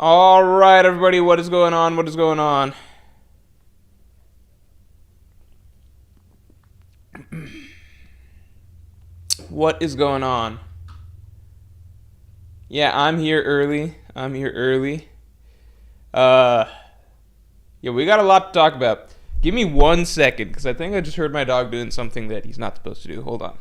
All right, everybody, what is going on? What is going on? What is going on? Yeah, I'm here early. I'm here early. Uh, yeah, we got a lot to talk about. Give me 1 second, because I think I just heard my dog doing something that he's not supposed to do. Hold on.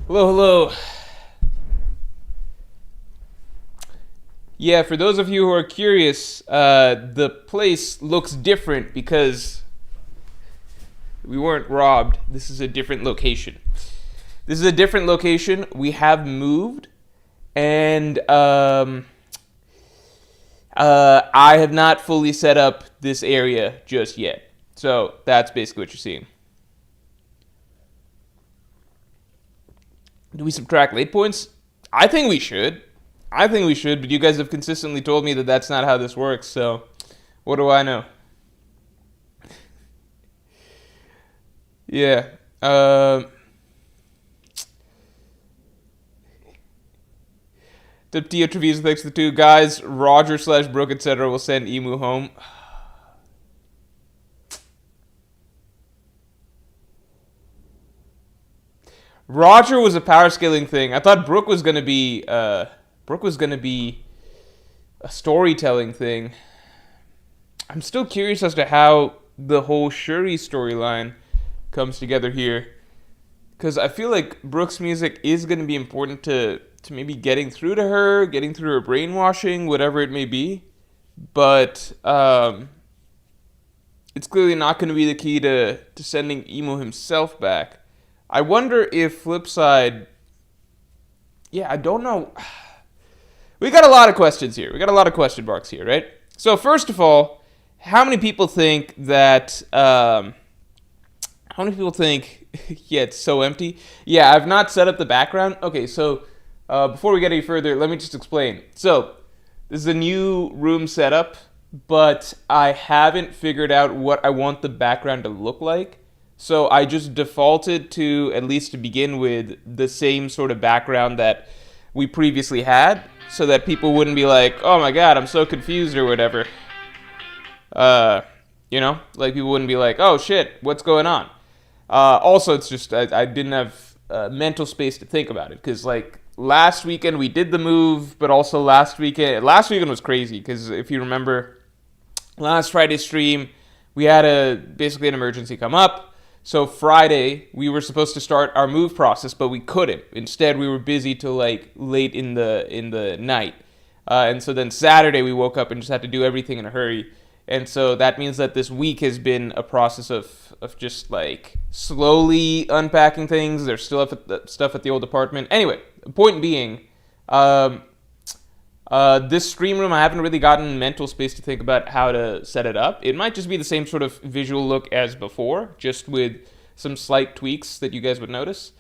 Hello, hello. Yeah, for those of you who are curious, the place looks different because we weren't robbed. This is a different location. This is a different location. We have moved, and I have not fully set up this area just yet. So that's basically what you're seeing. Do we subtract late points? I think we should. But you guys have consistently told me that that's not how this works, so what do I know? Yeah. The Tio Treviso thanks to the two guys. Roger slash Brooke, etc. will send Emu home. Roger was a power scaling thing. I thought Brooke was gonna be a storytelling thing. I'm still curious as to how the whole Shuri storyline comes together here, because I feel like Brooke's music is going to be important to maybe getting through to her, getting through her brainwashing, whatever it may be. But it's clearly not going to be the key to sending Emo himself back. I wonder if Flipside. Yeah, I don't know. We got a lot of questions here. We got a lot of question marks here, right? So first of all, how many people think that? How many people think? Yeah, it's so empty. Yeah, I've not set up the background. Okay, so before we get any further, let me just explain. So this is a new room setup, but I haven't figured out what I want the background to look like. So I just defaulted to, at least to begin with, the same sort of background that we previously had, so that people wouldn't be like, oh my god, I'm so confused or whatever. Like people wouldn't be like, oh shit, what's going on? Also, it's just, I didn't have mental space to think about it, because like last weekend we did the move, but also last weekend was crazy, because if you remember, last Friday stream, we had basically an emergency come up. So Friday, we were supposed to start our move process, but we couldn't. Instead, we were busy till like late in the night. And so then Saturday, we woke up and just had to do everything in a hurry. And so that means that this week has been a process of just like slowly unpacking things. There's still stuff at the old apartment. Anyway, the point being, this stream room, I haven't really gotten mental space to think about how to set it up. It might just be the same sort of visual look as before, just with some slight tweaks that you guys would notice.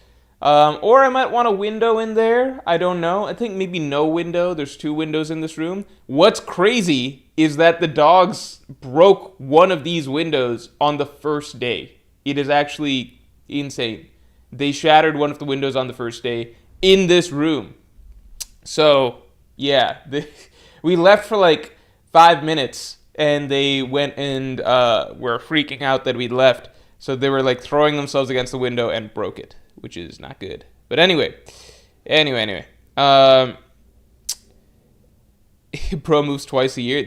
Or I might want a window in there. I don't know. I think maybe no window. There's 2 windows in this room. What's crazy is that the dogs broke one of these windows on the first day. It is actually insane. They shattered one of the windows on the first day in this room. So yeah, we left for like 5 minutes, and they went and were freaking out that we'd left. So they were like throwing themselves against the window and broke it, which is not good. But anyway. Pro moves twice a year.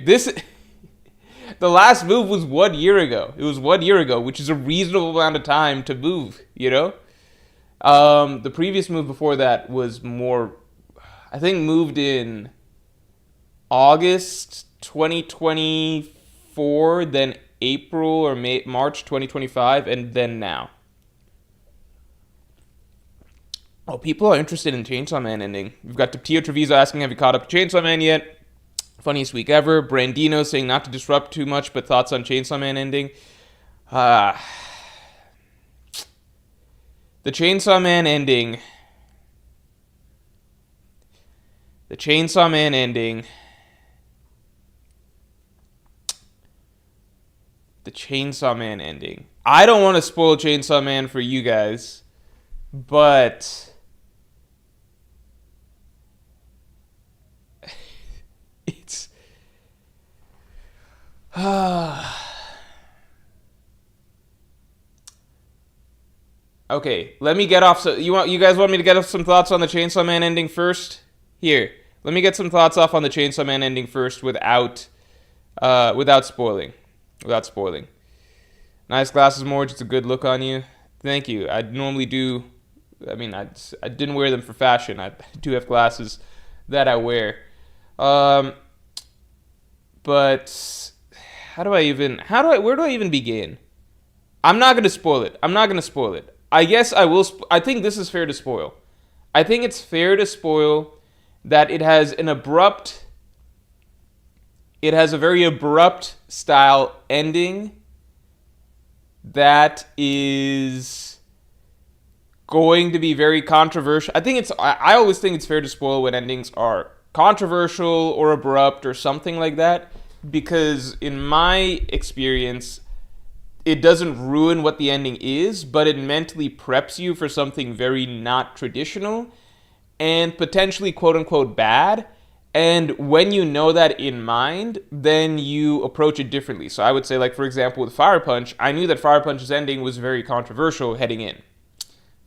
The last move was 1 year ago. It was 1 year ago, which is a reasonable amount of time to move, you know? The previous move before that was more, I think, moved in August 2024, then April or March 2025, and then now. Oh, people are interested in Chainsaw Man ending. We've got Tio Treviso asking, have you caught up to Chainsaw Man yet? Funniest week ever. Brandino saying not to disrupt too much, but thoughts on Chainsaw Man ending. The Chainsaw Man ending. The Chainsaw Man ending. The Chainsaw Man ending. I don't want to spoil Chainsaw Man for you guys, but it's okay, let me get off. So you guys want me to get off some thoughts on the Chainsaw Man ending first? Here, let me get some thoughts off on the Chainsaw Man ending first without spoiling. Without spoiling. Nice glasses, Morge. It's a good look on you. Thank you. I normally do. I mean, I didn't wear them for fashion. I do have glasses that I wear. But where do I even begin? I'm not going to spoil it. I guess I will. I think this is fair to spoil. I think it's fair to spoil that it has a very abrupt style ending that is going to be very controversial. I always think it's fair to spoil when endings are controversial or abrupt or something like that, because in my experience, it doesn't ruin what the ending is, but it mentally preps you for something very not traditional and potentially quote-unquote bad. And when you know that in mind, then you approach it differently. So I would say, like, for example, with Fire Punch, I knew that Fire Punch's ending was very controversial heading in.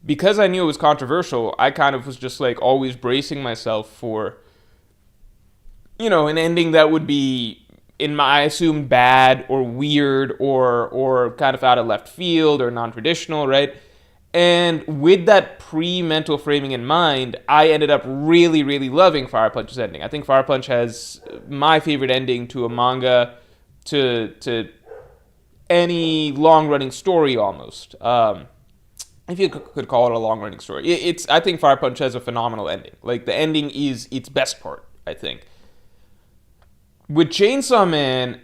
Because I knew it was controversial, I kind of was just, like, always bracing myself for, you know, an ending that would be, I assume, bad or weird or kind of out of left field or non-traditional, right? And with that pre-mental framing in mind, I ended up really, really loving Fire Punch's ending. I think Fire Punch has my favorite ending to a manga, to any long-running story almost. If you could call it a long-running story. I think Fire Punch has a phenomenal ending. Like, the ending is its best part, I think. With Chainsaw Man,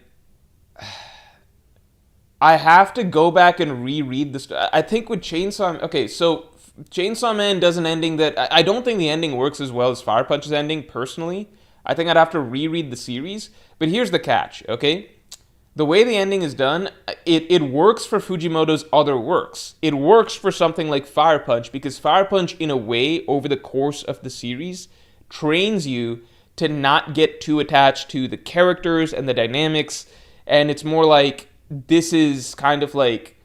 I have to go back and reread the story. I think with Chainsaw... Okay, so Chainsaw Man does an ending that... I don't think the ending works as well as Fire Punch's ending, personally. I think I'd have to reread the series. But here's the catch, okay? The way the ending is done, it works for Fujimoto's other works. It works for something like Fire Punch, because Fire Punch, in a way, over the course of the series, trains you to not get too attached to the characters and the dynamics. And it's more like... This is kind of like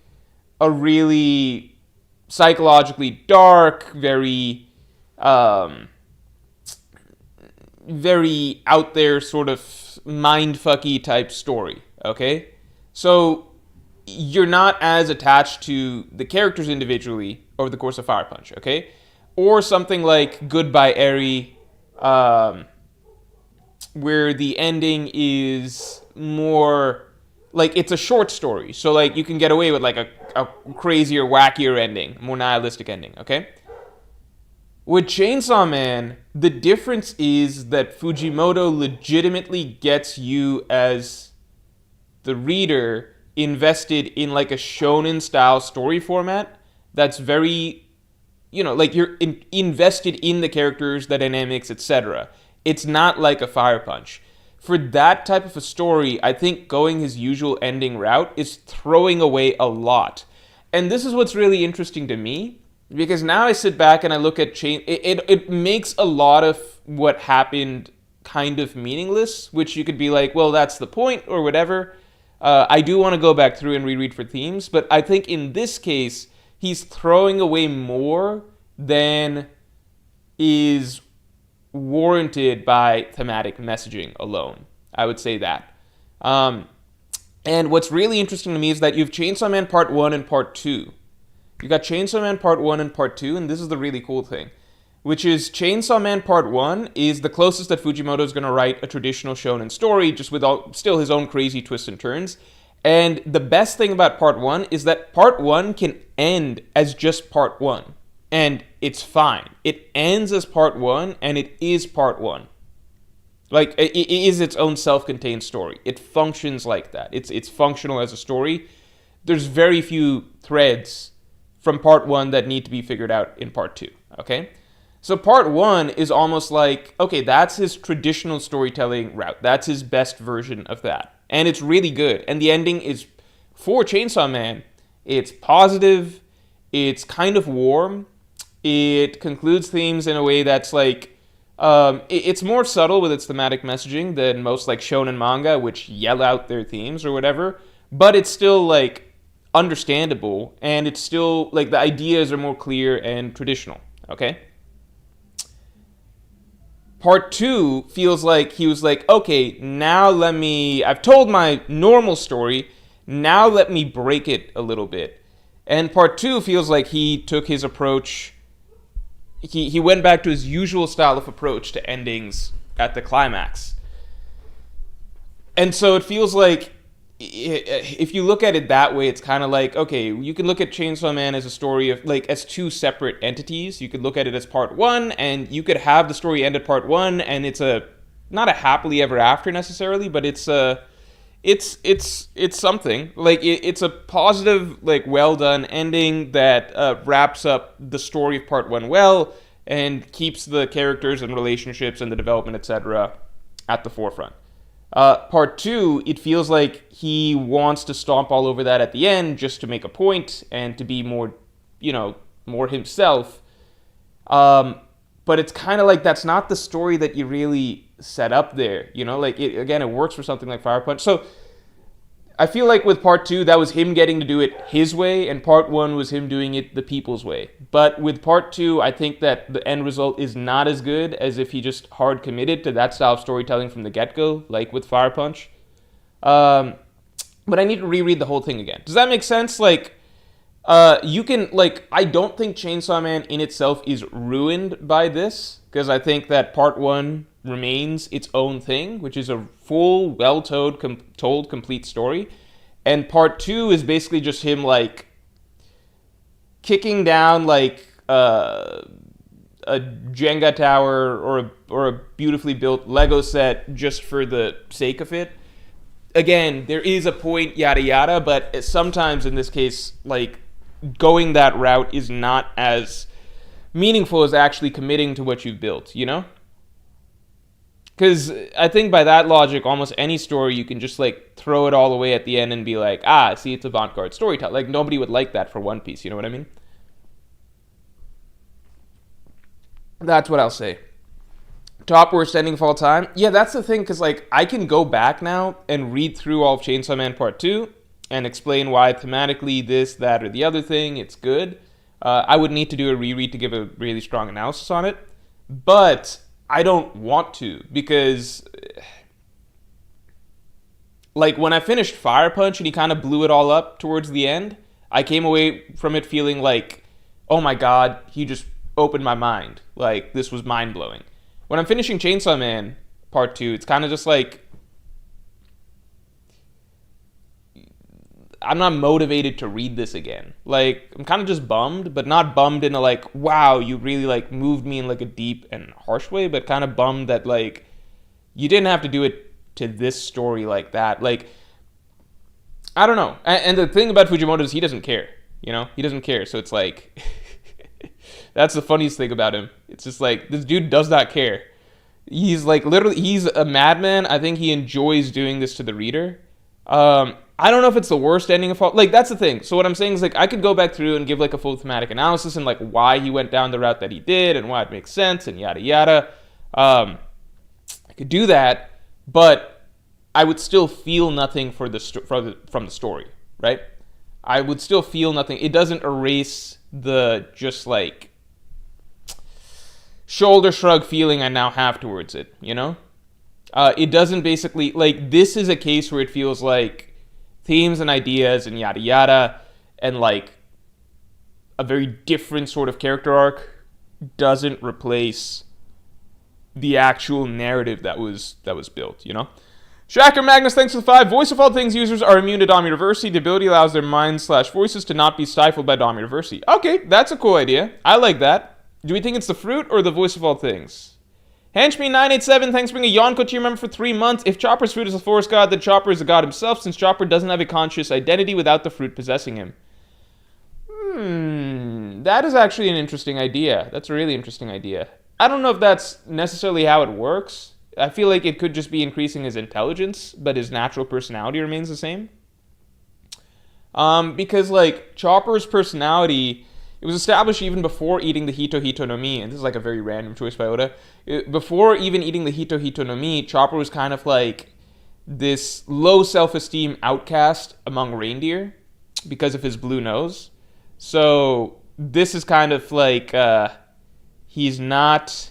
a really psychologically dark, very very out there sort of mindfucky type story, okay? So you're not as attached to the characters individually over the course of Fire Punch, okay? Or something like Goodbye Eri, where the ending is more... Like, it's a short story, so, like, you can get away with, like, a crazier, wackier ending, more nihilistic ending, okay? With Chainsaw Man, the difference is that Fujimoto legitimately gets you as the reader invested in, like, a shonen-style story format that's very, you know, like, you're invested in the characters, the dynamics, etc. It's not like a Fire Punch. For that type of a story, I think going his usual ending route is throwing away a lot. And this is what's really interesting to me, because now I sit back and I look at it makes a lot of what happened kind of meaningless, which you could be like, well, that's the point, or whatever. I do want to go back through and reread for themes, but I think in this case, he's throwing away more than is warranted by thematic messaging alone. I would say that. And what's really interesting to me is that you have Chainsaw Man Part 1 and Part 2. You got Chainsaw Man Part 1 and Part 2, and this is the really cool thing, which is Chainsaw Man Part 1 is the closest that Fujimoto is going to write a traditional shonen story, just with still his own crazy twists and turns. And the best thing about Part 1 is that Part 1 can end as just Part 1, and it's fine. It ends as Part 1, and it is Part 1. Like, it is its own self-contained story. It functions like that. It's functional as a story. There's very few threads from Part 1 that need to be figured out in Part 2, okay? So Part 1 is almost like, okay, that's his traditional storytelling route. That's his best version of that. And it's really good. And the ending is, for Chainsaw Man, it's positive, it's kind of warm, it concludes themes in a way that's like, it's more subtle with its thematic messaging than most like shonen manga, which yell out their themes or whatever, but it's still like understandable, and it's still like the ideas are more clear and traditional, okay? Part 2 feels like he was like, okay, now I've told my normal story, now let me break it a little bit. And Part 2 feels like he took his approach, he went back to his usual style of approach to endings at the climax. And so it feels like, if you look at it that way, it's kind of like, okay, you can look at Chainsaw Man as a story of, like, as two separate entities. You could look at it as Part 1, and you could have the story end at Part 1, and it's not a happily ever after necessarily, but it's something. Like, it's a positive, like, well done ending that wraps up the story of Part 1 well, and keeps the characters and relationships and the development, etc., at the forefront. Part 2, it feels like he wants to stomp all over that at the end just to make a point and to be more, more himself. But it's kind of like that's not the story that you really set up there. Like, it works for something like Fire Punch. So I feel like with Part 2, that was him getting to do it his way, and Part 1 was him doing it the people's way. But with Part 2, I think that the end result is not as good as if he just hard committed to that style of storytelling from the get-go, like with Fire Punch. But I need to reread the whole thing again. Does that make sense? Like, you can, like, I don't think Chainsaw Man in itself is ruined by this, because I think that Part 1 remains its own thing, which is a full, well-told, complete story. And Part 2 is basically just him, like, kicking down, like, a Jenga tower or a beautifully built Lego set just for the sake of it. Again, there is a point, yada yada, but sometimes in this case, like, going that route is not as meaningful as actually committing to what you've built, Because I think by that logic, almost any story, you can just, like, throw it all away at the end and be like, see, it's avant-garde storytelling. Like, nobody would like that for One Piece, you know what I mean? That's what I'll say. Top worst ending of all time? Yeah, that's the thing, because, like, I can go back now and read through all of Chainsaw Man Part 2 and explain why thematically this, that, or the other thing, it's good. I would need to do a reread to give a really strong analysis on it. But I don't want to, because, like, when I finished Fire Punch and he kind of blew it all up towards the end, I came away from it feeling like, oh my god, he just opened my mind. Like, this was mind-blowing. When I'm finishing Chainsaw Man Part 2, it's kind of just like, I'm not motivated to read this again. Like, I'm kind of just bummed, but not bummed in a, like, wow, you really, like, moved me in, like, a deep and harsh way, but kind of bummed that, like, you didn't have to do it to this story like that. Like, I don't know. And the thing about Fujimoto is he doesn't care, He doesn't care, so it's like, that's the funniest thing about him. It's just like, this dude does not care. He's, like, literally, he's a madman. I think he enjoys doing this to the reader. I don't know if it's the worst ending of all. Like, that's the thing. So what I'm saying is, like, I could go back through and give, like, a full thematic analysis and, like, why he went down the route that he did and why it makes sense and yada yada. I could do that, but I would still feel nothing from the story, right? I would still feel nothing. It doesn't erase the just, like, shoulder shrug feeling I now have towards it, It doesn't basically, like, this is a case where it feels like themes and ideas and yada yada, and like a very different sort of character arc doesn't replace the actual narrative that was built, you know? Shacker Magnus, thanks for the 5. Voice of All Things users are immune to Dom University. The ability allows their minds/voices to not be stifled by Dom University. Okay, that's a cool idea. I like that. Do we think it's the fruit or the Voice of All Things? Henchme987, thanks for being a Yonko tier member for 3 months. If Chopper's fruit is a forest god, then Chopper is a god himself, since Chopper doesn't have a conscious identity without the fruit possessing him. That is actually an interesting idea. That's a really interesting idea. I don't know if that's necessarily how it works. I feel like it could just be increasing his intelligence, but his natural personality remains the same. Because, like, Chopper's personality, it was established even before eating the Hito Hito no Mi, and this is like a very random choice by Oda. Before even eating the Hito Hito no Mi, Chopper was kind of like this low self-esteem outcast among reindeer because of his blue nose. So this is kind of like he's not...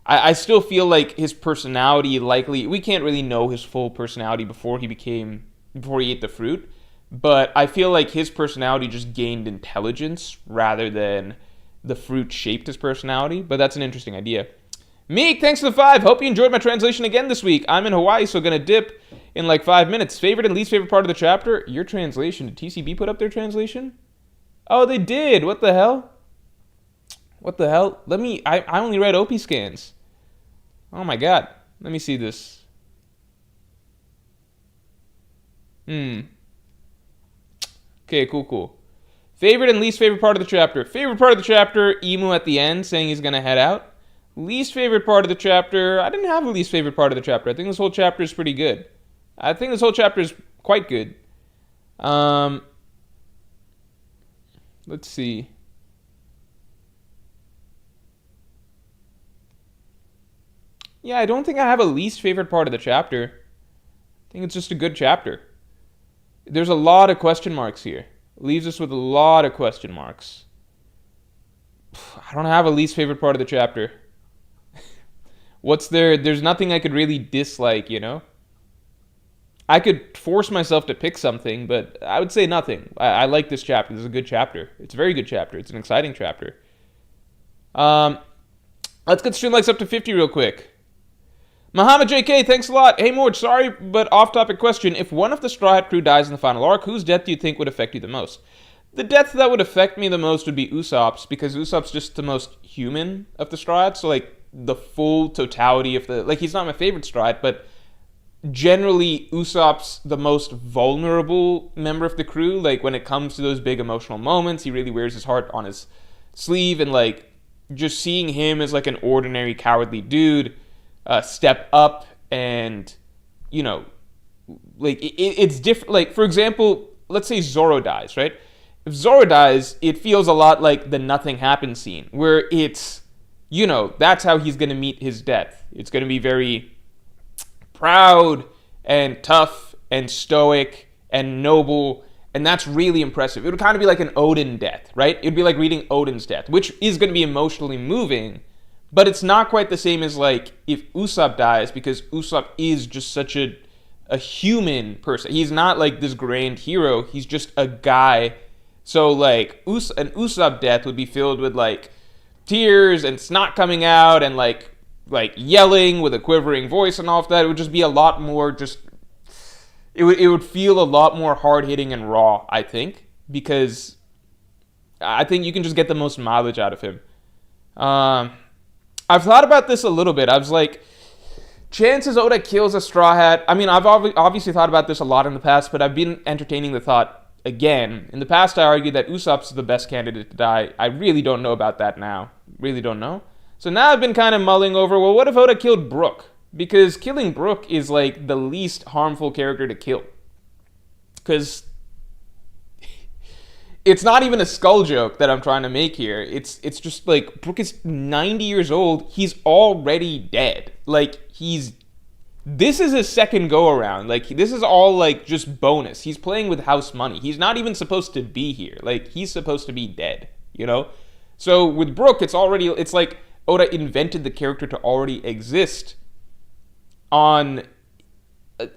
I still feel like his personality likely... We can't really know his full personality before he ate the fruit. But I feel like his personality just gained intelligence rather than the fruit shaped his personality. But that's an interesting idea. Meek, thanks for the 5. Hope you enjoyed my translation again this week. I'm in Hawaii, so gonna dip in like 5 minutes. Favorite and least favorite part of the chapter? Your translation. Did TCB put up their translation? Oh, they did. What the hell? What the hell? I only read OP scans. Oh my god. Let me see this. Okay, cool. Favorite and least favorite part of the chapter. Favorite part of the chapter, Emu at the end saying he's gonna head out. Least favorite part of the chapter, I didn't have a least favorite part of the chapter. I think this whole chapter is pretty good. I think this whole chapter is quite good. Let's see. Yeah, I don't think I have a least favorite part of the chapter. I think it's just a good chapter. There's a lot of question marks here. It leaves us with a lot of question marks. I don't have a least favorite part of the chapter. What's there? There's nothing I could really dislike, you know? I could force myself to pick something, but I would say nothing. I like this chapter. This is a good chapter. It's a very good chapter. It's an exciting chapter. Let's get stream likes up to 50 real quick. Muhammad JK, thanks a lot. Hey, Morge, sorry, but off-topic question. If one of the Straw Hat crew dies in the final arc, whose death do you think would affect you the most? The death that would affect me the most would be Usopp's, because Usopp's just the most human of the Straw Hats, so, like, the full totality of the... Like, he's not my favorite Straw Hat, but generally, Usopp's the most vulnerable member of the crew. Like, when it comes to those big emotional moments, he really wears his heart on his sleeve, and, like, just seeing him as, like, an ordinary, cowardly dude... step up and, you know, like, it's different. Like, for example, let's say Zoro dies, right? If Zoro dies, it feels a lot like the Nothing Happened scene, where it's, you know, that's how he's going to meet his death. It's going to be very proud and tough and stoic and noble, and that's really impressive. It would kind of be like an Odin death, right? It would be like reading Odin's death, which is going to be emotionally moving. But it's not quite the same as, like, if Usopp dies, because Usopp is just such a human person. He's not, like, this grand hero. He's just a guy. So, like, an Usopp death would be filled with, like, tears and snot coming out and, like yelling with a quivering voice and all of that. It would just be a lot more just... It would feel a lot more hard-hitting and raw, I think, because I think you can just get the most mileage out of him. I've thought about this a little bit. I was like, chances Oda kills a Straw Hat. I mean, I've obviously thought about this a lot in the past, but I've been entertaining the thought again. In the past, I argued that Usopp's the best candidate to die. I really don't know about that now. Really don't know. So now I've been kind of mulling over, well, what if Oda killed Brook? Because killing Brook is, like, the least harmful character to kill. Because... It's not even a skull joke that I'm trying to make here. It's just like, Brook is 90 years old. He's already dead. Like, this is his second go-around. Like, this is all, like, just bonus. He's playing with house money. He's not even supposed to be here. Like, he's supposed to be dead, you know? So, with Brook, it's like Oda invented the character to already exist on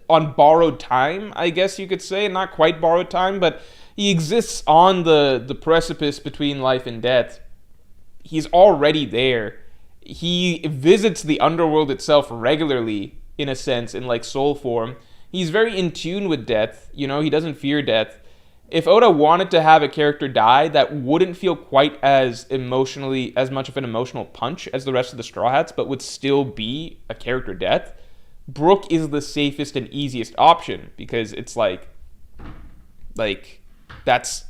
on borrowed time, I guess you could say. Not quite borrowed time, but he exists on the precipice between life and death. He's already there. He visits the underworld itself regularly, in a sense, in like soul form. He's very in tune with death. You know, he doesn't fear death. If Oda wanted to have a character die that wouldn't feel quite as much of an emotional punch as the rest of the Straw Hats, but would still be a character death, Brook is the safest and easiest option, because it's like that's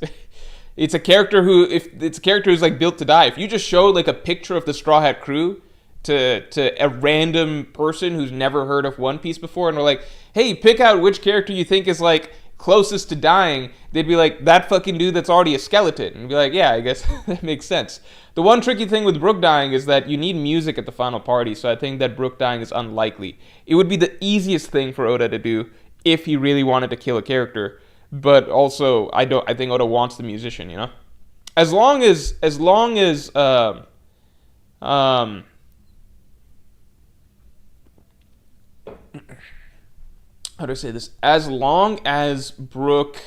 it's a character who's like built to die. If you just show like a picture of the Straw Hat crew to a random person who's never heard of One Piece before, and we're like, hey, pick out which character you think is like closest to dying, they'd be like, that fucking dude that's already a skeleton. And be like, yeah, I guess that makes sense. The one tricky thing with Brook dying is that you need music at the final party, so I think that Brook dying is unlikely. It would be the easiest thing for Oda to do if he really wanted to kill a character, but also I think Oda wants the musician, you know? As long as how do I say this? As long as Brook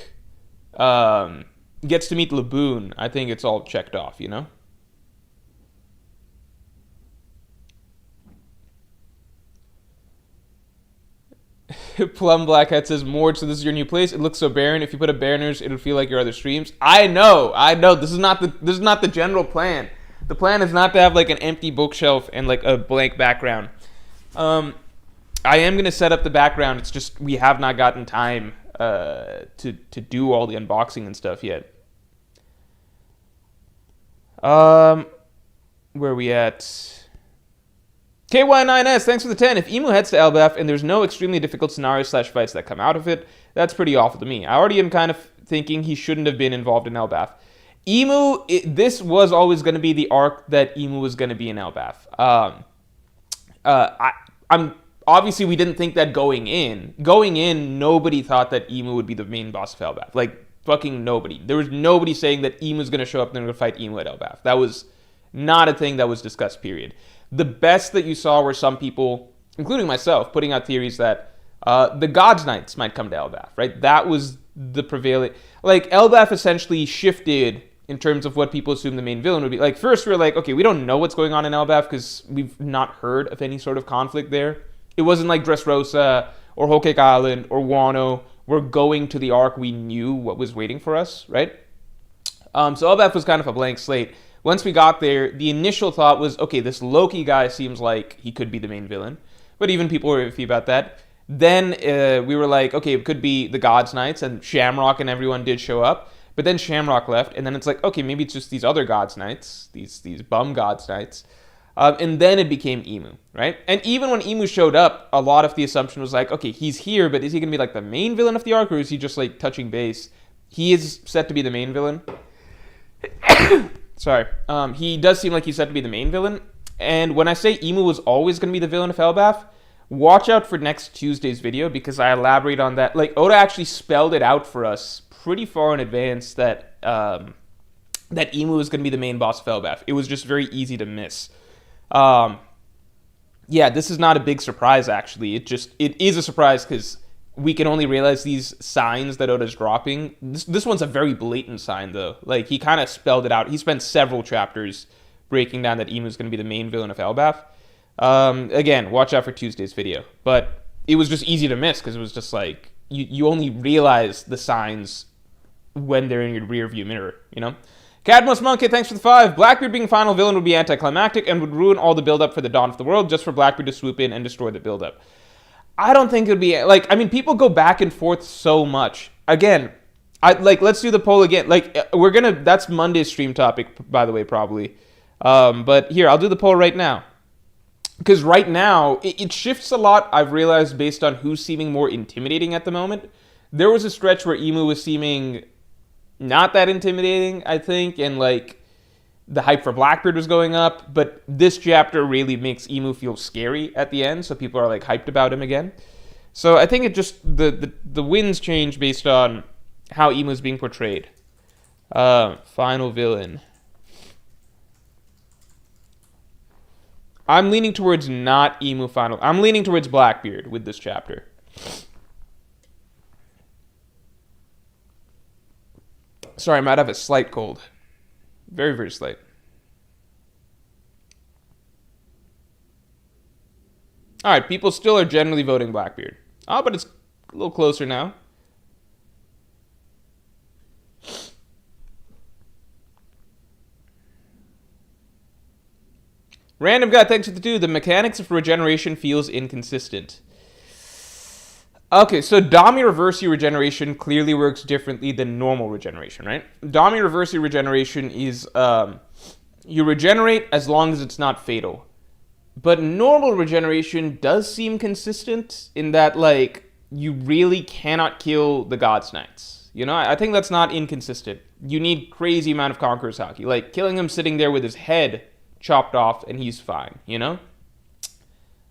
gets to meet Laboon, I think it's all checked off, you know? Plum Blackhead says, Mord, so this is your new place? It looks so barren. If you put up banners, it would feel like your other streams. I know. This is not the general plan. The plan is not to have like an empty bookshelf and like a blank background. I am going to set up the background. It's just we have not gotten time to do all the unboxing and stuff yet. Where are we at? KY9S, thanks for the 10. If Emu heads to Elbaf and there's no extremely difficult scenarios/fights that come out of it, that's pretty awful to me. I already am kind of thinking he shouldn't have been involved in Elbaf. This was always going to be the arc that Emu was going to be in Elbaf. Obviously, we didn't think that going in. Going in, nobody thought that Emu would be the main boss of Elbaf. Like, fucking nobody. There was nobody saying that Emu's going to show up and they're going to fight Emu at Elbaf. That was not a thing that was discussed, period. The best that you saw were some people, including myself, putting out theories that the God's Knights might come to Elbaf, right? That was the prevailing... Like, Elbaf essentially shifted in terms of what people assume the main villain would be. Like, first we were like, okay, we don't know what's going on in Elbaf because we've not heard of any sort of conflict there. It wasn't like Dressrosa or Whole Cake Island or Wano. We're going to the arc. We knew what was waiting for us, right? So Elbaf was kind of a blank slate. Once we got there, the initial thought was, okay, this Loki guy seems like he could be the main villain. But even people were iffy about that. Then we were like, okay, it could be the God's Knights, and Shamrock and everyone did show up. But then Shamrock left, and then it's like, okay, maybe it's just these other God's Knights, these bum God's Knights. And then it became Emu, right? And even when Emu showed up, a lot of the assumption was like, okay, he's here, but is he going to be like the main villain of the arc, or is he just like touching base? He is set to be the main villain. Sorry. He does seem like he's set to be the main villain. And when I say Emu was always going to be the villain of Elbaf, watch out for next Tuesday's video, because I elaborate on that. Like, Oda actually spelled it out for us pretty far in advance that that Emu was going to be the main boss of Elbaf. It was just very easy to miss. Yeah, this is not a big surprise, actually. It is a surprise because we can only realize these signs that Oda's dropping. This one's a very blatant sign, though. Like, he kind of spelled it out. He spent several chapters breaking down that Emu's going to be the main villain of Elbaf. Again, watch out for Tuesday's video. But it was just easy to miss because it was just like, you only realize the signs when they're in your rear view mirror, you know? Cadmus Monkey, thanks for the 5. Blackbeard being final villain would be anticlimactic and would ruin all the build-up for the Dawn of the World just for Blackbeard to swoop in and destroy the build-up. I don't think it would be... Like, I mean, people go back and forth so much. Again, let's do the poll again. Like, we're gonna... That's Monday's stream topic, by the way, probably. But here, I'll do the poll right now. Because right now, it shifts a lot, I've realized, based on who's seeming more intimidating at the moment. There was a stretch where Emu was seeming... not that intimidating, I think, and like the hype for Blackbeard was going up, but this chapter really makes Emu feel scary at the end, so people are like hyped about him again. So I think it just the winds change based on how Emu is being portrayed. Final villain. I'm leaning towards not Emu final. I'm leaning towards Blackbeard with this chapter. Sorry, I might have a slight cold. Very, very slight. All right, people still are generally voting Blackbeard. Oh, but it's a little closer now. Random guy, thanks for the 2. The mechanics of regeneration feels inconsistent. Okay, so Dami Reversi regeneration clearly works differently than normal regeneration, right? Dami Reversi regeneration is you regenerate as long as it's not fatal. But normal regeneration does seem consistent in that, like, you really cannot kill the God's Knights. You know, I think that's not inconsistent. You need crazy amount of Conqueror's Haki. Like, killing him sitting there with his head chopped off and he's fine, you know?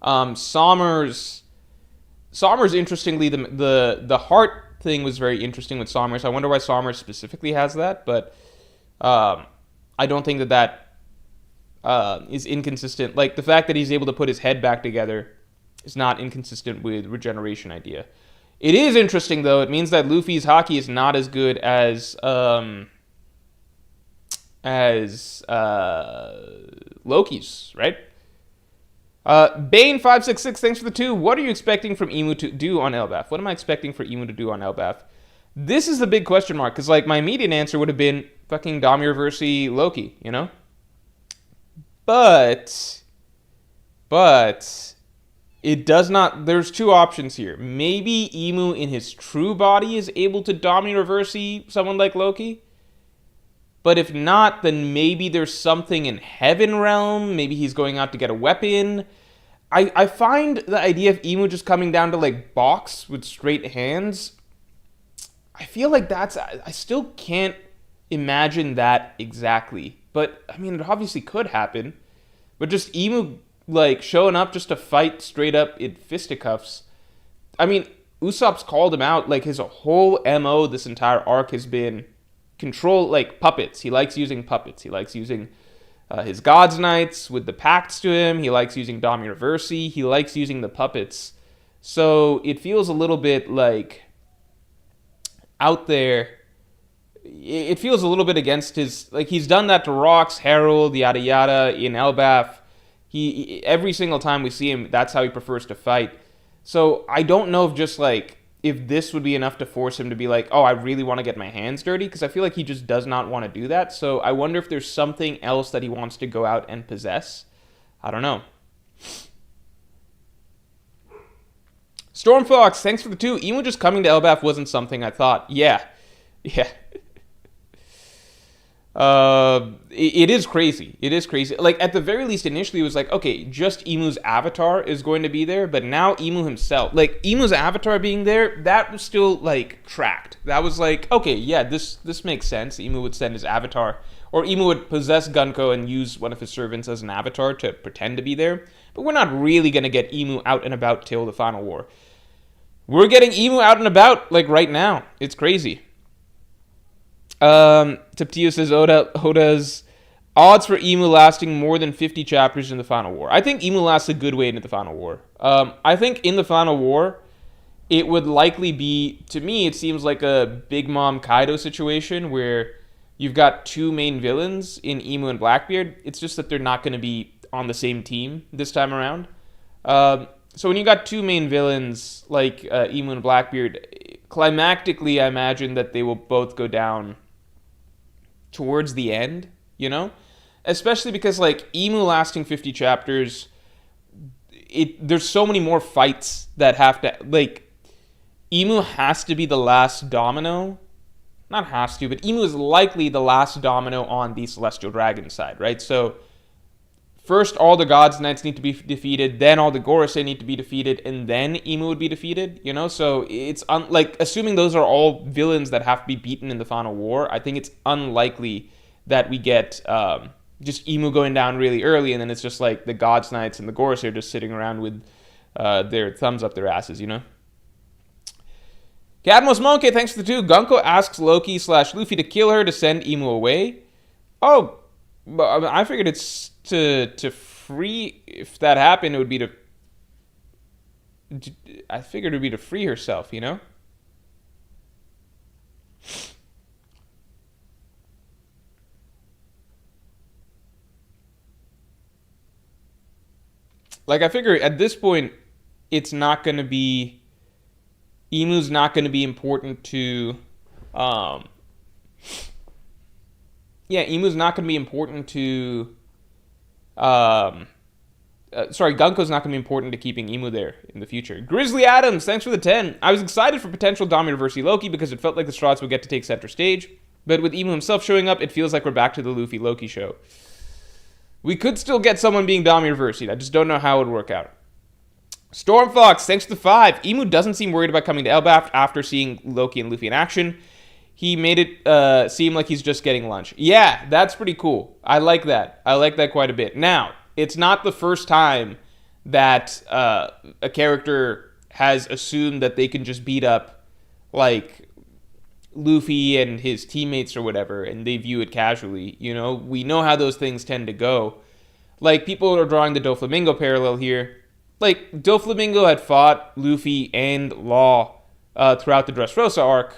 Sommers, interestingly, the heart thing was very interesting with Sommers. I wonder why Sommers specifically has that, but I don't think that is inconsistent. Like, the fact that he's able to put his head back together is not inconsistent with regeneration idea. It is interesting, though. It means that Luffy's Haki is not as good as Loki's, right? Bane566, thanks for the 2. What are you expecting from Imu to do on Elbaf? What am I expecting for Imu to do on Elbaf? This is the big question mark, because, like, my immediate answer would have been fucking Dami Reversi Loki, you know? But it does not. There's 2 options here. Maybe Imu in his true body is able to Dami Reversi someone like Loki. But if not, then maybe there's something in Heaven Realm. Maybe he's going out to get a weapon. I find the idea of Imu just coming down to, like, box with straight hands, I feel like I still can't imagine that exactly. But, I mean, it obviously could happen. But just Imu, like, showing up just to fight straight up in fisticuffs. I mean, Usopp's called him out. Like, his whole MO this entire arc has been control, like, puppets. He likes using puppets. He likes using his God's Knights with the pacts to him. He likes using Dami Reversi. He likes using the puppets. So it feels a little bit, like, out there. It feels a little bit against his, like, he's done that to Rox, Herald, yada yada in Elbaf. He every single time we see him, that's how he prefers to fight. So I don't know if just, like, if this would be enough to force him to be like, oh, I really want to get my hands dirty, because I feel like he just does not want to do that. So I wonder if there's something else that he wants to go out and possess. I don't know. Stormfox, thanks for the 2. Imu just coming to Elbaf wasn't something I thought. Yeah. It is crazy. It is crazy. Like, at the very least, initially it was like, okay, just Imu's avatar is going to be there, but now Imu himself, like, Imu's avatar being there, that was still, like, tracked. That was like, okay, yeah, this makes sense. Imu would send his avatar, or Imu would possess Gunko and use one of his servants as an avatar to pretend to be there, but we're not really going to get Imu out and about till the final war. We're getting Imu out and about, like, right now. It's crazy. Taptio says Oda's odds for Imu lasting more than 50 chapters in the final war. I think Imu lasts a good way into the final war. I think in the final war, it would likely be, to me, it seems like a Big Mom Kaido situation where you've got 2 main villains in Imu and Blackbeard. It's just that they're not going to be on the same team this time around. So when you got 2 main villains like Imu and Blackbeard, climactically, I imagine that they will both go down towards the end, you know? Especially because, like, Imu lasting 50 chapters, there's so many more fights that have to, like, Imu has to be the last domino. Not has to, but Imu is likely the last domino on the Celestial Dragon side, right? So first all the God's Knights need to be defeated, then all the Gorosei need to be defeated, and then Imu would be defeated, you know? So it's, like, assuming those are all villains that have to be beaten in the final war, I think it's unlikely that we get just Imu going down really early, and then it's just like the God's Knights and the Gorosei are just sitting around with their thumbs up their asses, you know? Cadmos Monkey, thanks for the 2. Gunko asks Loki/Luffy to kill her to send Imu away. Oh, I figured it's to free. If that happened, it would be to. I figured it would be to free herself, you know. Like, I figure at this point, it's not going to be... Imu's not going to be important to... Imu's not going to be important to... Gunko's not going to be important to keeping Imu there in the future. Grizzly Adams, thanks for the 10. I was excited for potential Dami Loki because it felt like the Straughts would get to take center stage. But with Imu himself showing up, it feels like we're back to the Luffy Loki show. We could still get someone being Dami Reversied. I just don't know how it would work out. Stormfox, thanks to the 5. Imu doesn't seem worried about coming to Elbaf after seeing Loki and Luffy in action. He made it seem like he's just getting lunch. Yeah, that's pretty cool. I like that. I like that quite a bit. Now, it's not the first time that a character has assumed that they can just beat up, like, Luffy and his teammates or whatever, and they view it casually. You know, we know how those things tend to go. Like, people are drawing the Doflamingo parallel here. Like, Doflamingo had fought Luffy and Law throughout the Dressrosa arc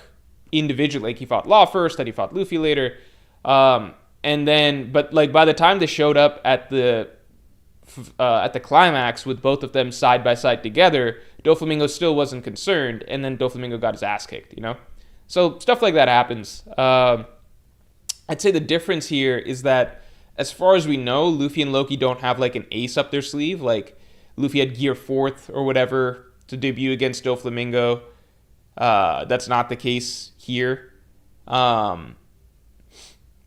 individually. Like, he fought Law first, then he fought Luffy later. And then, but, like, by the time they showed up at the climax with both of them side by side together, Doflamingo still wasn't concerned, and then Doflamingo got his ass kicked, you know? So stuff like that happens. I'd say the difference here is that, as far as we know, Luffy and Loki don't have like an ace up their sleeve. Like, Luffy had Gear 4th or whatever to debut against Doflamingo. That's not the case here. Luffy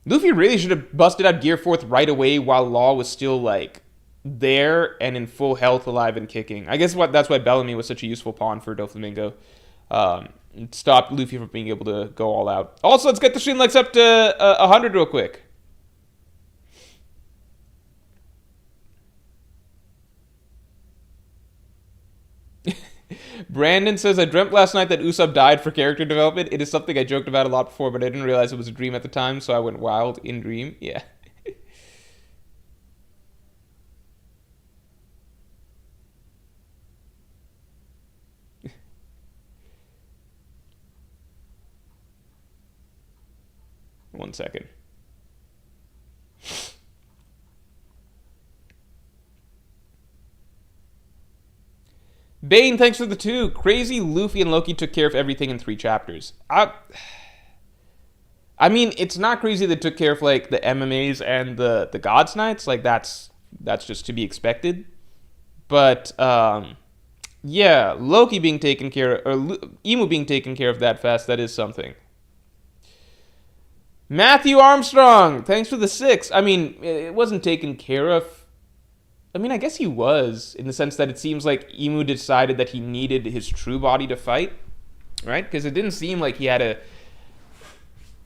really should have busted out Gear 4th right away while Law was still like there and in full health, alive and kicking. I guess that's why Bellamy was such a useful pawn for Doflamingo. Stopped Luffy from being able to go all out. Also, let's get the stream likes up to 100 real quick. Brandon says, I dreamt last night that Usopp died for character development. It is something I joked about a lot before, but I didn't realize it was a dream at the time, so I went wild in dream. Yeah. One second. Bane, thanks for the 2. Crazy Luffy and Loki took care of everything in 3 chapters. I mean, it's not crazy they took care of, like, the MMAs and the God's Knights. Like, that's just to be expected. But, yeah, Loki being taken care of, or Imu being taken care of that fast, that is something. Matthew Armstrong, thanks for the 6. I mean, it wasn't taken care of. I mean, I guess he was, in the sense that it seems like Imu decided that he needed his true body to fight, right? Because it didn't seem like he had a...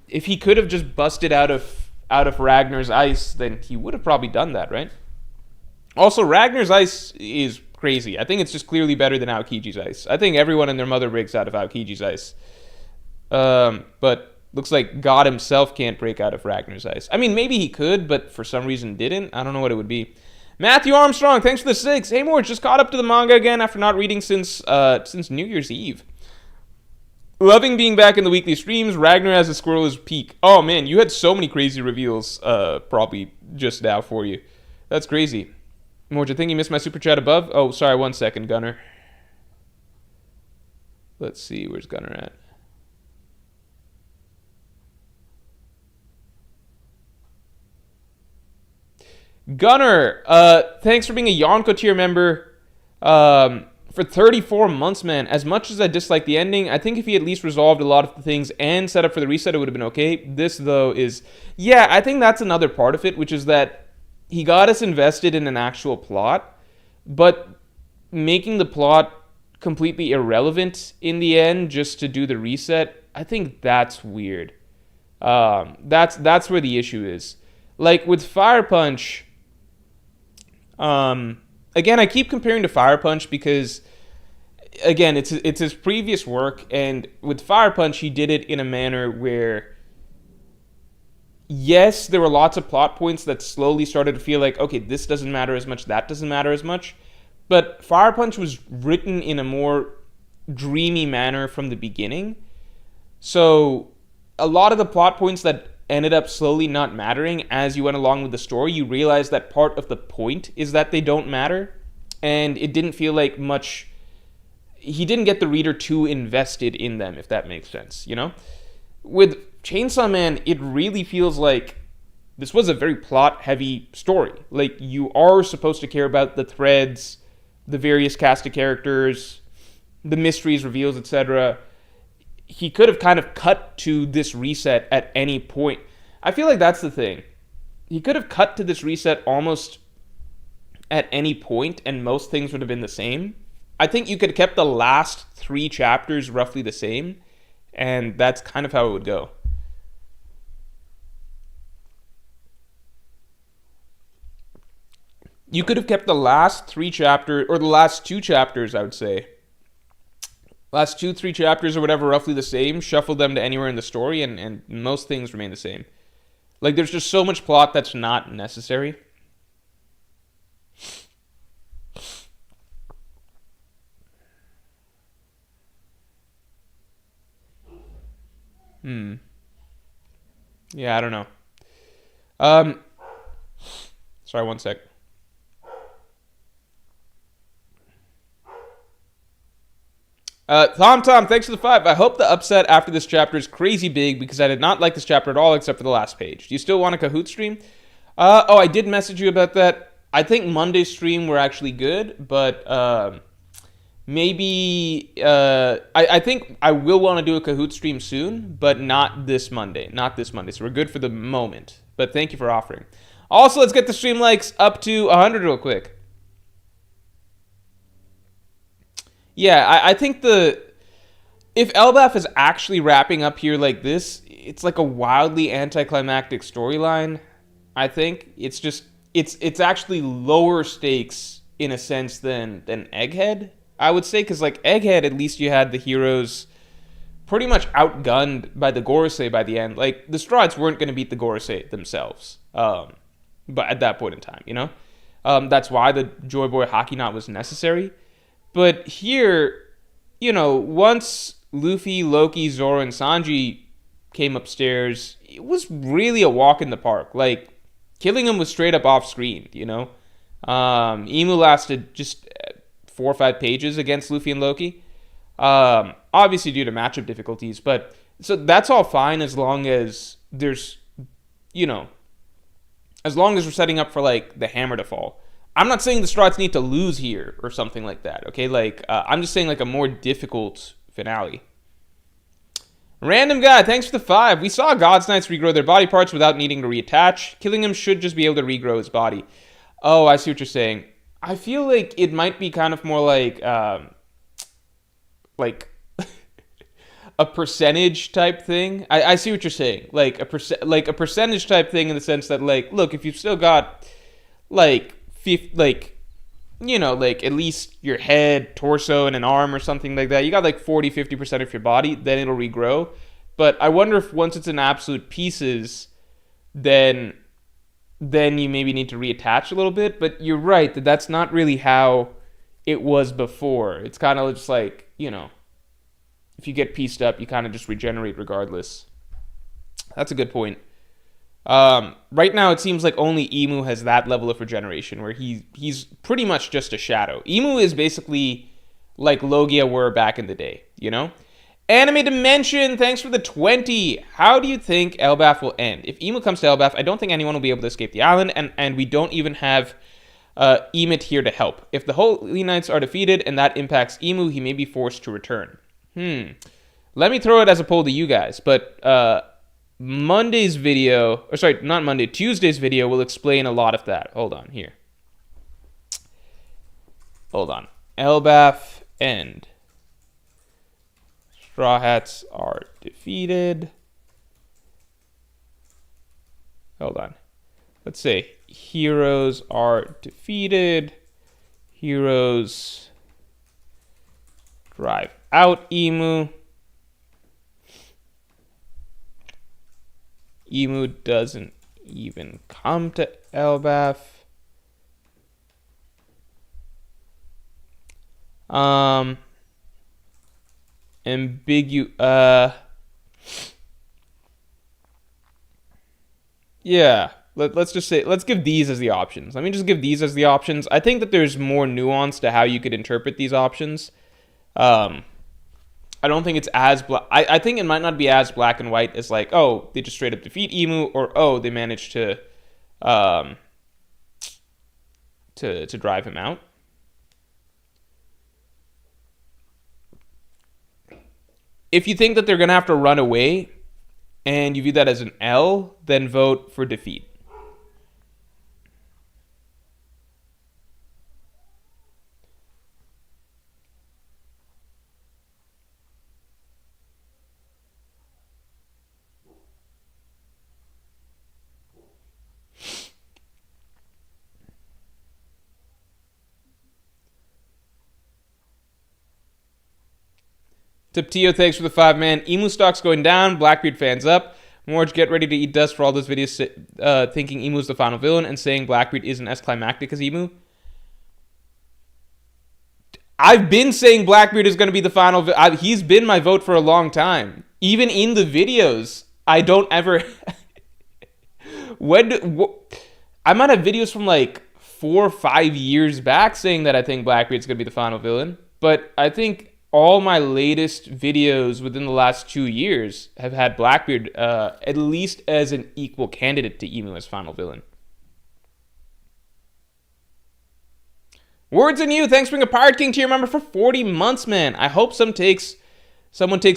If he could have just busted out of Ragnar's ice, then he would have probably done that, right? Also, Ragnar's ice is crazy. I think it's just clearly better than Aokiji's ice. I think everyone and their mother breaks out of Aokiji's ice. But looks like God himself can't break out of Ragnar's ice. I mean, maybe he could, but for some reason didn't. I don't know what it would be. Matthew Armstrong, thanks for the 6. Hey, Moore, just caught up to the manga again after not reading since New Year's Eve. Loving being back in the weekly streams. Ragnar as a squirrel is peak. Oh, man, you had so many crazy reveals probably just now for you. That's crazy. Moore, do you think you missed my super chat above? Oh, sorry, 1 second, Gunner. Let's see, where's Gunner at? Gunner, thanks for being a Yonko tier member for 34 months, man. As much as I dislike the ending, I think if he at least resolved a lot of the things and set up for the reset, it would have been okay. This, though, is... Yeah, I think that's another part of it, which is that he got us invested in an actual plot, but making the plot completely irrelevant in the end just to do the reset, I think that's weird. That's where the issue is. Like, with Fire Punch... again, I keep comparing to Fire Punch because, again, it's his previous work, and with Fire Punch, he did it in a manner where, yes, there were lots of plot points that slowly started to feel like, okay, this doesn't matter as much, that doesn't matter as much, but Fire Punch was written in a more dreamy manner from the beginning, so a lot of the plot points that ended up slowly not mattering as you went along with the story, you realize that part of the point is that they don't matter. and it didn't feel like much. He didn't get the reader too invested in them, if that makes sense, you know? With Chainsaw Man, it really feels like this was a very plot-heavy story. Like, you are supposed to care about the threads, the various cast of characters, the mysteries, reveals, etc. He could have kind of cut to this reset at any point. I feel like that's the thing. He could have cut to this reset almost at any point, and most things would have been the same. I think you could have kept the last 3 chapters roughly the same, and that's kind of how it would go. You could have kept the last 3 chapters, or the last 2 chapters, I would say. Last 2-3 chapters or whatever, roughly the same. Shuffle them to anywhere in the story, and most things remain the same. Like, there's just so much plot that's not necessary. Yeah, I don't know. Sorry, one sec. Tom, thanks for the 5. I hope the upset after this chapter is crazy big because I did not like this chapter at all except for the last page. Do you still want a Kahoot stream? I did message you about that. I think Monday's stream were actually good, but maybe I think I will want to do a Kahoot stream soon, but not this Monday. Not this Monday. So we're good for the moment. But thank you for offering. Also, let's get the stream likes up to 100 real quick. Yeah, I think if Elbaf is actually wrapping up here like this, it's like a wildly anticlimactic storyline. I think it's just it's actually lower stakes in a sense than Egghead, I would say, because like Egghead, at least you had the heroes pretty much outgunned by the Gorosei by the end. Like the Strides weren't going to beat the Gorosei themselves, but at that point in time, you know, that's why the Joy Boy Hockey Knot was necessary. But here, you know, once Luffy, Loki, Zoro, and Sanji came upstairs, it was really a walk in the park. Like, killing him was straight up off screen, you know? Emu lasted just 4 or 5 pages against Luffy and Loki. Obviously due to matchup difficulties, but so that's all fine as long as there's, you know, as long as we're setting up for, like, the hammer to fall. I'm not saying the Strats need to lose here or something like that, okay? Like, I'm just saying, like, a more difficult finale. Random guy, thanks for the 5. We saw God's Knights regrow their body parts without needing to reattach. Killing him should just be able to regrow his body. Oh, I see what you're saying. I feel like it might be kind of more like a percentage type thing. I see what you're saying. Like a percentage type thing in the sense that, like, look, if you've still got, like, you know, like at least your head, torso, and an arm or something like that, you got like 40-50% of your body, then it'll regrow. But I wonder if once it's in absolute pieces, then you maybe need to reattach a little bit. But you're right that that's not really how it was before. It's kind of just like, you know, if you get pieced up, you kind of just regenerate regardless. That's a good point. Right now, it seems like only Emu has that level of regeneration, where he's pretty much just a shadow. Emu is basically like Logia were back in the day, you know? Anime Dimension, thanks for the 20. How do you think Elbaf will end? If Emu comes to Elbaf, I don't think anyone will be able to escape the island, and we don't even have Emmet here to help. If the Holy Knights are defeated and that impacts Emu, he may be forced to return. Let me throw it as a poll to you guys, but Tuesday's video will explain a lot of that. Hold on, here. Hold on. Elbaf end. Straw Hats are defeated. Hold on. Let's say heroes are defeated. Heroes drive out Emu. Emu doesn't even come to Elbaf. Yeah. Let's just say, let's give these as the options. Let me just give these as the options. I think that there's more nuance to how you could interpret these options. I don't think it's as I think it might not be as black and white as like, oh, they just straight up defeat Emu, or oh, they managed to drive him out. If you think that they're gonna have to run away, and you view that as an L, then vote for defeat. Tiptio, thanks for the 5-man. Emu stock's going down. Blackbeard fans up. Morge, get ready to eat dust for all those videos thinking Emu's the final villain and saying Blackbeard isn't as climactic as Emu. I've been saying Blackbeard is going to be the final villain. He's been my vote for a long time. Even in the videos, I don't ever... I might have videos from like 4 or 5 years back saying that I think Blackbeard's going to be the final villain. But I think all my latest videos within the last 2 years have had Blackbeard at least as an equal candidate to Emu as final villain. Words in You, thanks for being a Pirate King tier member for 40 months, man. I hope someone takes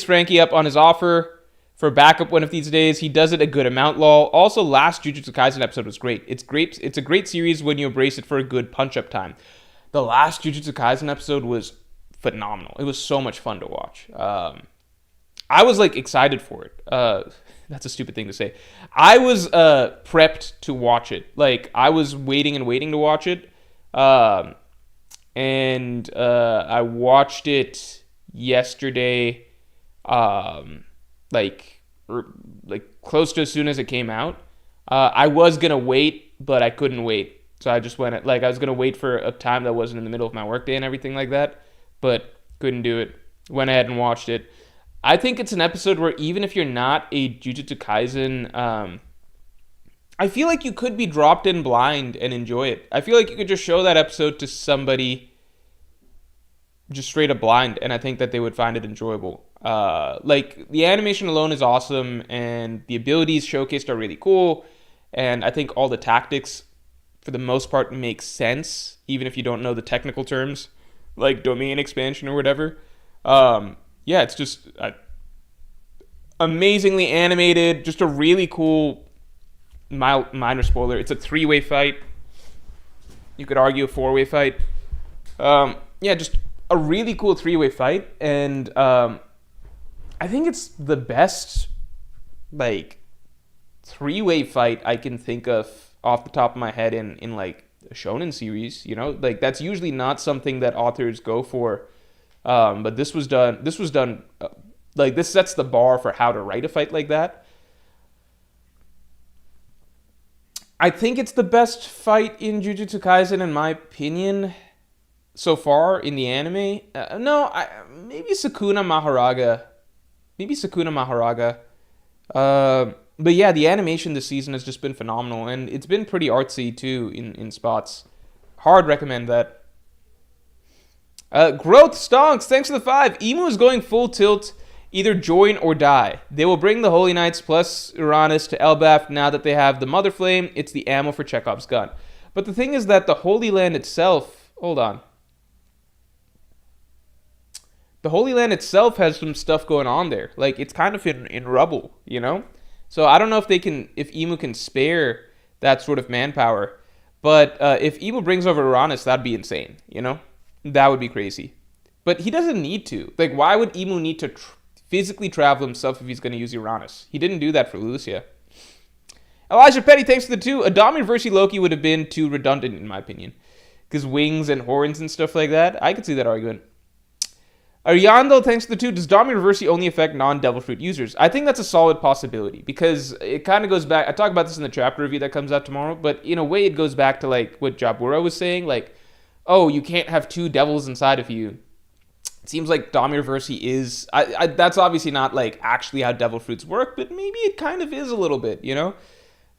Frankie up on his offer for backup one of these days. He does it a good amount, lol. Also, last Jujutsu Kaisen episode was great. It's great. It's a great series when you embrace it for a good punch-up time. The last Jujutsu Kaisen episode was phenomenal. It was so much fun to watch. I was like excited for it. That's a stupid thing to say. I was prepped to watch it. Like I was waiting to watch it. And I watched it yesterday, like close to as soon as it came out. I was gonna wait, but I couldn't wait. So I just went, like I was gonna wait for a time that wasn't in the middle of my workday and everything like that. But couldn't do it. Went ahead and watched it. I think it's an episode where even if you're not a Jujutsu Kaisen, I feel like you could be dropped in blind and enjoy it. I feel like you could just show that episode to somebody just straight up blind, and I think that they would find it enjoyable. Like, the animation alone is awesome, and the abilities showcased are really cool, and I think all the tactics, for the most part, make sense, even if you don't know the technical terms, like domain expansion or whatever. Yeah, it's just amazingly animated, just a really cool, minor spoiler, it's a 3-way fight. You could argue a 4-way fight. Yeah, just a really cool 3-way fight, and I think it's the best, like, 3-way fight I can think of off the top of my head in like, a shonen series, you know, like that's usually not something that authors go for, but this was done like this sets the bar for how to write a fight like that. I think it's the best fight in Jujutsu Kaisen in my opinion so far in the anime. Maybe Sukuna Maharaga. But yeah, the animation this season has just been phenomenal, and it's been pretty artsy too in spots. Hard recommend that. Growth Stonks, thanks for the 5. Emu is going full tilt, either join or die. They will bring the Holy Knights plus Uranus to Elbaf now that they have the Mother Flame. It's the ammo for Chekhov's gun. But the thing is that the Holy Land itself... Hold on. The Holy Land itself has some stuff going on there. Like, it's kind of in rubble, you know? So I don't know if Emu can spare that sort of manpower. But if Emu brings over Uranus, that'd be insane, you know? That would be crazy. But he doesn't need to. Like, why would Emu need to physically travel himself if he's going to use Uranus? He didn't do that for Lucia. Elijah Petty, thanks for the 2. Adami versus Loki would have been too redundant, in my opinion. Because wings and horns and stuff like that, I could see that argument. Ariando, thanks for the 2. Does Dami Reversi only affect non-Devil Fruit users? I think that's a solid possibility, because it kind of goes back... I talk about this in the chapter review that comes out tomorrow, but in a way it goes back to like what Jabura was saying, like, oh, you can't have 2 devils inside of you. It seems like Dami Reversi is... that's obviously not like actually how Devil Fruits work, but maybe it kind of is a little bit, you know?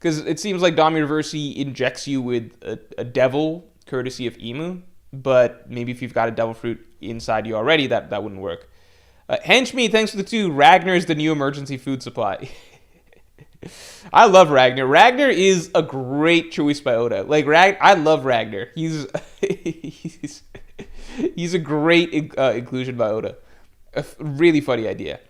Because it seems like Dami Reversi injects you with a devil, courtesy of Emu. But maybe if you've got a devil fruit inside you already, that wouldn't work. Henchme, thanks for the 2. Ragnar is the new emergency food supply. I love Ragnar. Ragnar is a great choice by Oda. Like, I love Ragnar. He's a great inclusion by Oda. A really funny idea.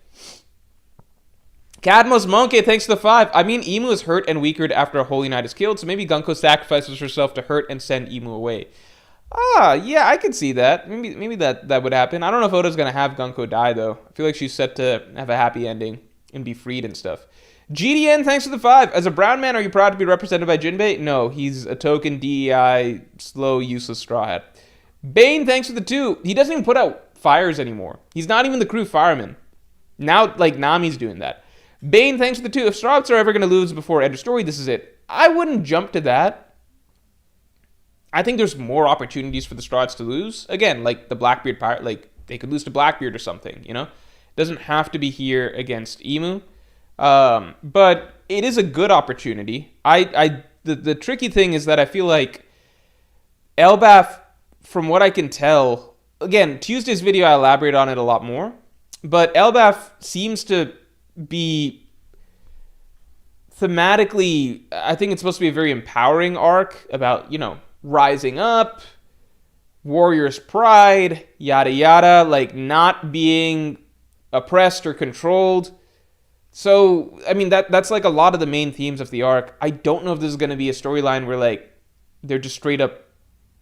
Cadmos Monkey, thanks to the 5. I mean, Emu is hurt and weakened after a Holy Knight is killed, so maybe Gunko sacrifices herself to hurt and send Emu away. Yeah, I could see that. Maybe that would happen. I don't know if Oda's going to have Gunko die, though. I feel like she's set to have a happy ending and be freed and stuff. GDN, thanks for the 5. As a brown man, are you proud to be represented by Jinbei? No, he's a token DEI, slow, useless straw hat. Bane, thanks for the 2. He doesn't even put out fires anymore. He's not even the crew fireman. Now, like, Nami's doing that. Bane, thanks for the 2. If Straw Hats are ever going to lose before end of story, this is it. I wouldn't jump to that. I think there's more opportunities for the Straw Hats to lose. Again, like the Blackbeard Pirate, like, they could lose to Blackbeard or something, you know? It doesn't have to be here against Emu. But it is a good opportunity. The tricky thing is that I feel like Elbaf, from what I can tell, again, Tuesday's video I elaborate on it a lot more, but Elbaf seems to be thematically, I think it's supposed to be a very empowering arc about, you know, rising up, warrior's pride, yada yada, like not being oppressed or controlled. So, I mean, that's like a lot of the main themes of the arc. I don't know if this is going to be a storyline where, like, they're just straight up,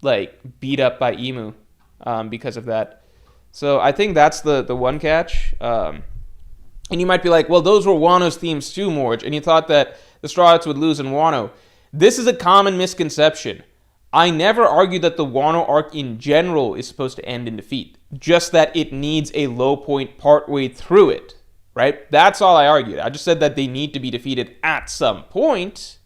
like, beat up by Emu because of that. So I think that's the one catch. And you might be like, well, those were Wano's themes too, Morge, and you thought that the Straw Hats would lose in Wano. This is a common misconception. I never argued that the Wano arc in general is supposed to end in defeat. Just that it needs a low point partway through it, right? That's all I argued. I just said that they need to be defeated at some point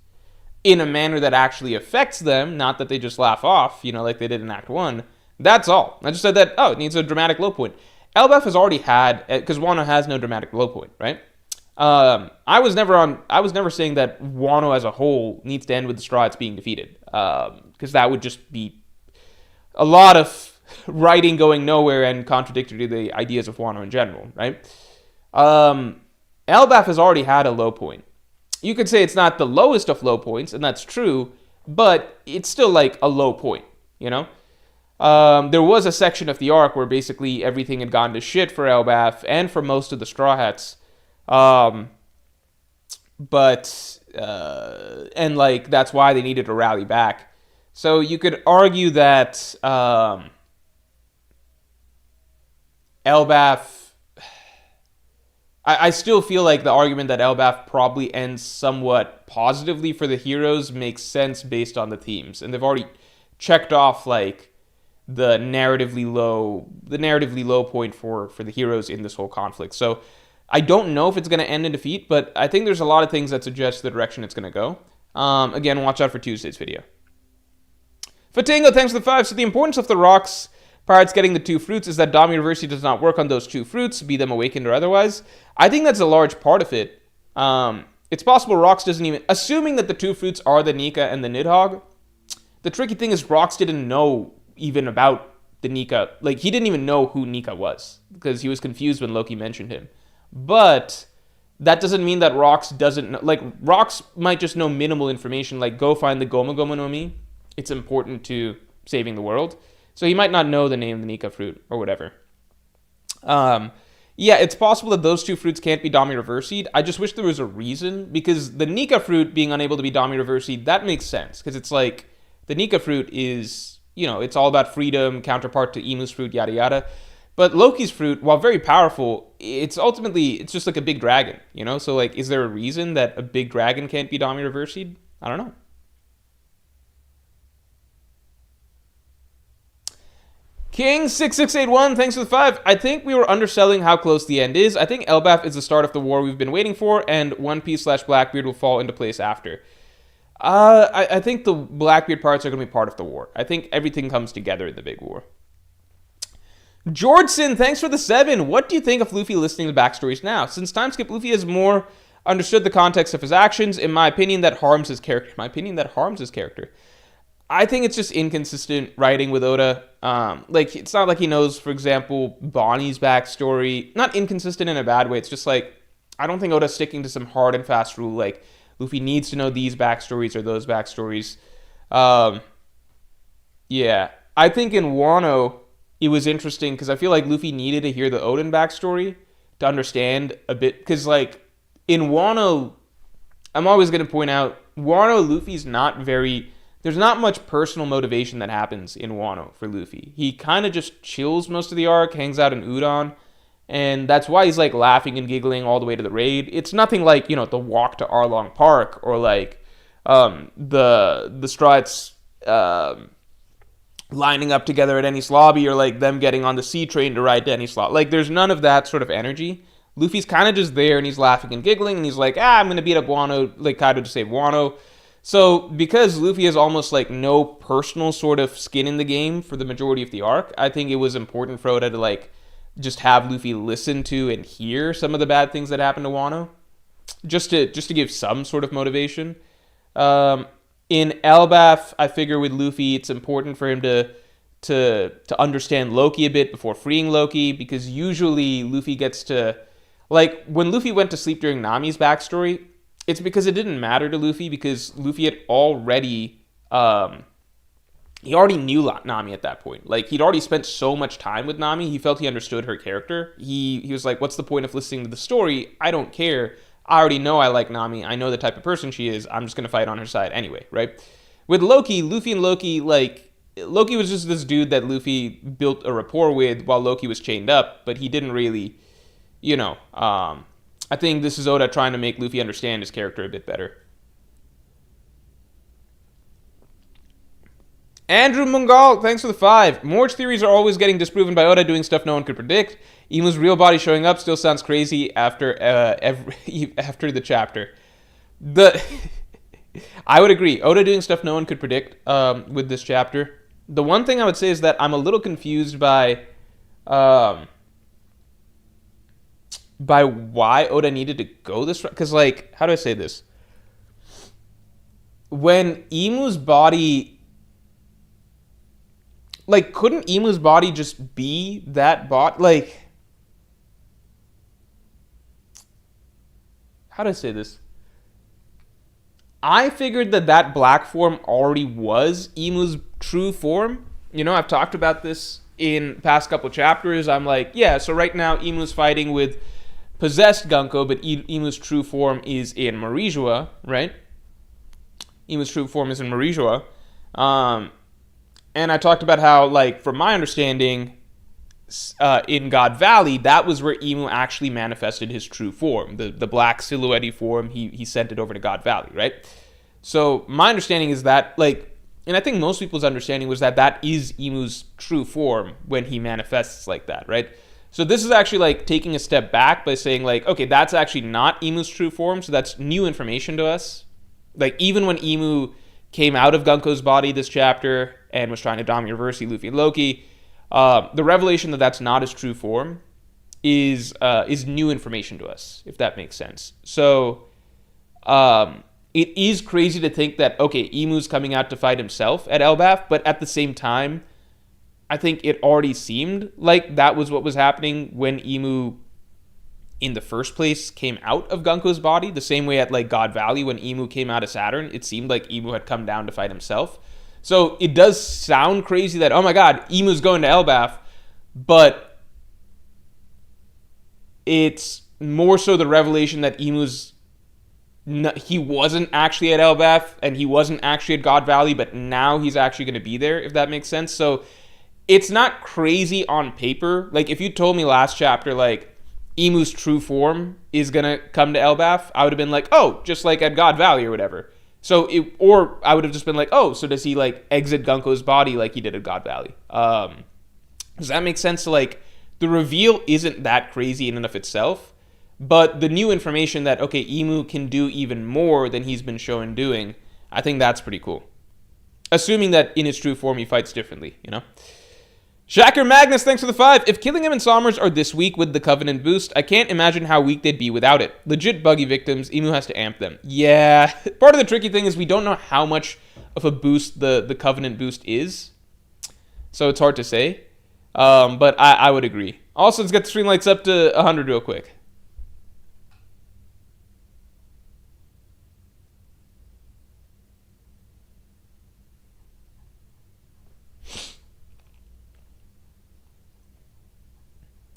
in a manner that actually affects them, not that they just laugh off, you know, like they did in Act 1. That's all. I just said that, it needs a dramatic low point. Elbaf has already had, because Wano has no dramatic low point, right? I was never saying that Wano as a whole needs to end with the Straw Hats being defeated, because that would just be a lot of writing going nowhere and contradictory to the ideas of Wano in general, right? Elbaf has already had a low point. You could say it's not the lowest of low points, and that's true, but it's still like a low point, you know? There was a section of the arc where basically everything had gone to shit for Elbaf and for most of the Straw Hats. And like, that's why they needed to rally back. So you could argue that, Elbaf, I still feel like the argument that Elbaf probably ends somewhat positively for the heroes makes sense based on the themes. And they've already checked off, like, the narratively low point for the heroes in this whole conflict. So I don't know if it's going to end in defeat, but I think there's a lot of things that suggest the direction it's going to go. Again, watch out for Tuesday's video. Fatingo, thanks for the 5. So the importance of the rocks pirates getting the 2 fruits is that Dami Reversi does not work on those 2 fruits, be them awakened or otherwise. I think that's a large part of it. It's possible Rox doesn't even, assuming that the 2 fruits are the Nika and the Nidhogg, the tricky thing is Rox didn't know even about the Nika. Like, he didn't even know who Nika was, because he was confused when Loki mentioned him. But that doesn't mean that Rox doesn't know. Like, Rox might just know minimal information, like, go find the Goma Goma no Mi. It's important to saving the world. So he might not know the name of the Nika fruit, or whatever. Yeah, it's possible that those 2 fruits can't be Dami Reversi'd. I just wish there was a reason, because the Nika fruit being unable to be Dami Reversi'd, that makes sense, because it's like, the Nika fruit is, you know, it's all about freedom, counterpart to Emu's fruit, yada yada. But Loki's fruit, while very powerful, it's just like a big dragon, you know? So, like, is there a reason that a big dragon can't be Dami Reversi'd? I don't know. King6681, thanks for the 5. I think we were underselling how close the end is. I think Elbaf is the start of the war we've been waiting for, and One Piece / Blackbeard will fall into place after. I think the Blackbeard parts are going to be part of the war. I think everything comes together in the big war. Georgeson, thanks for the 7. What do you think of Luffy listening to backstories now? Since time skip, Luffy has more understood the context of his actions. In my opinion, that harms his character. I think it's just inconsistent writing with Oda. Like, it's not like he knows, for example, Bonnie's backstory. Not inconsistent in a bad way. It's just like, I don't think Oda's sticking to some hard and fast rule. Like, Luffy needs to know these backstories or those backstories. Yeah. I think in Wano, it was interesting because I feel like Luffy needed to hear the Oden backstory to understand a bit. Because, like, in Wano, I'm always going to point out, Wano, Luffy's not very... There's not much personal motivation that happens in Wano for Luffy. He kind of just chills most of the arc, hangs out in Udon, and that's why he's, like, laughing and giggling all the way to the raid. It's nothing like, you know, the walk to Arlong Park or, like, the Struts lining up together at Enies Lobby or, like, them getting on the C train to ride to Enies Lobby. Like, there's none of that sort of energy. Luffy's kind of just there, and he's laughing and giggling, and he's like, I'm going to beat up Wano, like, Kaido to save Wano. So, because Luffy has almost, like, no personal sort of skin in the game for the majority of the arc, I think it was important for Oda to, like, just have Luffy listen to and hear some of the bad things that happened to Wano, just to give some sort of motivation. In Elbaf, I figure with Luffy, it's important for him to understand Loki a bit before freeing Loki, because usually Luffy gets to... Like, when Luffy went to sleep during Nami's backstory, it's because it didn't matter to Luffy, because Luffy had already... he already knew Nami at that point. Like, he'd already spent so much time with Nami, he felt he understood her character. He was like, what's the point of listening to the story? I don't care. I already know I like Nami. I know the type of person she is. I'm just going to fight on her side anyway, right? With Loki, Luffy and Loki, like... Loki was just this dude that Luffy built a rapport with while Loki was chained up, but he didn't really... You know, I think this is Oda trying to make Luffy understand his character a bit better. Andrew Mungal, thanks for the 5. Morge theories are always getting disproven by Oda, doing stuff no one could predict. Imu's real body showing up still sounds crazy after after the chapter. I would agree. Oda doing stuff no one could predict with this chapter. The one thing I would say is that I'm a little confused by why Oda needed to go this route. Because, like, how do I say this? When Imu's body... Like, couldn't Imu's body just be that bot? Like... How do I say this? I figured that black form already was Imu's true form. You know, I've talked about this in past couple chapters. I'm like, yeah, so right now Imu's fighting with possessed Gunko, but Imu's true form is in Marijua, right? Imu's true form is in Marijua. And I talked about how, like, from my understanding, in God Valley, that was where Imu actually manifested his true form. The black silhouette form, he sent it over to God Valley, right? So my understanding is that, like, and I think most people's understanding was that is Imu's true form when he manifests like that, right? So this is actually, like, taking a step back by saying, like, okay, that's actually not Imu's true form, so that's new information to us. Like, even when Imu came out of Gunko's body this chapter and was trying to dominate Reversi, Luffy, and Loki, the revelation that that's not his true form is new information to us, if that makes sense. So it is crazy to think that, okay, Imu's coming out to fight himself at Elbaf, but at the same time, I think it already seemed like that was what was happening when Imu, in the first place, came out of Gunko's body. The same way at, like, God Valley, when Imu came out of Saturn, it seemed like Imu had come down to fight himself. So it does sound crazy that, oh my god, Imu's going to Elbaf, but it's more so the revelation that he wasn't actually at Elbaf, and he wasn't actually at God Valley, but now he's actually going to be there, if that makes sense. So it's not crazy on paper. Like, if you told me last chapter, like, Imu's true form is going to come to Elbaf, I would have been like, oh, just like at God Valley or whatever. So, or I would have just been like, oh, so does he, like, exit Gunko's body like he did at God Valley? Does that make sense? So, like, the reveal isn't that crazy in and of itself, but the new information that, okay, Imu can do even more than he's been shown doing, I think that's pretty cool. Assuming that in his true form he fights differently, you know? Shacker Magnus, thanks for the 5. If Killingham and Somers are this weak with the Covenant boost, I can't imagine how weak they'd be without it. Legit buggy victims, Emu has to amp them. Yeah, part of the tricky thing is we don't know how much of a boost the Covenant boost is. So it's hard to say. But I would agree. Also, let's get the stream lights up to 100 real quick.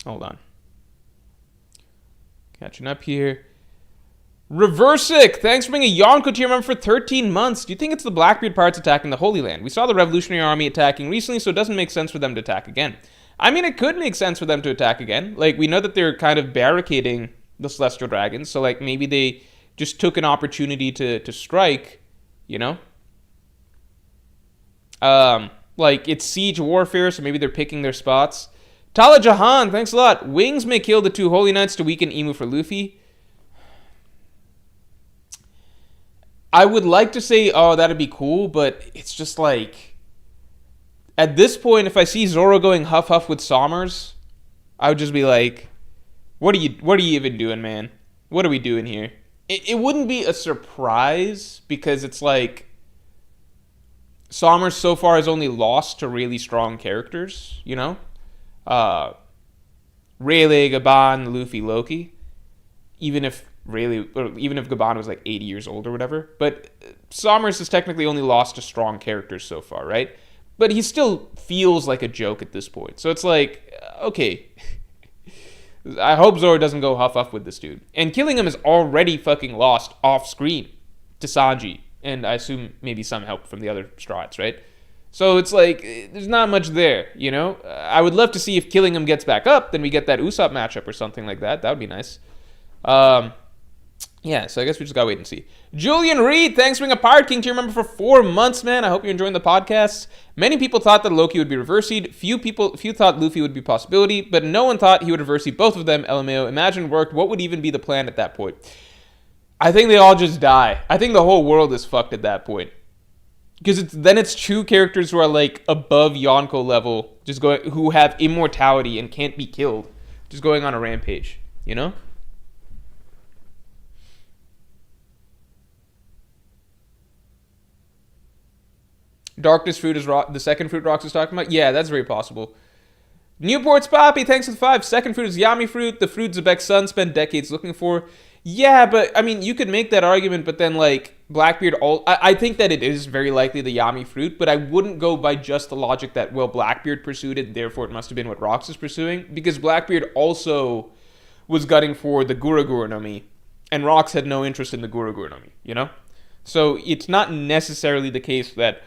Hold on. Catching up here. Reversic, thanks for being a Yonko tier member for 13 months. Do you think it's the Blackbeard pirates attacking the Holy Land? We saw the Revolutionary Army attacking recently, so it doesn't make sense for them to attack again. I mean, it could make sense for them to attack again. Like, we know that they're kind of barricading the Celestial Dragons, so, like, maybe they just took an opportunity to strike, you know? Like, it's siege warfare, so maybe they're picking their spots. Tala Jahan, thanks a lot. Wings may kill the 2 Holy Knights to weaken Emu for Luffy. I would like to say, oh, that'd be cool, but it's just like, at this point, if I see Zoro going huff with Somers, I would just be like, what are you even doing, man? What are we doing here? It wouldn't be a surprise, because it's like, Somers so far has only lost to really strong characters, you know? Rayleigh, Gaban, Luffy, Loki. Even if Gaban was like 80 years old or whatever. But Somers has technically only lost to strong characters so far, right? But he still feels like a joke at this point. So it's like, okay. I hope Zoro doesn't go huff with this dude. And Killingham is already fucking lost off screen to Sanji. And I assume maybe some help from the other Straw Hats, right? So it's like, there's not much there, you know? I would love to see if Killingham gets back up, then we get that Usopp matchup or something like that. That would be nice. Yeah, so I guess we just gotta wait and see. Julian Reed, thanks for being a Pirate King tier member for 4 months, man. I hope you're enjoying the podcast. Many people thought that Loki would be reversied. Few thought Luffy would be a possibility, but no one thought he would reverse both of them. LMAO, imagine it worked. What would even be the plan at that point? I think they all just die. I think the whole world is fucked at that point. Because then it's 2 characters who are like above Yonko level, just going, who have immortality and can't be killed, just going on a rampage, you know? Darkness fruit is the second fruit Rox is talking about? Yeah, that's very possible. Newport's Poppy, thanks for the 5. Second fruit is Yami fruit, the fruit Zebek's son spent decades looking for. Yeah, but, I mean, you could make that argument, but then, like, Blackbeard... I think that it is very likely the Yami fruit, but I wouldn't go by just the logic that, well, Blackbeard pursued it, therefore it must have been what Rox is pursuing, because Blackbeard also was gutting for the Gura no Mi, and Rox had no interest in the Gura no Mi, you know? So it's not necessarily the case that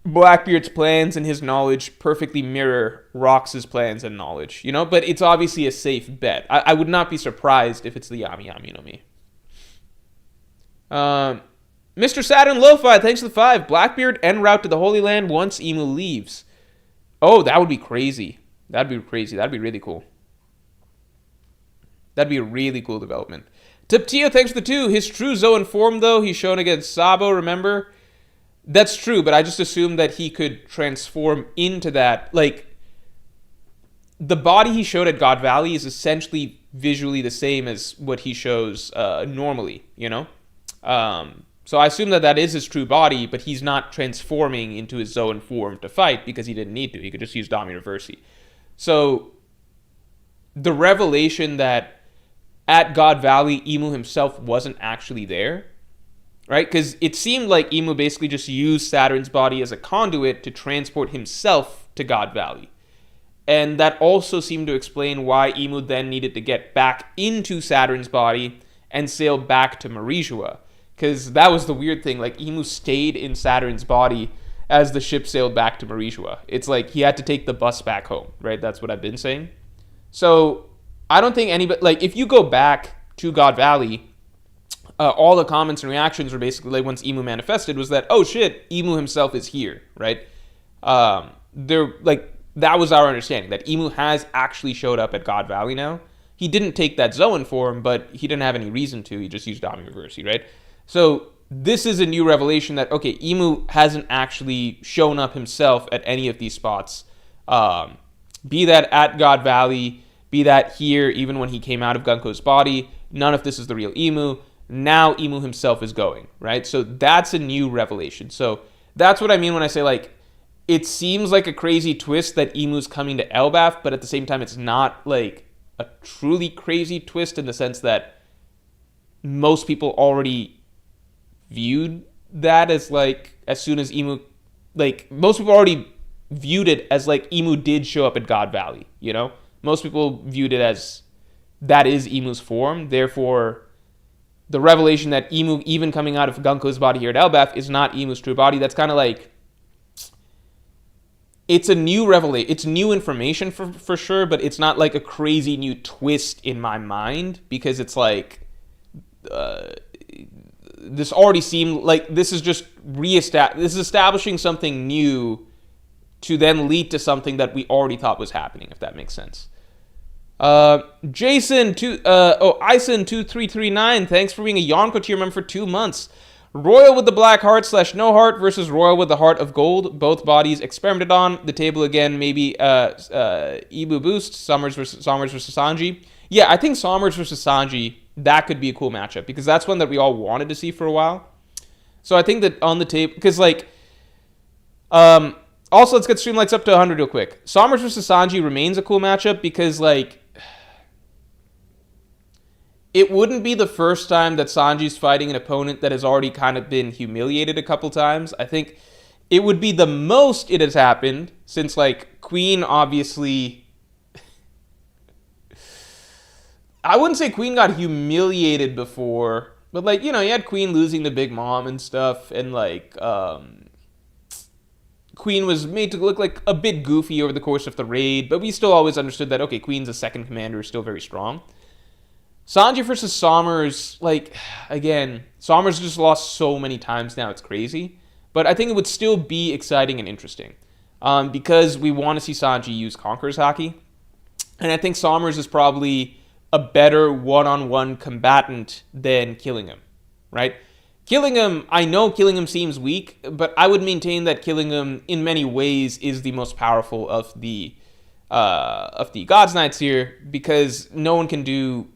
Blackbeard's plans and his knowledge perfectly mirror Rox's plans and knowledge, you know? But it's obviously a safe bet. I would not be surprised if it's the Yami no Mi. Mr. Saturn Lo-Fi, thanks for the 5. Blackbeard en route to the Holy Land once Emu leaves. Oh, that would be crazy. That'd be crazy. That'd be really cool. That'd be a really cool development. Tiptio, thanks for the 2. His true Zoan form, though, he's shown against Sabo, remember? That's true, but I just assumed that he could transform into that. Like, the body he showed at God Valley is essentially visually the same as what he shows normally, you know? So I assume that is his true body, but he's not transforming into his Zoan form to fight because he didn't need to. He could just use Dami Reversi. So the revelation that at God Valley, Emu himself wasn't actually there, right? Because it seemed like Emu basically just used Saturn's body as a conduit to transport himself to God Valley. And that also seemed to explain why Emu then needed to get back into Saturn's body and sail back to Marijua. Because that was the weird thing. Like, Emu stayed in Saturn's body as the ship sailed back to Marijua. It's like he had to take the bus back home, right? That's what I've been saying. So I don't think anybody... Like, if you go back to God Valley... all the comments and reactions were basically like once Emu manifested was that, oh shit, Emu himself is here, right? That was our understanding, that Emu has actually showed up at God Valley now. He didn't take that Zoan form, but he didn't have any reason to. He just used Dami Reversi, right? So this is a new revelation that, okay, Emu hasn't actually shown up himself at any of these spots Be that at God Valley, be that here, even when he came out of Gunko's body, none of this is the real Imu. Now Imu himself is going, right? So that's a new revelation. So that's what I mean when I say, like, it seems like a crazy twist that Imu's coming to Elbaf, but at the same time, it's not, like, a truly crazy twist in the sense that most people already viewed that as, like, as soon as Imu, like, most people already viewed it as, like, Imu did show up at God Valley, you know? Most people viewed it as that is Imu's form. Therefore, the revelation that Imu, even coming out of Gunko's body here at Elbaf, is not Imu's true body, that's kind of like, it's a new revelation. It's new information for sure, but it's not like a crazy new twist in my mind, because it's like, this already seemed like this is just this is establishing something new to then lead to something that we already thought was happening, if that makes sense. Ison2339, thanks for being a Yonko tier member for 2 months. Royal with the black heart / no heart versus Royal with the heart of gold. Both bodies experimented on. The table again, maybe Ibu boost. Summers versus Sanji. Yeah, I think Summers versus Sanji, that could be a cool matchup, because that's one that we all wanted to see for a while. So I think that on the table, because like, also let's get Streamlights up to 100 real quick. Summers versus Sanji remains a cool matchup, because like, it wouldn't be the first time that Sanji's fighting an opponent that has already kind of been humiliated a couple times. I think it would be the most it has happened since, like, Queen obviously... I wouldn't say Queen got humiliated before, but, like, you know, you had Queen losing to Big Mom and stuff, and, like, Queen was made to look like a bit goofy over the course of the raid, but we still always understood that, okay, Queen's a second commander, is still very strong. Sanji versus Sommers, like, again, Sommers just lost so many times now, it's crazy. But I think it would still be exciting and interesting, because we want to see Sanji use Conqueror's Haki. And I think Sommers is probably a better one-on-one combatant than Killingham, right? Killingham, I know Killingham seems weak, but I would maintain that Killingham, in many ways, is the most powerful of the God's Knights here, because no one can do...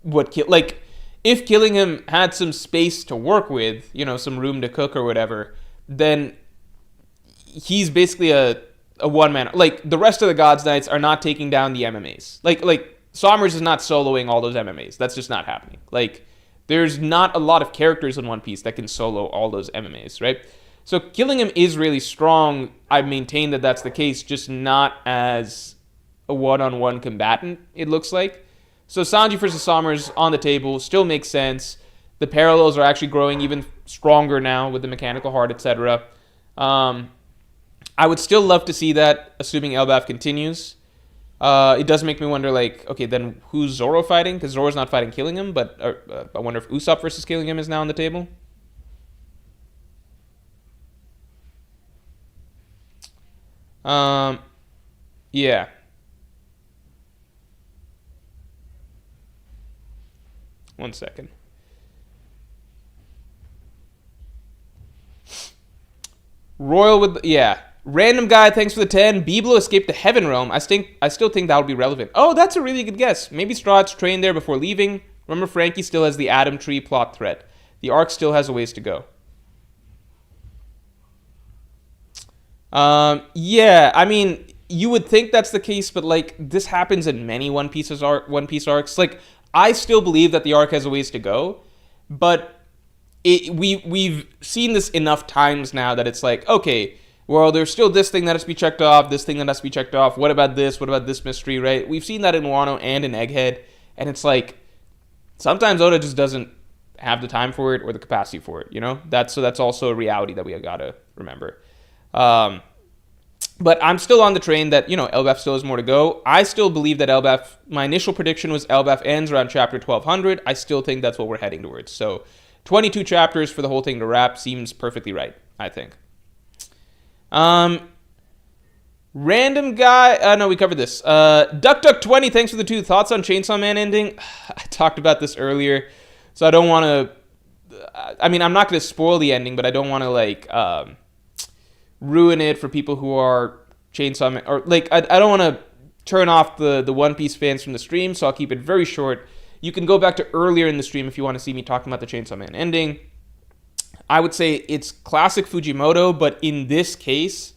like, if Killingham had some space to work with, you know, some room to cook or whatever, then he's basically a one-man. Like, the rest of the God's Knights are not taking down the MMAs. Like Sommers is not soloing all those MMAs. That's just not happening. Like, there's not a lot of characters in One Piece that can solo all those MMAs, right? So Killingham is really strong. I maintain that that's the case, just not as a one-on-one combatant, it looks like. So Sanji versus Sommers on the table still makes sense. The parallels are actually growing even stronger now with the mechanical heart, etc. I would still love to see that, assuming Elbaf continues. It does make me wonder, like, okay, then who's Zoro fighting? Because Zoro's not fighting Killingham, but I wonder if Usopp versus Killingham is now on the table. Yeah. One second. Royal with... yeah. Random guy, thanks for the 10. Biblo escaped the Heaven Realm. I still think that would be relevant. Oh, that's a really good guess. Maybe Straw Hats trained there before leaving. Remember, Frankie still has the Adam Tree plot thread. The arc still has a ways to go. Yeah, I mean, you would think that's the case, but, like, this happens in many One Piece arcs. Like, I still believe that the arc has a ways to go, but we've seen this enough times now that it's like, okay, well, there's still this thing that has to be checked off, this thing that has to be checked off, what about this mystery, right? We've seen that in Wano and in Egghead, and it's like, sometimes Oda just doesn't have the time for it or the capacity for it, you know? That's also a reality that we gotta remember. But I'm still on the train that, you know, Elbaf still has more to go. I still believe that Elbaf, my initial prediction was Elbaf ends around chapter 1200. I still think that's what we're heading towards. So 22 chapters for the whole thing to wrap seems perfectly right, I think. Random guy, no, we covered this. Duck20, thanks for the 2. Thoughts on Chainsaw Man ending? I talked about this earlier, so I don't want to, I mean, I'm not going to spoil the ending, but I don't want to, like, ruin it for people who are Chainsaw Man, or like I don't want to turn off the One Piece fans from the stream, so I'll keep it very short. You can go back to earlier in the stream if you want to see me talking about the Chainsaw Man ending. I would say it's classic Fujimoto, but in this case,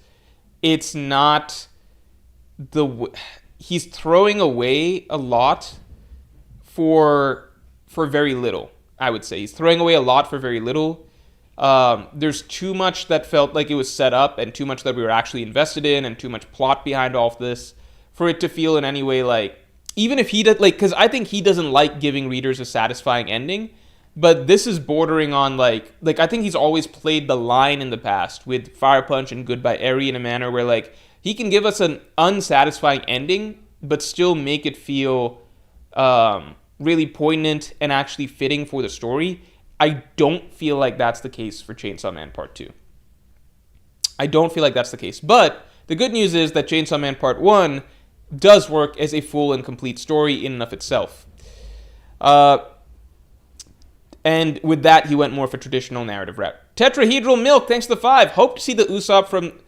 it's not he's throwing away a lot for very little. I would say he's throwing away a lot for very little. There's too much that felt like it was set up, and too much that we were actually invested in, and too much plot behind all of this for it to feel in any way like, even if he did, like, because I think he doesn't like giving readers a satisfying ending, but this is bordering on like I think he's always played the line in the past with Fire Punch and Goodbye Eri in a manner where like he can give us an unsatisfying ending but still make it feel really poignant and actually fitting for the story. I don't feel like that's the case for Chainsaw Man Part 2. I don't feel like that's the case. But the good news is that Chainsaw Man Part 1 does work as a full and complete story in and of itself. And with that, he went more for traditional narrative route. Tetrahedral Milk, thanks to the 5. Hope to see the Usopp from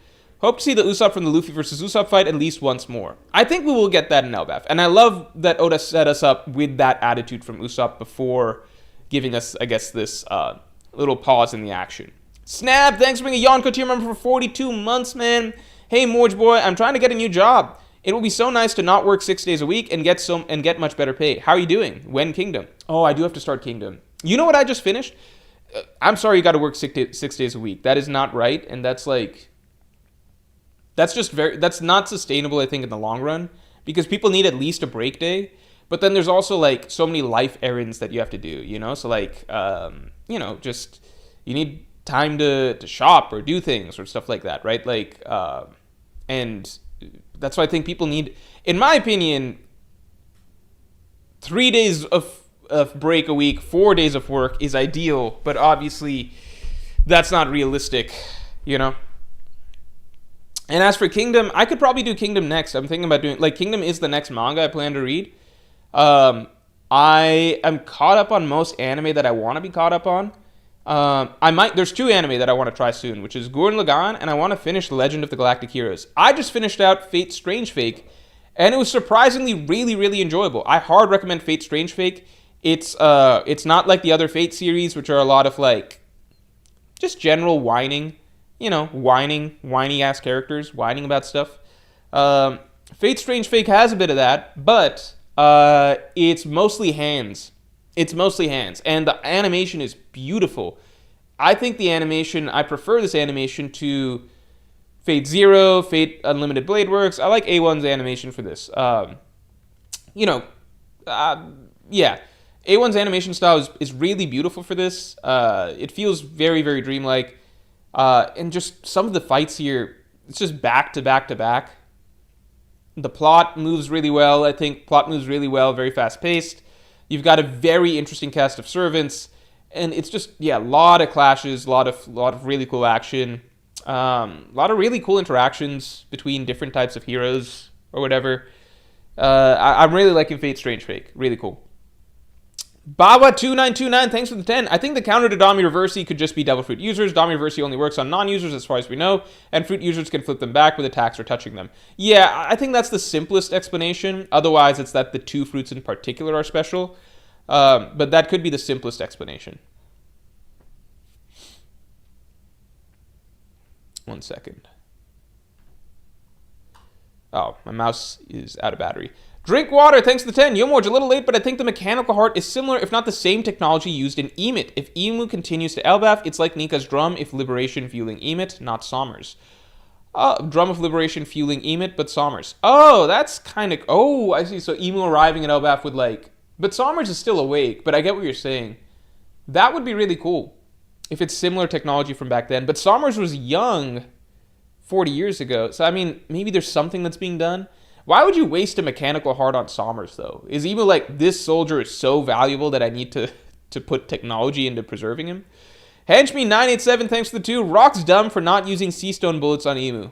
the Luffy versus Usopp fight at least once more. I think we will get that in Elbaf. And I love that Oda set us up with that attitude from Usopp before giving us, I guess, this little pause in the action. Snap, thanks for being a Yonko tier member for 42 months, man. Hey, Morge boy, I'm trying to get a new job. It will be so nice to not work 6 days a week and get much better pay. How are you doing? When Kingdom? Oh, I do have to start Kingdom. You know what I just finished? I'm sorry you got to work 6 days a week. That is not right, and that's not sustainable, I think, in the long run, because people need at least a break day. But then there's also like so many life errands that you have to do, you know? So like, just you need time to shop or do things or stuff like that, right? Like, and that's why I think people need, in my opinion, 3 days of break a week, 4 days of work is ideal, but obviously that's not realistic, you know? And as for Kingdom, I could probably do Kingdom next. I'm thinking about doing, like, Kingdom is the next manga I plan to read. I am caught up on most anime that I want to be caught up on. There's 2 anime that I want to try soon, which is Gurren Lagann, and I want to finish Legend of the Galactic Heroes. I just finished out Fate Strange Fake, and it was surprisingly really, really enjoyable. I hard recommend Fate Strange Fake. It's not like the other Fate series, which are a lot of like just general whining, whiny ass characters whining about stuff. Fate Strange Fake has a bit of that, but it's mostly hands. And the animation is beautiful. I prefer this animation to Fate Zero, Fate Unlimited Blade Works. I like A1's animation for this. Yeah. A1's animation style is really beautiful for this. It feels very, very dreamlike. And just some of the fights here, it's just back to back to back. The plot moves really well. I think plot moves really well, very fast paced. You've got a very interesting cast of servants, and it's just, a lot of clashes, a lot of really cool action, a lot of really cool interactions between different types of heroes or whatever. I'm really liking Fate Strange Fake. Really cool. Bawa2929, thanks for the 10. I think the counter to Dami Reversi could just be Devil Fruit users. Dami Reversi only works on non-users as far as we know, and Fruit users can flip them back with attacks or touching them. Yeah, I think that's the simplest explanation. Otherwise, it's that the 2 fruits in particular are special. But that could be the simplest explanation. 1 second. Oh, my mouse is out of battery. Drink water, thanks to the 10. Yomorge, a little late, but I think the mechanical heart is similar, if not the same technology used in Emmet. If Emu continues to Elbaf, it's like Nika's drum, if Liberation fueling Emmet, not Sommers. Drum of Liberation fueling Emmet, but Sommers. Oh, that's kind of... Oh, I see. So Emu arriving at Elbaf with like... But Sommers is still awake, but I get what you're saying. That would be really cool if it's similar technology from back then. But Sommers was young 40 years ago, so I mean, maybe there's something that's being done. Why would you waste a mechanical heart on Sommers, though? Is Emu like, this soldier is so valuable that I need to put technology into preserving him? Henchme987, thanks for the 2. Rock's dumb for not using Seastone bullets on Emu.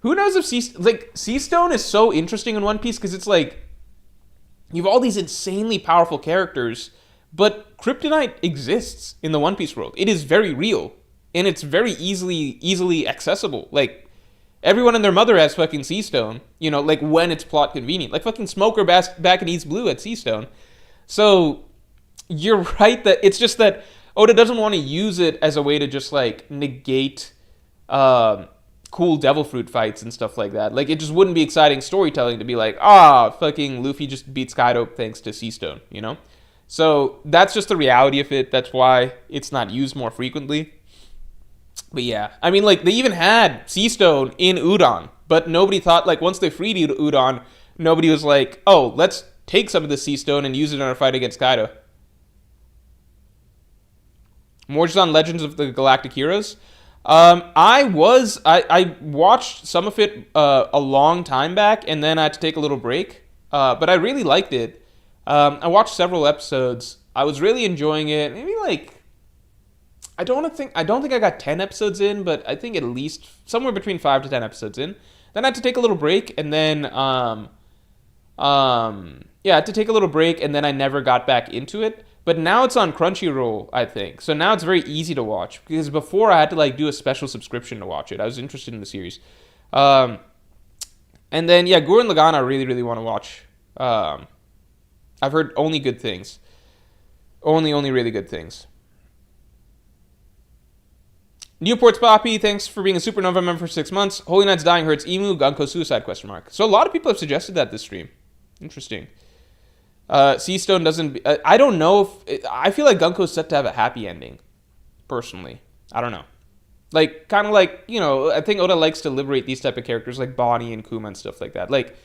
Who knows if Seastone is so interesting in One Piece, because it's like, you have all these insanely powerful characters, but kryptonite exists in the One Piece world. It is very real, and it's very easily accessible. Like, Everyone and their mother has fucking Sea Stone, you know, like when it's plot convenient. Like fucking Smoker back in East Blue at Sea Stone. So you're right that it's just that Oda doesn't want to use it as a way to just like negate cool devil fruit fights and stuff like that. Like it just wouldn't be exciting storytelling to be like, fucking Luffy just beats Kaido thanks to Sea Stone, you know? So that's just the reality of it. That's why it's not used more frequently. But yeah, I mean, like, they even had Sea Stone in Udon, but nobody thought, like, once they freed Udon, nobody was like, oh, let's take some of the Sea Stone and use it in our fight against Kaido. More just on Legends of the Galactic Heroes. I watched some of it a long time back, and then I had to take a little break. But I really liked it. I watched several episodes. I was really enjoying it. Maybe like I don't think I got 10 episodes in, but I think at least somewhere between 5 to 10 episodes in. Then I had to take a little break, and then I had to take a little break, and then I never got back into it. But now it's on Crunchyroll, I think. So now it's very easy to watch, because before I had to like do a special subscription to watch it. I was interested in the series. And then yeah, Gurren Lagann I really, really want to watch. I've heard only good things. Only really good things. Newport's Poppy, thanks for being a Supernova member for 6 months. Holy Knight's Dying Hurts Emu, Gunko Suicide, ? So a lot of people have suggested that this stream. Interesting. Sea Stone doesn't... I don't know if... I feel like Gunko's set to have a happy ending. Personally. I don't know. Like, kind of like, you know, I think Oda likes to liberate these type of characters like Bonnie and Kuma and stuff like that. Like,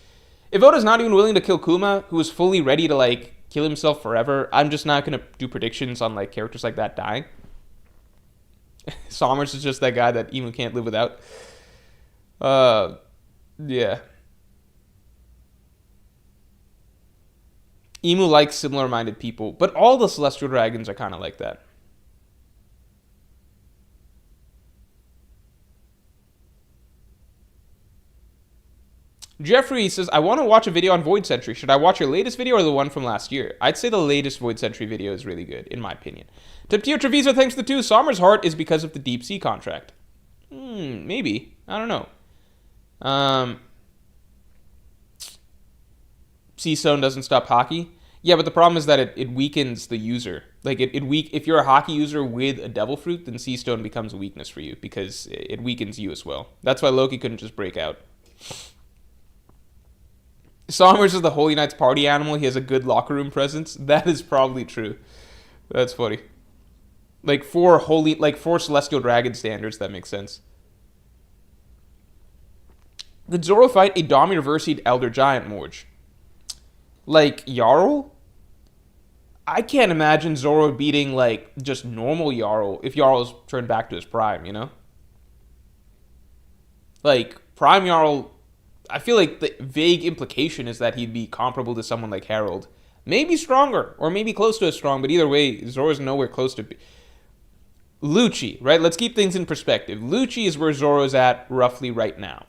if Oda's not even willing to kill Kuma, who is fully ready to, like, kill himself forever, I'm just not going to do predictions on, like, characters like that dying. Sommers is just that guy that Emu can't live without. Yeah. Emu likes similar-minded people, but all the Celestial Dragons are kind of like that. Jeffrey says, I want to watch a video on Void Sentry. Should I watch your latest video or the one from last year? I'd say the latest Void Sentry video is really good, in my opinion. Tiptio Treviso, thanks to the 2. Sommer's heart is because of the Deep Sea contract. Maybe. I don't know. Sea Stone doesn't stop hockey. Yeah, but the problem is that it weakens the user. Like, if you're a hockey user with a Devil Fruit, then Sea Stone becomes a weakness for you because it weakens you as well. That's why Loki couldn't just break out. Sommers is the Holy Knight's party animal. He has a good locker room presence. That is probably true. That's funny. Like for Celestial Dragon standards, that makes sense. Did Zoro fight a Dami Reversied Elder Giant, Morge? Like Jarl? I can't imagine Zoro beating like just normal Jarl if Jarl's turned back to his prime, you know? Like Prime Jarl, I feel like the vague implication is that he'd be comparable to someone like Harold. Maybe stronger, or maybe close to as strong, but either way, Zoro's nowhere close to... Lucci, right? Let's keep things in perspective. Lucci is where Zoro's at roughly right now.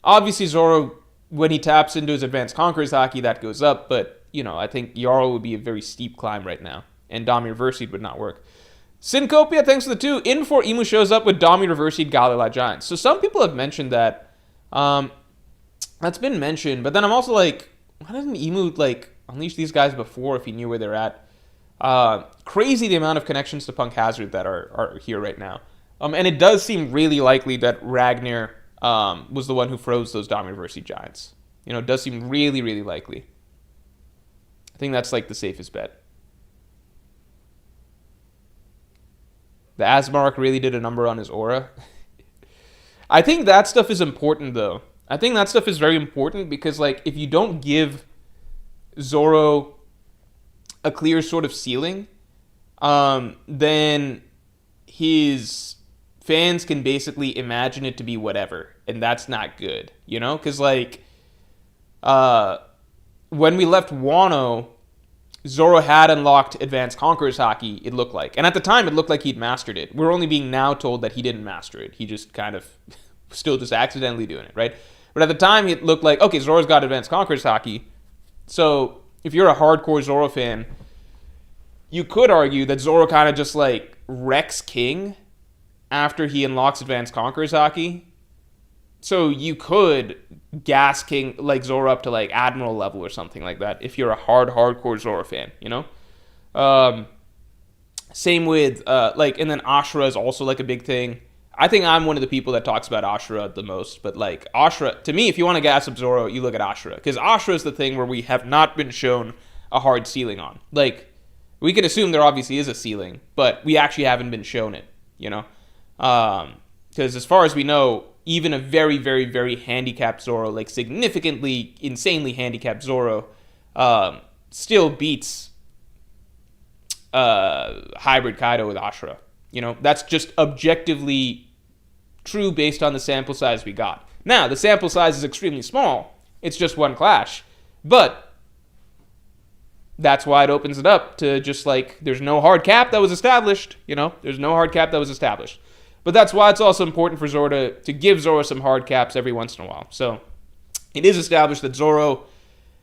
Obviously, Zoro, when he taps into his Advanced Conqueror's Haki, that goes up, but, you know, I think Jarl would be a very steep climb right now, and Dami Reversied would not work. Syncopia, thanks for the 2. In for Emu shows up with Dami Reversied Galila Giants. So some people have mentioned that. That's been mentioned, but then I'm also like, why doesn't Emu, like, unleash these guys before if he knew where they're at? Crazy the amount of connections to Punk Hazard that are here right now. And it does seem really likely that Ragnar was the one who froze those Dami Reversied Giants. You know, it does seem really, really likely. I think that's, like, the safest bet. The Asmark really did a number on his aura. I think that stuff is important, though. I think that stuff is very important because, like, if you don't give Zoro a clear sort of ceiling, then his fans can basically imagine it to be whatever, and that's not good, you know? Because, like, when we left Wano, Zoro had unlocked Advanced Conqueror's Haki, it looked like. And at the time, it looked like he'd mastered it. We're only being now told that he didn't master it. He just kind of still just accidentally doing it, right? But at the time, it looked like, okay, Zoro's got Advanced Conqueror's Haki. So if you're a hardcore Zoro fan, you could argue that Zoro kind of just, like, wrecks King after he unlocks Advanced Conqueror's Haki. So you could gas King like Zoro up to like Admiral level or something like that if you're a hardcore Zoro fan, you know? Same with and then Ashura is also like a big thing. I think I'm one of the people that talks about Ashura the most, but like Ashura, to me, if you want to gas up Zoro, you look at Ashura, because Ashura is the thing where we have not been shown a hard ceiling on. Like, we can assume there obviously is a ceiling, but we actually haven't been shown it, you know? Because as far as we know, even a very, very, very handicapped Zoro, like significantly, insanely handicapped Zoro, still beats Hybrid Kaido with Ashura. You know, that's just objectively true based on the sample size we got. Now, the sample size is extremely small. It's just one clash. But that's why it opens it up to just like, there's no hard cap that was established. You know, there's no hard cap that was established. But that's why it's also important for Zoro to give Zoro some hard caps every once in a while. So it is established that Zoro,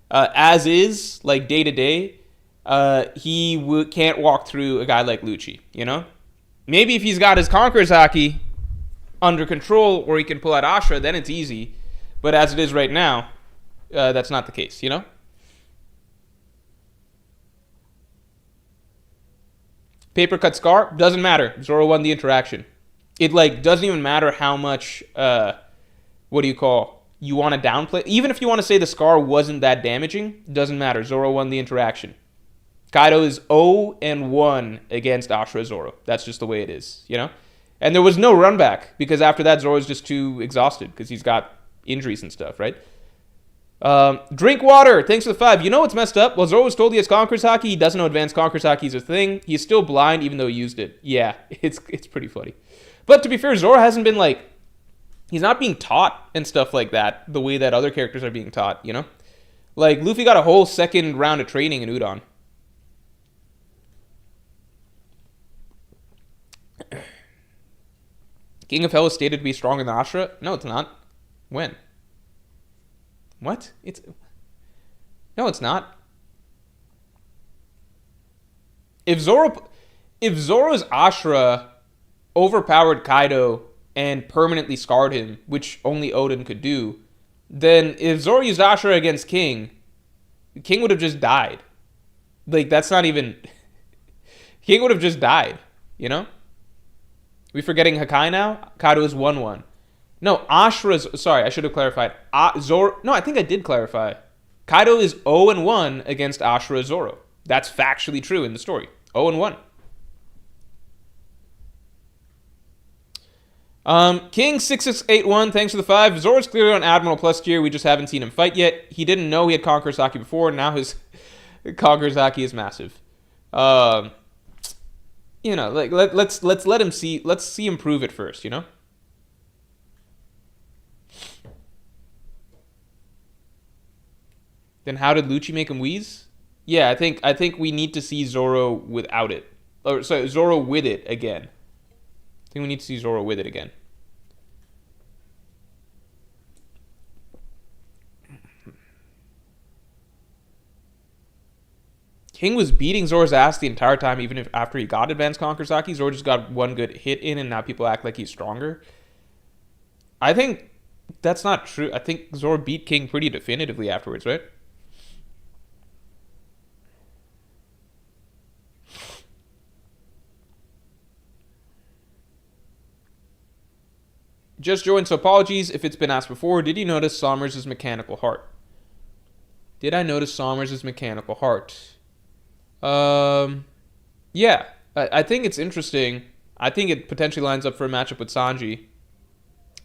as is, like day to day, he can't walk through a guy like Lucci, you know? Maybe if he's got his Conqueror's Haki under control, or he can pull out Ashura, then it's easy. But as it is right now, that's not the case, you know? Paper cut scar, doesn't matter. Zoro won the interaction. It like doesn't even matter how much you want to downplay. Even if you want to say the scar wasn't that damaging, doesn't matter. Zoro won the interaction. Kaido is 0-1 against Ashura Zoro. That's just the way it is, you know? And there was no run back, because after that, Zoro's just too exhausted, because he's got injuries and stuff, right? Drink water. Thanks for the 5. You know what's messed up? Well, Zoro was told he has Conqueror's Haki. He doesn't know Advanced Conqueror's Haki is a thing. He's still blind, even though he used it. Yeah, it's pretty funny. But to be fair, Zoro hasn't been like... He's not being taught and stuff like that, the way that other characters are being taught, you know? Like, Luffy got a whole second round of training in Udon. King of Hell is stated to be stronger than Ashura? No, it's not. When? What? No, it's not. If Zoro's Ashura overpowered Kaido and permanently scarred him, which only Odin could do, then if Zoro used Ashura against King would have just died. Like, that's not even... King would have just died, you know? We forgetting Hakai now? Kaido is 1-1. No, Ashura's... Sorry, I should have clarified. Zoro... No, I think I did clarify. Kaido is 0-1 against Ashura Zoro. That's factually true in the story. 0-1. King6681, thanks for the 5. Zoro's clearly on Admiral Plus tier. We just haven't seen him fight yet. He didn't know he had Conqueror's Haki before. Now his Conqueror's Haki is massive. You know, like let's let him see. Let's see him prove it first. You know. Then how did Lucci make him wheeze? Yeah, I think we need to see Zoro without it, or sorry, Zoro with it again. I think we need to see Zoro with it again. King was beating Zoro's ass the entire time, even if after he got Advanced Conqueror's Haki. Zoro just got one good hit in, and now people act like he's stronger. I think that's not true. I think Zoro beat King pretty definitively afterwards, right? Just joined, so apologies if it's been asked before. Did you notice Somers' mechanical heart? Did I notice Somers' mechanical heart? Yeah. I think it's interesting. I think it potentially lines up for a matchup with Sanji.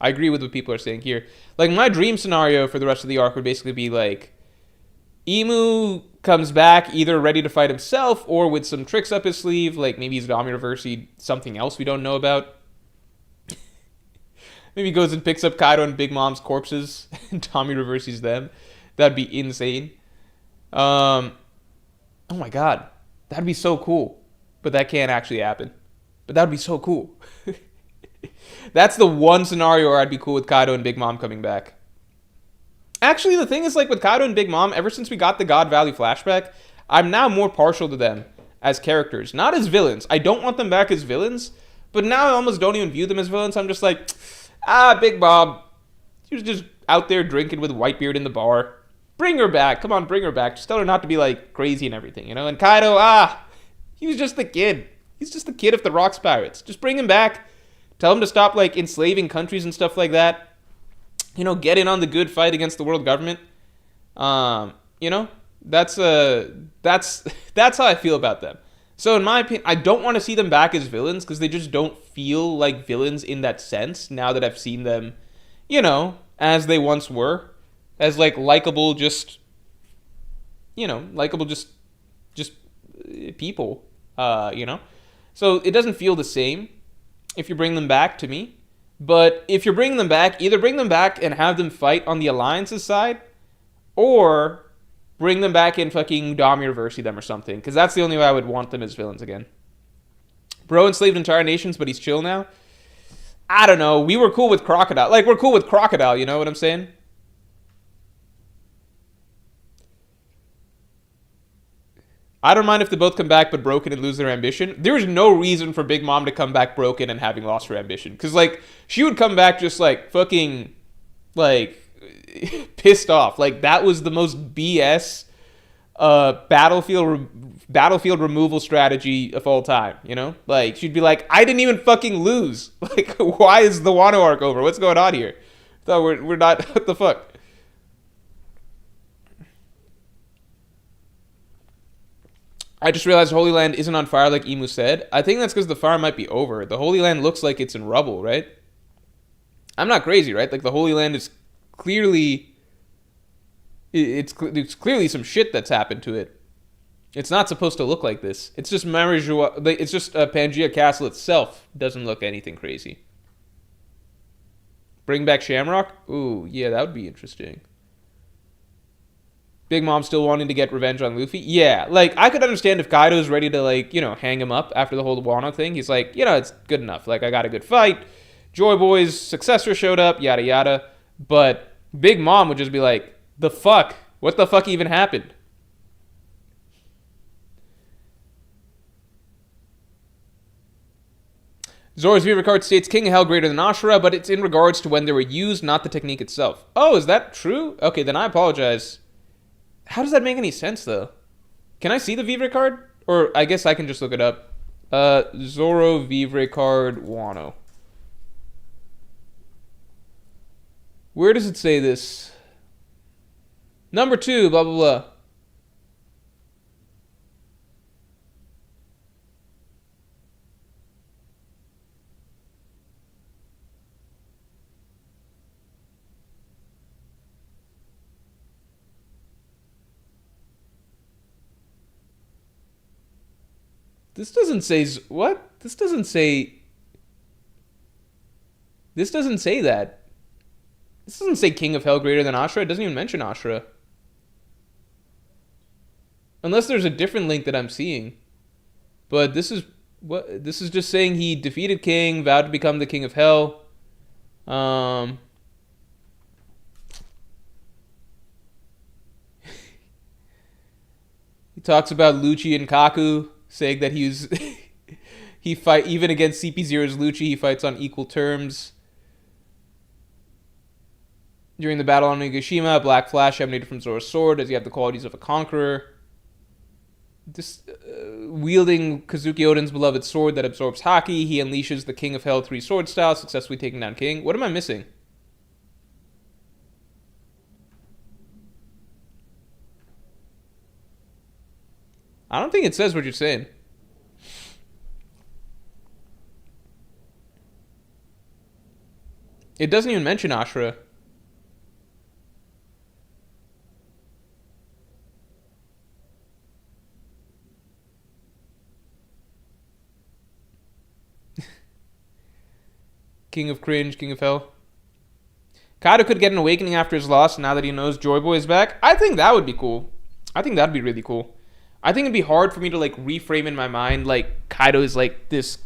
I agree with what people are saying here. Like, my dream scenario for the rest of the arc would basically be like, Imu comes back either ready to fight himself or with some tricks up his sleeve. Like, maybe he's Dami Reversing something else we don't know about. Maybe he goes and picks up Kaido and Big Mom's corpses and Tommy reverses them. That'd be insane. Oh my god. That'd be so cool. But that can't actually happen. But that'd be so cool. That's the one scenario where I'd be cool with Kaido and Big Mom coming back. Actually, the thing is, like, with Kaido and Big Mom, ever since we got the God Valley flashback, I'm now more partial to them as characters. Not as villains. I don't want them back as villains, But now I almost don't even view them as villains. I'm just like, Big Mom, she was just out there drinking with Whitebeard in the bar. Bring her back. Come on, bring her back. Just tell her not to be, like, crazy and everything, you know? And Kaido, he was just the kid. He's just the kid of the Rocks Pirates. Just bring him back. Tell him to stop, like, enslaving countries and stuff like that. You know, get in on the good fight against the world government. You know, that's how I feel about them. So in my opinion, I don't want to see them back as villains because they just don't feel like villains in that sense now that I've seen them, you know, as they once were. As, like, likable just people, you know? So it doesn't feel the same if you bring them back to me. But if you're bringing them back, either bring them back and have them fight on the Alliance's side, or bring them back and fucking Damier-Versi them or something. Because that's the only way I would want them as villains again. Bro enslaved entire nations, but he's chill now? I don't know. We were cool with Crocodile. Like, we're cool with Crocodile, you know what I'm saying? I don't mind if they both come back but broken and lose their ambition. There's no reason for Big Mom to come back broken and having lost her ambition. Because, like, she would come back just, like, fucking, like, pissed off. Like, that was the most BS battlefield removal strategy of all time, you know? Like, she'd be like, I didn't even fucking lose. Like, why is the Wano arc over? What's going on here? I thought we're not, what the fuck? I just realized Holy Land isn't on fire like Emu said. I think that's because the fire might be over. The Holy Land looks like it's in rubble, right? I'm not crazy, right? Like, the Holy Land is clearly... It's clearly some shit that's happened to it. It's not supposed to look like this. It's just it's just Pangea Castle itself doesn't look anything crazy. Bring back Shamrock? Ooh, yeah, that would be interesting. Big Mom still wanting to get revenge on Luffy? Yeah, like, I could understand if Kaido's ready to, like, you know, hang him up after the whole Wano thing. He's like, you know, it's good enough. Like, I got a good fight. Joy Boy's successor showed up, yada yada. But Big Mom would just be like, the fuck? What the fuck even happened? Zoro's favorite card states King of Hell greater than Ashura, but it's in regards to when they were used, not the technique itself. Oh, is that true? Okay, then I apologize. How does that make any sense, though? Can I see the Vivre card? Or I guess I can just look it up. Zoro Vivre card Wano. Where does it say this? Number 2, blah, blah, blah. This doesn't say... What? This doesn't say... This doesn't say that. This doesn't say King of Hell greater than Ashura. It doesn't even mention Ashura. Unless there's a different link that I'm seeing. But this is... What? This is just saying he defeated King, vowed to become the King of Hell. He talks about Lucci and Kaku, saying that he fight even against CP0's Lucci, he fights on equal terms. During the battle on Nagashima, Black Flash emanated from Zoro's sword. Does he have the qualities of a conqueror? This wielding Kazuki Oden's beloved sword that absorbs haki, he unleashes the King of Hell 3 sword style, successfully taking down King. What am I missing? I don't think it says what you're saying. It doesn't even mention Ashura. King of Cringe, King of Hell. Kaido could get an awakening after his loss now that he knows Joy Boy is back. I think that would be cool. I think that'd be really cool. I think it'd be hard for me to, like, reframe in my mind, like, Kaido is, like, this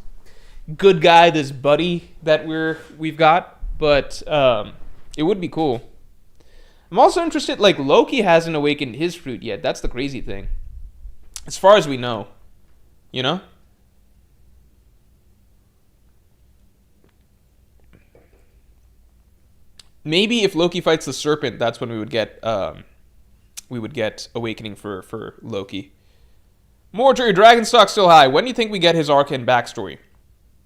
good guy, this buddy that we've got. But it would be cool. I'm also interested, like, Loki hasn't awakened his fruit yet. That's the crazy thing. As far as we know. You know? Maybe if Loki fights the serpent, that's when we would get awakening for Loki. Mortar, dragon stock still high. When do you think we get his arc and backstory?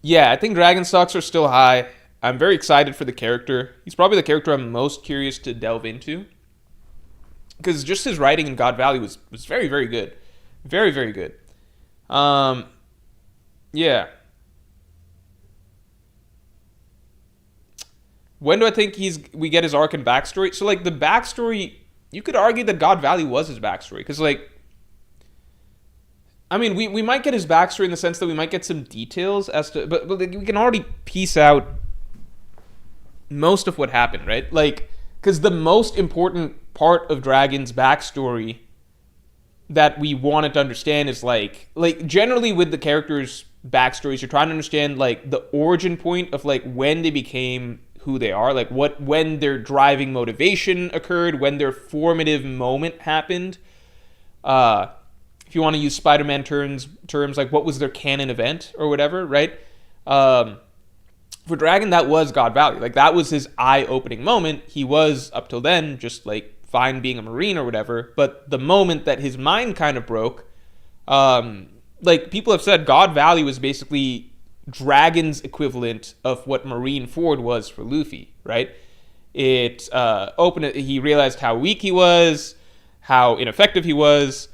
Yeah, I think dragon stocks are still high. I'm very excited for the character. He's probably the character I'm most curious to delve into. Because just his writing in God Valley was very, very good. Very, very good. Yeah. When do I think we get his arc and backstory? So, like, the backstory, you could argue that God Valley was his backstory. Because, like, I mean, we might get his backstory in the sense that we might get some details as to... But we can already piece out most of what happened, right? Like, because the most important part of Dragon's backstory that we wanted to understand is, like generally with the characters' backstories, you're trying to understand, like, the origin point of, like, when they became who they are, like, when their driving motivation occurred, when their formative moment happened. If you want to use Spider-Man terms, like, what was their canon event or whatever, right? For Dragon, that was God Valley. Like, that was his eye-opening moment. He was, up till then, just, like, fine being a Marine or whatever. But the moment that his mind kind of broke, like, people have said God Valley was basically Dragon's equivalent of what Marine Ford was for Luffy, right? It opened. He realized how weak he was, how ineffective he was.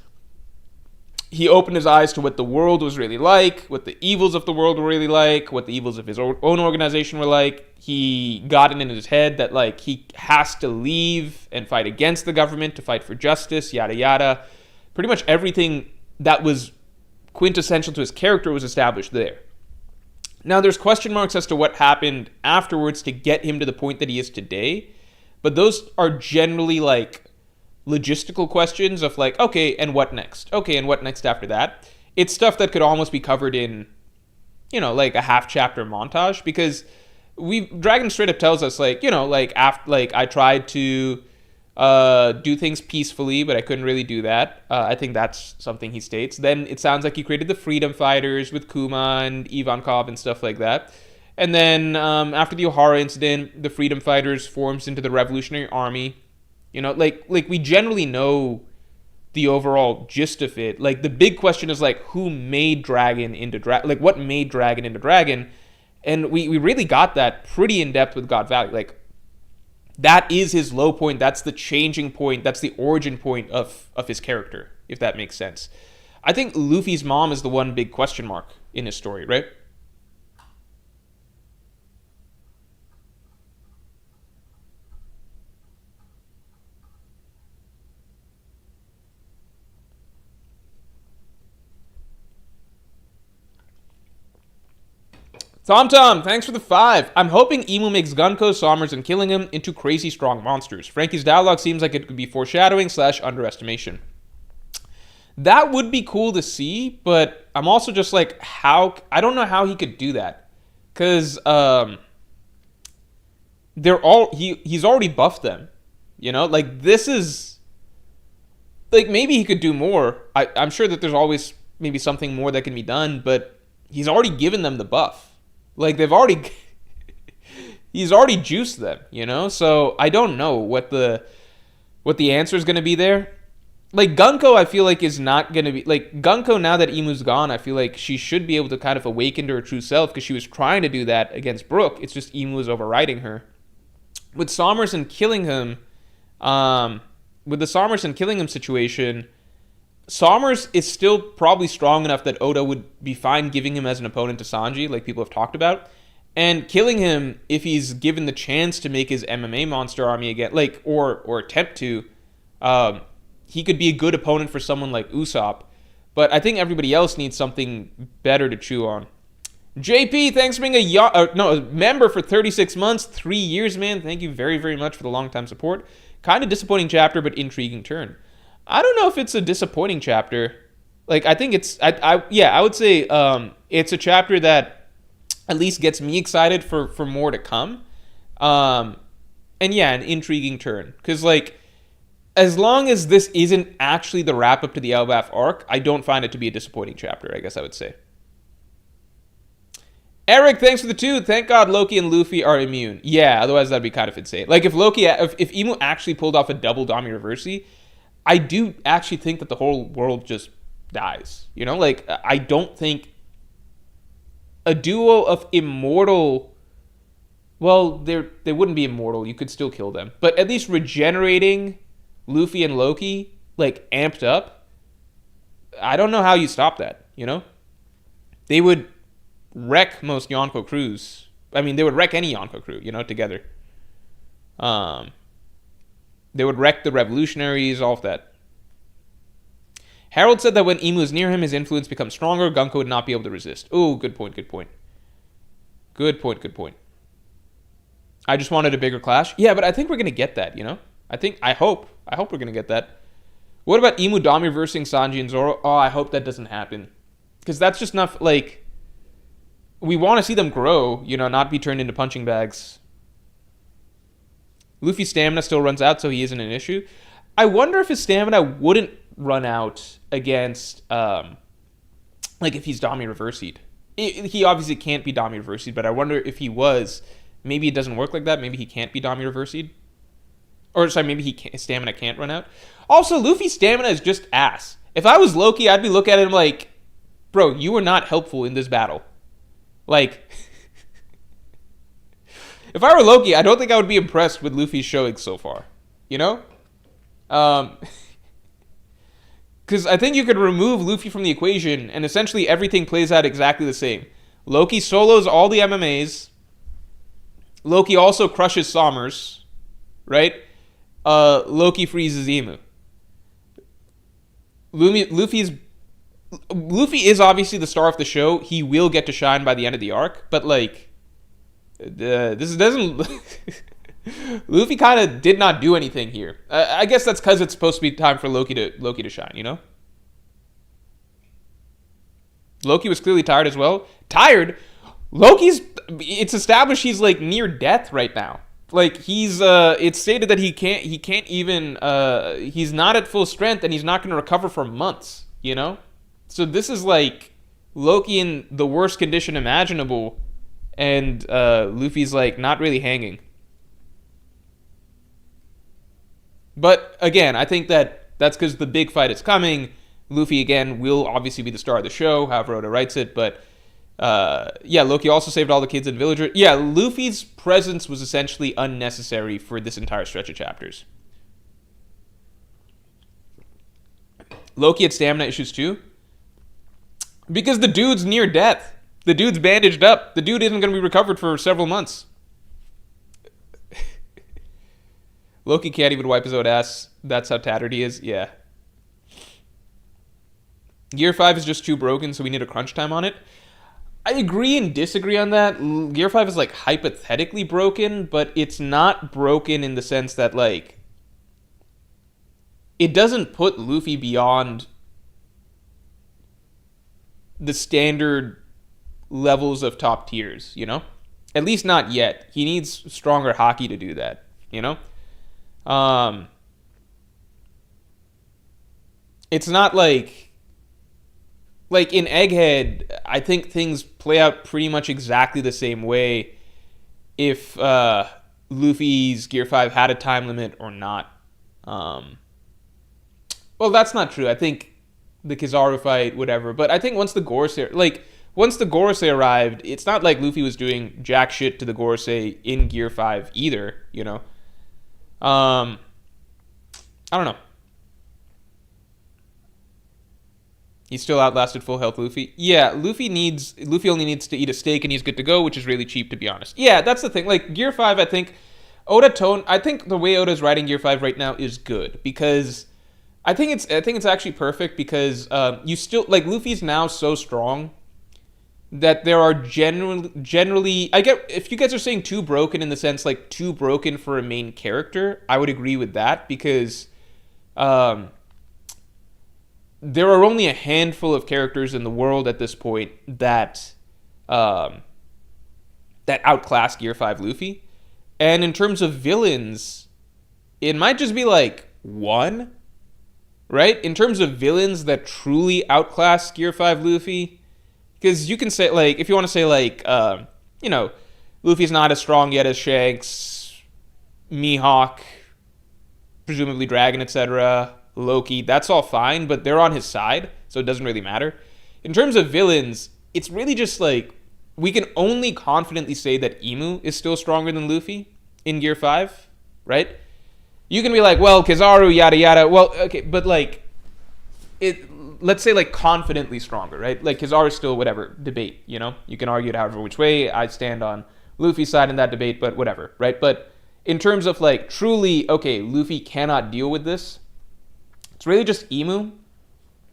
He opened his eyes to what the world was really like, what the evils of the world were really like, what the evils of his own organization were like. He got it in his head that, like, he has to leave and fight against the government to fight for justice, yada yada. Pretty much everything that was quintessential to his character was established there. Now, there's question marks as to what happened afterwards to get him to the point that he is today, but those are generally, like, logistical questions of, like, okay, and what next? Okay, and what next after that? It's stuff that could almost be covered in, you know, like, a half-chapter montage, because Dragon straight up tells us, like, you know, like, after, like, I tried to do things peacefully, but I couldn't really do that. I think that's something he states. Then it sounds like he created the Freedom Fighters with Kuma and Ivankov and stuff like that. And then after the Ohara incident, the Freedom Fighters forms into the Revolutionary Army. You know, like we generally know the overall gist of it. Like, the big question is, like, who made Dragon into Dragon? Like, what made Dragon into Dragon? And we really got that pretty in depth with God Valley. Like, that is his low point. That's the changing point. That's the origin point of his character, if that makes sense. I think Luffy's mom is the one big question mark in his story, right? Tom, thanks for the 5. I'm hoping Imu makes Gunko, Sommers, and Killingham into crazy strong monsters. Frankie's dialogue seems like it could be foreshadowing / underestimation. That would be cool to see, but I'm also just like, I don't know how he could do that. Because he's already buffed them. You know? Like, this is... Like, maybe he could do more. I'm sure that there's always maybe something more that can be done, but he's already given them the buff. Like, he's already juiced them, you know? So I don't know what the answer is going to be there. Like, Gunko, I feel like, is not going to be... Like, Gunko, now that Imu's gone, I feel like she should be able to kind of awaken to her true self, because she was trying to do that against Brook. It's just Imu is overriding her. With Sommers and Killingham, with the Sommers and Killingham situation... Sommers is still probably strong enough that Oda would be fine giving him as an opponent to Sanji, like people have talked about. And killing him, if he's given the chance to make his MMA monster army again, like, or attempt to, he could be a good opponent for someone like Usopp. But I think everybody else needs something better to chew on. JP, thanks for being a member for 36 months, 3 years, man. Thank you very, very much for the long-time support. Kind of disappointing chapter, but intriguing turn. I don't know if it's a disappointing chapter. Like, I think it's... I would say it's a chapter that at least gets me excited for more to come. And yeah, an intriguing turn. Because, like, as long as this isn't actually the wrap-up to the Elbaf arc, I don't find it to be a disappointing chapter, I guess I would say. Eric, thanks for the 2. Thank God Loki and Luffy are immune. Yeah, otherwise that'd be kind of insane. Like, if Imu actually pulled off a double Dami Reversi, I do actually think that the whole world just dies. You know, like, I don't think a duo of immortal... Well, they wouldn't be immortal. You could still kill them. But at least regenerating Luffy and Loki, like, amped up, I don't know how you stop that, you know? They would wreck most Yonko crews. I mean, they would wreck any Yonko crew, you know, together. They would wreck the revolutionaries, all of that. Harold said that when Imu is near him, his influence becomes stronger. Gunko would not be able to resist. Oh, good point. Good point. I just wanted a bigger clash. Yeah, but I think we're going to get that, you know? I hope we're going to get that. What about Imu Dami reversing Sanji and Zoro? Oh, I hope that doesn't happen. Because that's just not, like... We want to see them grow, you know, not be turned into punching bags. Luffy's stamina still runs out, so he isn't an issue. I wonder if his stamina wouldn't run out against, like, if he's Dami Reversi'd. He obviously can't be Dami Reversi'd, but I wonder if he was. Maybe it doesn't work like that. Maybe he can't be Dami Reversi'd. Or, sorry, maybe his stamina can't run out. Also, Luffy's stamina is just ass. If I was Loki, I'd be looking at him like, bro, you were not helpful in this battle. Like, if I were Loki, I don't think I would be impressed with Luffy's showing so far. You know? Because I think you could remove Luffy from the equation, and essentially everything plays out exactly the same. Loki solos all the MMAs. Loki also crushes Sommers, right? Loki freezes Imu. Luffy is obviously the star of the show. He will get to shine by the end of the arc, but like, this doesn't. Luffy kind of did not do anything here. I guess that's because it's supposed to be time for Loki to shine. You know, Loki was clearly tired as well. Tired. It's established he's like near death right now. Like it's stated that he can't even. He's not at full strength and he's not going to recover for months. You know. So this is like Loki in the worst condition imaginable, and Luffy's like not really hanging. But again, I think that's because the big fight is coming. Luffy again will obviously be the star of the show, however Oda writes it. But yeah, Loki also saved all the kids and villagers. Yeah, Luffy's presence was essentially unnecessary for this entire stretch of chapters. Loki had stamina issues too. Because the dude's near death. The dude's bandaged up. The dude isn't going to be recovered for several months. Loki can't even wipe his own ass. That's how tattered he is. Yeah. Gear 5 is just too broken, so we need a crunch time on it. I agree and disagree on that. Gear 5 is like hypothetically broken, but it's not broken in the sense that like it doesn't put Luffy beyond the standard levels of top tiers, you know? At least not yet. He needs stronger hockey to do that, you know? It's not like in Egghead, I think things play out pretty much exactly the same way if Luffy's Gear 5 had a time limit or not. Well, that's not true. I think the Kizaru fight, whatever. But I think once the Gorosei arrived, it's not like Luffy was doing jack shit to the Gorosei in Gear 5 either, you know? I don't know. He still outlasted full health Luffy. Yeah, Luffy only needs to eat a steak and he's good to go, which is really cheap to be honest. Yeah, that's the thing. Like Gear 5, I think the way Oda's writing Gear 5 right now is good because I think it's actually perfect because you still like Luffy's now so strong that there are generally I get if you guys are saying too broken in the sense like too broken for a main character, I would agree with that because there are only a handful of characters in the world at this point that outclass Gear 5 Luffy. And in terms of villains, it might just be like one. Right? In terms of villains that truly outclass Gear 5 Luffy, Because you can say, like, if you want to say, like, you know, Luffy's not as strong yet as Shanks, Mihawk, presumably Dragon, etc., Loki, that's all fine, but they're on his side, so it doesn't really matter. In terms of villains, it's really just, like, we can only confidently say that Imu is still stronger than Luffy in Gear 5, right? You can be like, well, Kizaru, yada yada. Well, okay, but like, let's say like confidently stronger, right? Like Kizaru's still whatever debate, you know? You can argue it however which way. I stand on Luffy's side in that debate, but whatever, right? But in terms of like truly, okay, Luffy cannot deal with this, it's really just Imu,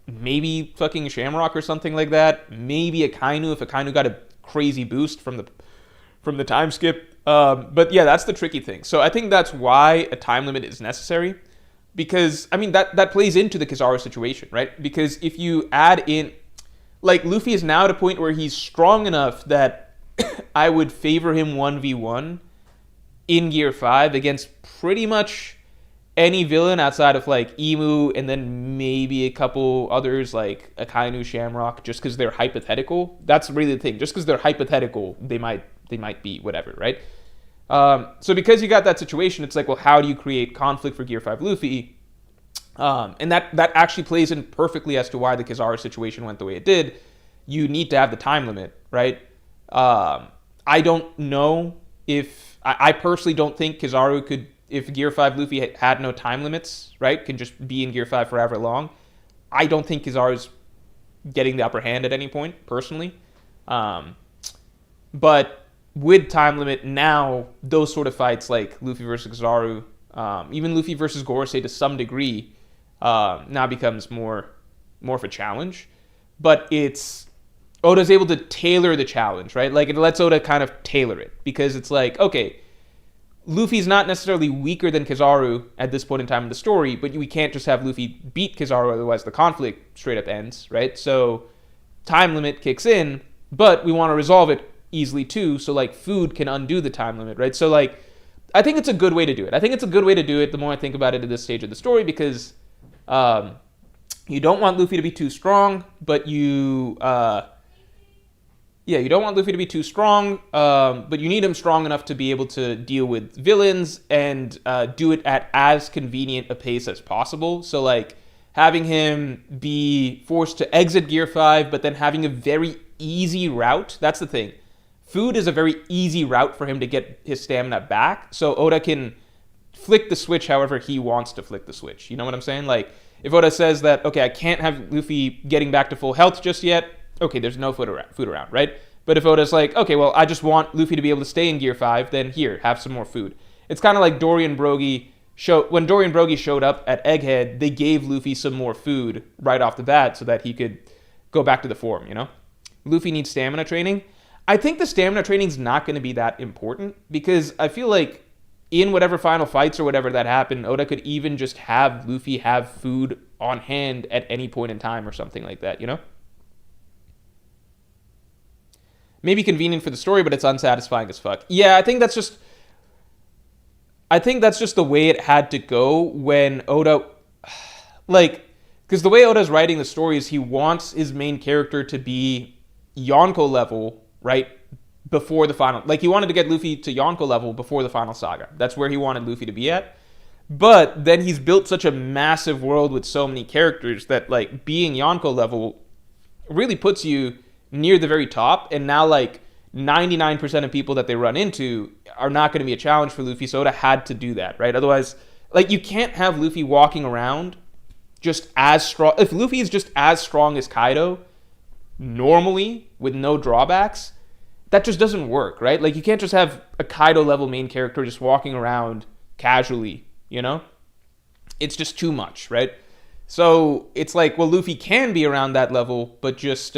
maybe fucking Shamrock or something like that, maybe Akainu if Akainu got a crazy boost from the time skip. But yeah, that's the tricky thing. So I think that's why a time limit is necessary, because I mean that plays into the Kizaru situation, right? Because if you add in, like, Luffy is now at a point where he's strong enough that I would favor him 1v1 in Gear 5 against pretty much any villain outside of like Emu and then maybe a couple others like Akainu, Shamrock, just because they're hypothetical. That's really the thing. Just because they're hypothetical, they might be whatever, right? So because you got that situation, it's like, well, how do you create conflict for Gear 5 Luffy? And that actually plays in perfectly as to why the Kizaru situation went the way it did. You need to have the time limit, right? I don't know if... I personally don't think Kizaru could... If Gear 5 Luffy had no time limits, right? Can just be in Gear 5 forever long. I don't think Kizaru's getting the upper hand at any point, personally. But with time limit now, those sort of fights like Luffy versus Kizaru, even Luffy versus Gorosei to some degree, now becomes more of a challenge. But it's... Oda's able to tailor the challenge, right? Like, it lets Oda kind of tailor it. Because it's like, okay, Luffy's not necessarily weaker than Kizaru at this point in time in the story, but we can't just have Luffy beat Kizaru, otherwise the conflict straight up ends, right? So time limit kicks in, but we want to resolve it easily too, so like food can undo the time limit, right? So like, I think it's a good way to do it. I think it's a good way to do it the more I think about it at this stage of the story, because you don't want Luffy to be too strong, but you don't want Luffy to be too strong, but you need him strong enough to be able to deal with villains and do it at as convenient a pace as possible. So, like, having him be forced to exit Gear 5, but then having a very easy route. That's the thing. Food is a very easy route for him to get his stamina back, so Oda can flick the switch however he wants to flick the switch. You know what I'm saying? Like, if Oda says that, okay, I can't have Luffy getting back to full health just yet, okay, there's no food around, right? But if Oda's like, okay, well, I just want Luffy to be able to stay in Gear 5, then here, have some more food. It's kind of like Dorian Brogy when Dorian Brogy showed up at Egghead, they gave Luffy some more food right off the bat so that he could go back to the form, you know? Luffy needs stamina training. I think the stamina training's not going to be that important, because I feel like in whatever final fights or whatever that happen, Oda could even just have Luffy have food on hand at any point in time or something like that, you know? Maybe convenient for the story, but it's unsatisfying as fuck. Yeah, I think that's just the way it had to go when Oda, like, because the way Oda's writing the story is he wants his main character to be Yonko level, right, before the final, like, he wanted to get Luffy to Yonko level before the final saga. That's where he wanted Luffy to be at. But then he's built such a massive world with so many characters that, like, being Yonko level really puts you near the very top, and now, like, 99% of people that they run into are not going to be a challenge for Luffy, so Oda had to do that, right? Otherwise, like, you can't have Luffy walking around just as strong. If Luffy is just as strong as Kaido, normally, with no drawbacks, that just doesn't work, right? Like, you can't just have a Kaido-level main character just walking around casually, you know? It's just too much, right? So, it's like, well, Luffy can be around that level, but just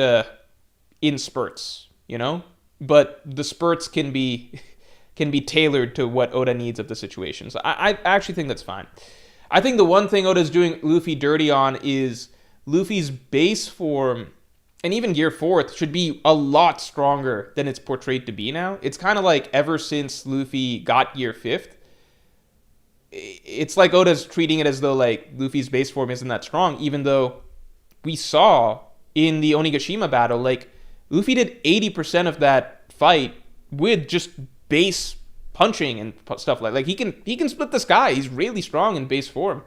in spurts, you know? But the spurts can be tailored to what Oda needs of the situation. So I actually think that's fine. I think the one thing Oda's doing Luffy dirty on is Luffy's base form, and even Gear 4th, should be a lot stronger than it's portrayed to be now. It's kind of like ever since Luffy got Gear 5th, it's like Oda's treating it as though, like, Luffy's base form isn't that strong, even though we saw in the Onigashima battle, like, Luffy did 80% of that fight with just base punching and stuff like he can split the sky. He's really strong in base form.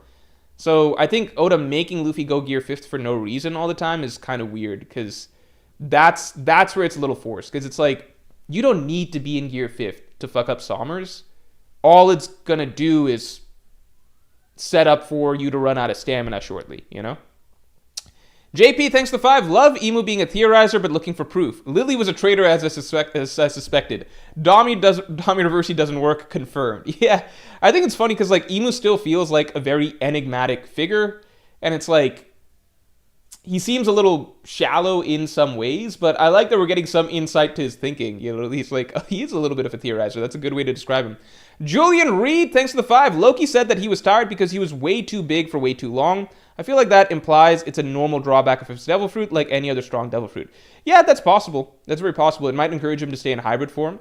So I think Oda making Luffy go gear 5th for no reason all the time is kind of weird, because that's where it's a little forced, because it's like, you don't need to be in gear 5th to fuck up Sommers. All it's gonna do is set up for you to run out of stamina shortly, you know? JP, thanks for the 5. Love Emu being a theorizer, but looking for proof. Lily was a traitor, as I suspected. Dami Reversi doesn't work. Confirmed. Yeah, I think it's funny because like Emu still feels like a very enigmatic figure, and it's like he seems a little shallow in some ways, but I like that we're getting some insight to his thinking. You know, he's like he's a little bit of a theorizer. That's a good way to describe him. Julian Reed, thanks for the 5. Loki said that he was tired because he was way too big for way too long. I feel like that implies it's a normal drawback of his devil fruit, like any other strong devil fruit. Yeah, that's possible. That's very possible. It might encourage him to stay in hybrid form.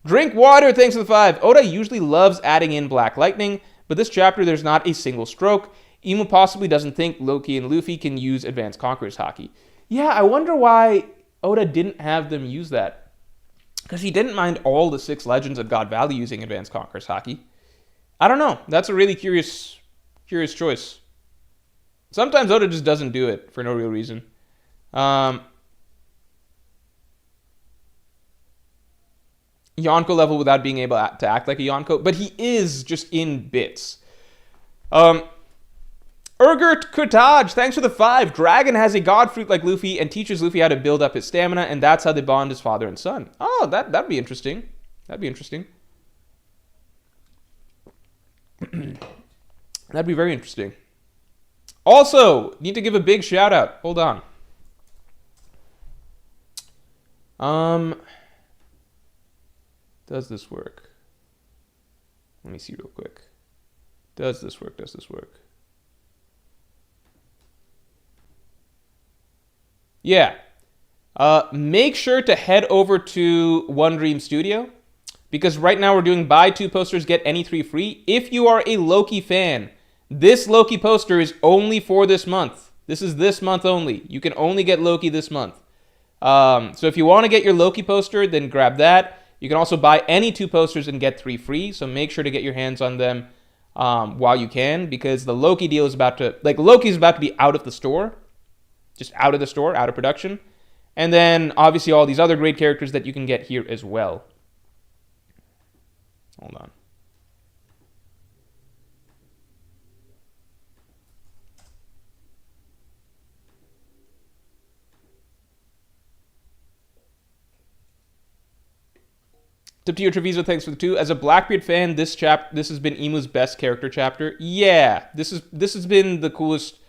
Drink water, thanks for the 5. Oda usually loves adding in Black Lightning, but this chapter there's not a single stroke. Emu possibly doesn't think Loki and Luffy can use Advanced Conqueror's Haki. Yeah, I wonder why Oda didn't have them use that. Because he didn't mind all the 6 legends of God Valley using Advanced Conqueror's Haki. I don't know. That's a really curious choice. Sometimes Oda just doesn't do it for no real reason. Yonko level without being able to act like a Yonko, but he is just in bits. Urgert Kurtaj, thanks for the 5. Dragon has a god fruit like Luffy and teaches Luffy how to build up his stamina, and that's how they bond as father and son. Oh, that'd be interesting. That'd be interesting. That'd be very interesting. Also, need to give a big shout out. Hold on. Does this work? Let me see real quick. Does this work? Yeah. Make sure to head over to One Dream Studio, because right now we're doing buy 2 posters, get any 3 free. If you are a Loki fan, this Loki poster is only for this month. This is this month only. You can only get Loki this month. So if you want to get your Loki poster, then grab that. You can also buy any 2 posters and get 3 free. So make sure to get your hands on them while you can, because the Loki deal is about to, Loki is about to be out of the store. Just out of the store, out of production. And then obviously all these other great characters that you can get here as well. Hold on. Tiptio Treviso, thanks for the 2. As a Blackbeard fan, this has been Emu's best character chapter. Yeah, this has been the coolest.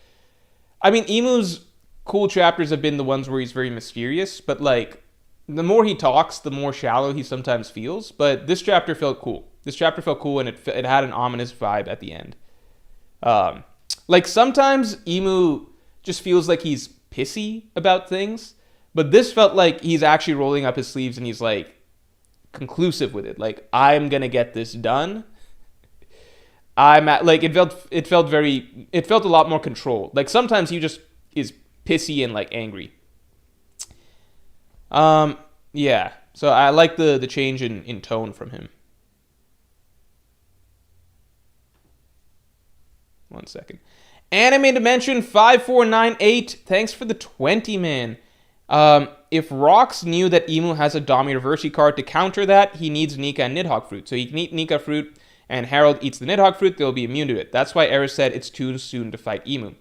I mean, Emu's cool chapters have been the ones where he's very mysterious, but like the more he talks, the more shallow he sometimes feels. But this chapter felt cool. And it had an ominous vibe at the end. Like sometimes Emu just feels like he's pissy about things, but this felt like he's actually rolling up his sleeves and he's like conclusive with it. Like, I'm gonna get this done. It felt a lot more controlled. Like sometimes he just is pissy and like angry. Yeah. So I like the change in tone from him. 1 second. Anime Dimension 5498. Thanks for the 20, man. If Rox knew that Emu has a Dami card to counter that, he needs Nika and Nidhogg fruit. So he can eat Nika fruit, and Harold eats the Nidhogg fruit, they'll be immune to it. That's why Eris said it's too soon to fight Emu.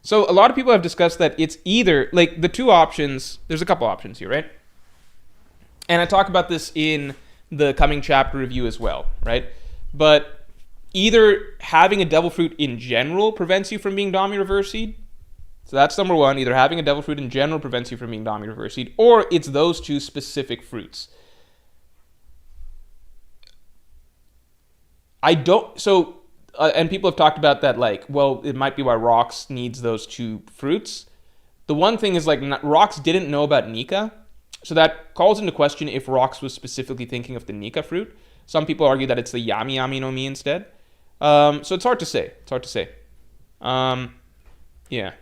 So a lot of people have discussed that it's either, like, the 2 options, there's a couple options here, right? And I talk about this in the coming chapter review as well, right? But either having a devil fruit in general prevents you from being Dami Reversied. So that's number 1. Either having a devil fruit in general prevents you from being Dami Reversied, or it's those 2 specific fruits. And people have talked about that, like, well, it might be why Rox needs those 2 fruits. The one thing is, like, Rox didn't know about Nika, so that calls into question if Rox was specifically thinking of the Nika fruit. Some people argue that it's the Yami Yami no Mi instead. So it's hard to say. Yeah.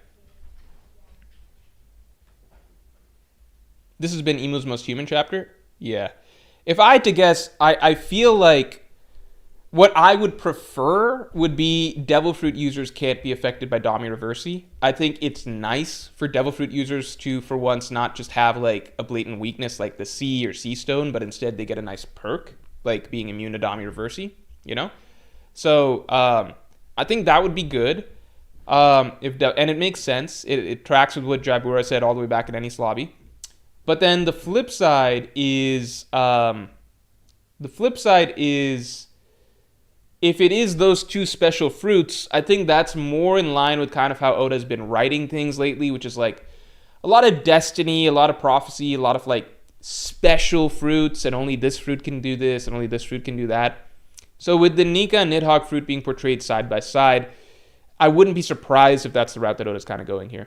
This has been Imu's most human chapter? Yeah. If I had to guess, I feel like what I would prefer would be Devil Fruit users can't be affected by Dami Reversi. I think it's nice for Devil Fruit users to, for once, not just have like a blatant weakness like the C or C Stone, but instead they get a nice perk, like being immune to Dami Reversi, you know? So I think that would be good. And it makes sense. It tracks with what Jabura said all the way back in Enies Lobby. But then the flip side is if it is those two special fruits, I think that's more in line with kind of how Oda's been writing things lately, which is like a lot of destiny, a lot of prophecy, a lot of like special fruits, and only this fruit can do this, and only this fruit can do that. So with the Nika and Nidhogg fruit being portrayed side by side, I wouldn't be surprised if that's the route that Oda's kind of going here.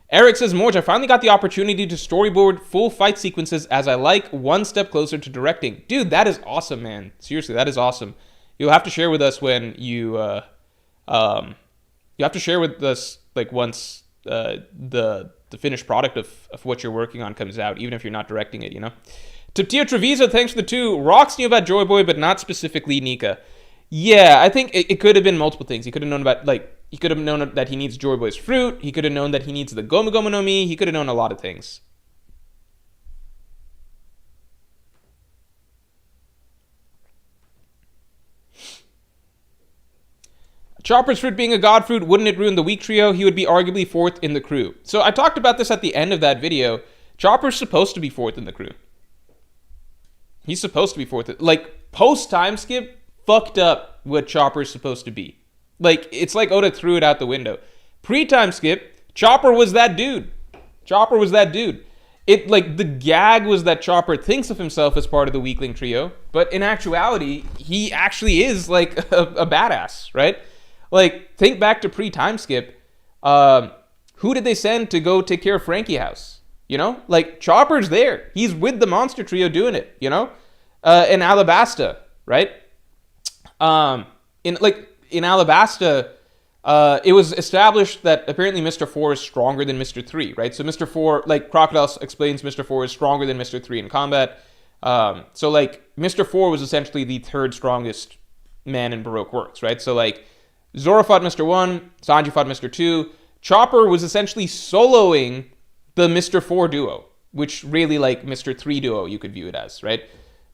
Eric says, Morge, I finally got the opportunity to storyboard full fight sequences as I like, one step closer to directing. Dude, that is awesome, man. Seriously, that is awesome. You'll have to share with us when you have to share with us like once the finished product of what you're working on comes out, even if you're not directing it, you know? Taptia Treviso, thanks for the 2. Rocks knew about Joy Boy, but not specifically Nika. Yeah, I think it could have been multiple things. He could have known about, like, he could have known that he needs Joy Boy's fruit. He could have known that he needs the Gomu Gomu no Mi. He could have known a lot of things. Chopper's fruit being a god fruit, wouldn't it ruin the weak trio? He would be arguably 4th in the crew. So I talked about this at the end of that video. Chopper's supposed to be 4th in the crew. He's supposed to be 4th. Like, post-time skip, fucked up what Chopper's supposed to be. Like, it's like Oda threw it out the window. Pre-time skip, Chopper was that dude. Chopper was that dude. It, like, the gag was that Chopper thinks of himself as part of the weakling trio, but in actuality, he actually is, like, a badass, right? Like, think back to pre-time skip. Who did they send to go take care of Frankie House? You know? Like, Chopper's there. He's with the monster trio doing it, you know? In Alabasta, right? In Alabasta, it was established that apparently Mr. 4 is stronger than Mr. 3, right? So Mr. 4, like Crocodile explains, Mr. 4 is stronger than Mr. 3 in combat. So like Mr. 4 was essentially the 3rd strongest man in Baroque works, right? So like Zoro fought Mr. 1, Sanji fought Mr. 2. Chopper was essentially soloing the Mr. 4 duo, which really like Mr. 3 duo you could view it as, right?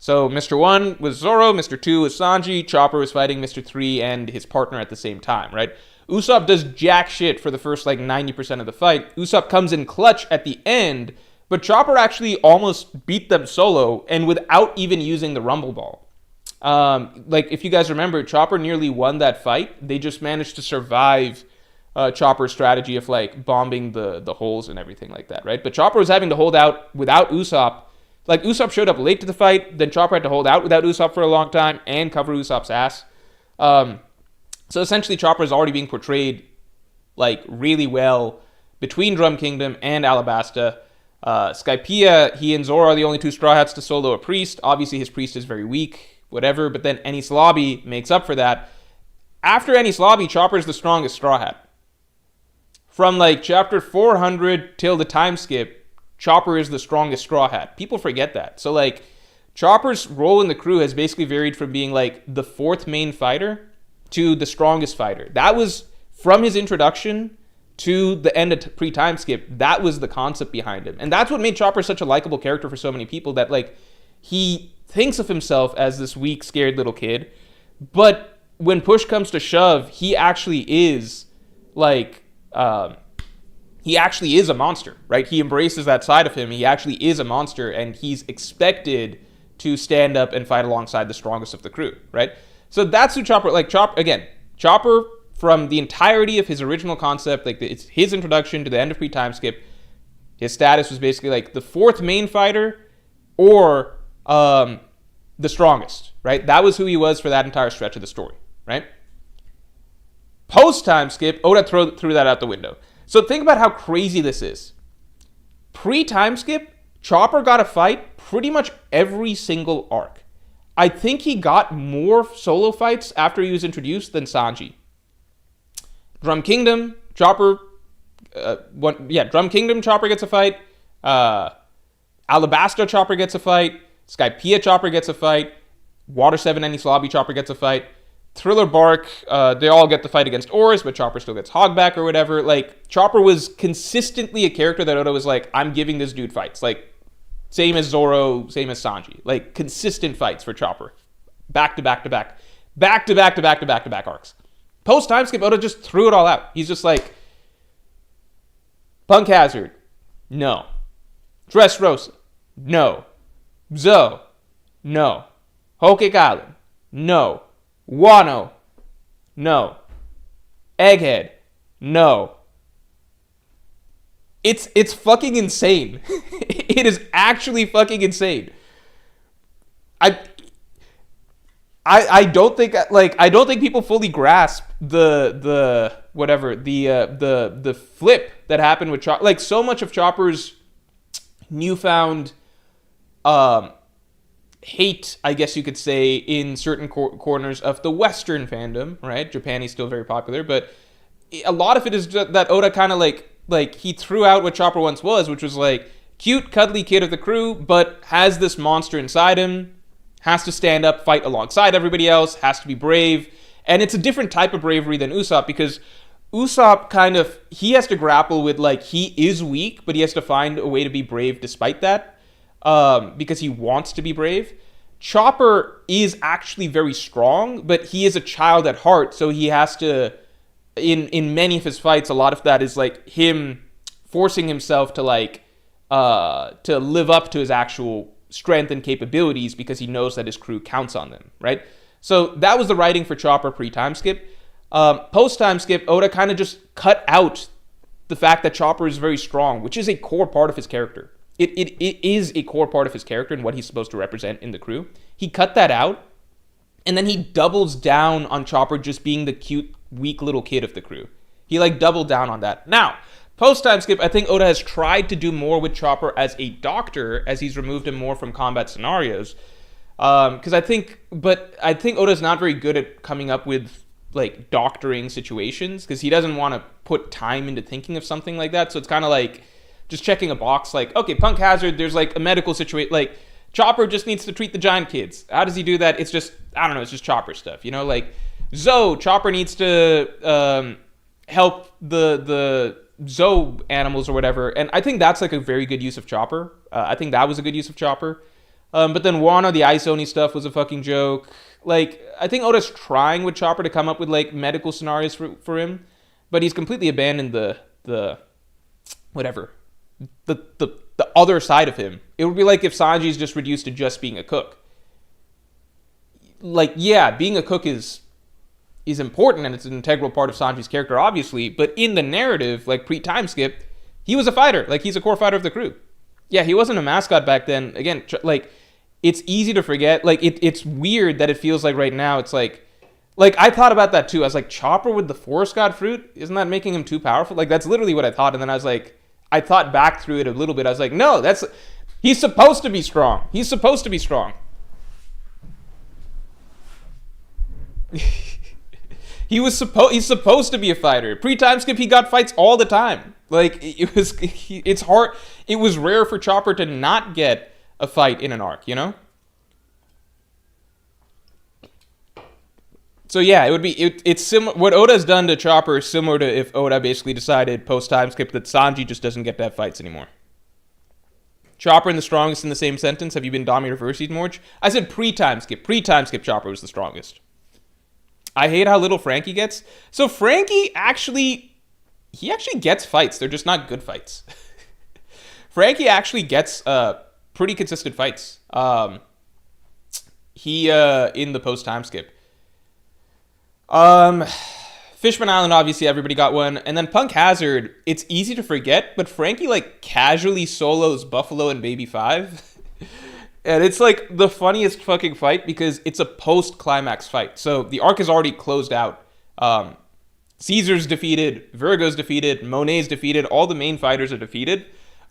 So Mr. 1 was Zoro, Mr. 2 was Sanji, Chopper was fighting Mr. 3 and his partner at the same time, right? Usopp does jack shit for the first like 90% of the fight. Usopp comes in clutch at the end, but Chopper actually almost beat them solo and without even using the Rumble Ball. Like if you guys remember, Chopper nearly won that fight. They just managed to survive Chopper's strategy of like bombing the holes and everything like that, right? But Chopper was having to hold out without Usopp. Like, Usopp showed up late to the fight, then Chopper had to hold out without Usopp for a long time and cover Usopp's ass. So essentially, Chopper is already being portrayed, like, really well between Drum Kingdom and Alabasta. Skypiea, he and Zoro are the only 2 Straw Hats to solo a priest. Obviously, his priest is very weak, whatever, but then Enies Lobby makes up for that. After Enies Lobby, Chopper is the strongest Straw Hat. From, like, chapter 400 till the time skip, Chopper is the strongest Straw Hat. People forget that. So, like, Chopper's role in the crew has basically varied from being, like, the 4th main fighter to the strongest fighter. That was, from his introduction to the end of pre-time skip, that was the concept behind him. And that's what made Chopper such a likable character for so many people, that, like, he thinks of himself as this weak, scared little kid. But when push comes to shove, he actually is, like, he actually is a monster, right? He embraces that side of him. He actually is a monster, and he's expected to stand up and fight alongside the strongest of the crew, right? So that's who Chopper, like, Chopper from the entirety of his original concept, like, it's his introduction to the end of pre-time skip, his status was basically, like, the 4th main fighter or the strongest, right? That was who he was for that entire stretch of the story, right? Post-time skip, Oda threw that out the window. So think about how crazy this is. Pre-time skip, Chopper got a fight pretty much every single arc. I think he got more solo fights after he was introduced than Sanji. Drum Kingdom, Chopper Drum Kingdom Chopper gets a fight. Alabasta Chopper gets a fight. Skypiea Chopper gets a fight. Water 7 Enies Lobby Chopper gets a fight. Thriller Bark, they all get the fight against Oars, but Chopper still gets Hogback or whatever. Like, Chopper was consistently a character that Oda was like, I'm giving this dude fights. Like, same as Zoro, same as Sanji. Like, consistent fights for Chopper. Back to back to back. Back to back to back to back to back arcs. Post time skip, Oda just threw it all out. He's just like, Punk Hazard, no. Dressrosa, no. Zo, no. Hokage Island, no. Wano, no. Egghead, no. It's fucking insane. It is actually fucking insane. I don't think people fully grasp the flip that happened with Chopper. Like, so much of Chopper's newfound hate, I guess you could say, in certain corners of the Western fandom, right? Japan is still very popular, but a lot of it is just that Oda kind of like he threw out what Chopper once was, which was like cute, cuddly kid of the crew, but has this monster inside him, has to stand up, fight alongside everybody else, has to be brave, and it's a different type of bravery than Usopp, because Usopp he has to grapple with, like, he is weak, but he has to find a way to be brave despite that. Because he wants to be brave. Chopper is actually very strong, but he is a child at heart, so he has to, in many of his fights, a lot of that is like him forcing himself to to live up to his actual strength and capabilities because he knows that his crew counts on them, right? So that was the writing for Chopper pre-time skip. Post-time skip, Oda kind of just cut out the fact that Chopper is very strong, which is a core part of his character. It is a core part of his character and what he's supposed to represent in the crew. He cut that out, and then he doubles down on Chopper just being the cute, weak little kid of the crew. He, doubled down on that. Now, post-time skip, I think Oda has tried to do more with Chopper as a doctor, as he's removed him more from combat scenarios. I think Oda's not very good at coming up with, doctoring situations, because he doesn't want to put time into thinking of something like that. So it's kind of like just checking a box, okay, Punk Hazard, there's a medical situation, Chopper just needs to treat the giant kids. How does he do that? It's just, I don't know, it's just Chopper stuff, Zo, Chopper needs to help the Zo animals or whatever, and I think that's a very good use of Chopper. I think that was a good use of Chopper. But then Wano, the Ice Oni stuff was a fucking joke. I think Oda's trying with Chopper to come up with medical scenarios for him, but he's completely abandoned the other side of him. It would be like if Sanji's just reduced to just being a cook. Being a cook is important, and it's an integral part of Sanji's character, obviously, but in the narrative, pre-time skip, he was a fighter. He's a core fighter of the crew. Yeah, he wasn't a mascot back then. Again, it's easy to forget. It's weird that it feels like right now, it's I thought about that too. I was Chopper with the Forest God fruit? Isn't that making him too powerful? That's literally what I thought, and then I was I thought back through it a little bit. I was no, he's supposed to be strong. He's supposed to be strong. He's supposed to be a fighter. Pre-time skip, he got fights all the time. It's hard. It was rare for Chopper to not get a fight in an arc, So yeah, it's similar. What Oda's done to Chopper is similar to if Oda basically decided post-time skip that Sanji just doesn't get to have fights anymore. Chopper and the strongest in the same sentence. Have you been Dami reversing, Morge? I said pre-time skip. Pre-time skip Chopper was the strongest. I hate how little Frankie gets. So Frankie actually gets fights. They're just not good fights. Frankie actually gets pretty consistent fights. He in the post-time skip. Fishman Island, obviously everybody got one, and then Punk Hazard, it's easy to forget, but Frankie casually solos Buffalo and Baby 5. And it's the funniest fucking fight because it's a post-climax fight. So the arc is already closed out. Caesar's defeated, Virgo's defeated, Monet's defeated, all the main fighters are defeated.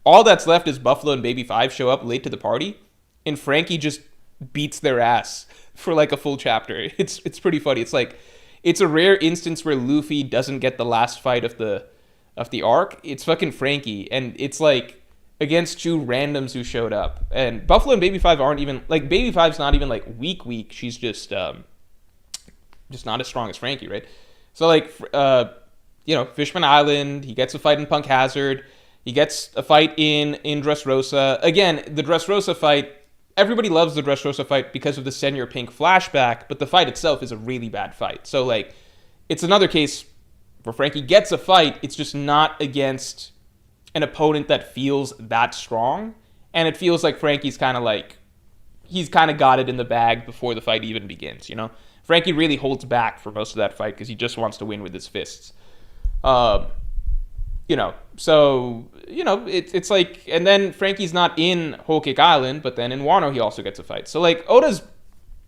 All that's left is Buffalo and Baby 5 show up late to the party, and Frankie just beats their ass for a full chapter. It's pretty funny. It's a rare instance where Luffy doesn't get the last fight of the of the arc, it's fucking Frankie, and it's like against two randoms who showed up. And Buffalo and Baby Five aren't even like Baby Five's not even like weak. She's just not as strong as Frankie, right? So like Fishman Island, he gets a fight in Punk Hazard, he gets a fight in Dressrosa. Again, the Dressrosa fight, everybody loves the Dressrosa fight because of the Senior Pink flashback, but the fight itself is a really bad fight. So like it's another case where Frankie gets a fight, it's just not against an opponent that feels that strong, and it feels like Frankie's kind of like he's kind of got it in the bag before the fight even begins, you know? Frankie really holds back for most of that fight because he just wants to win with his fists. It's like, and then Frankie's not in Whole Cake Island, but then in Wano he also gets a fight. So like Oda's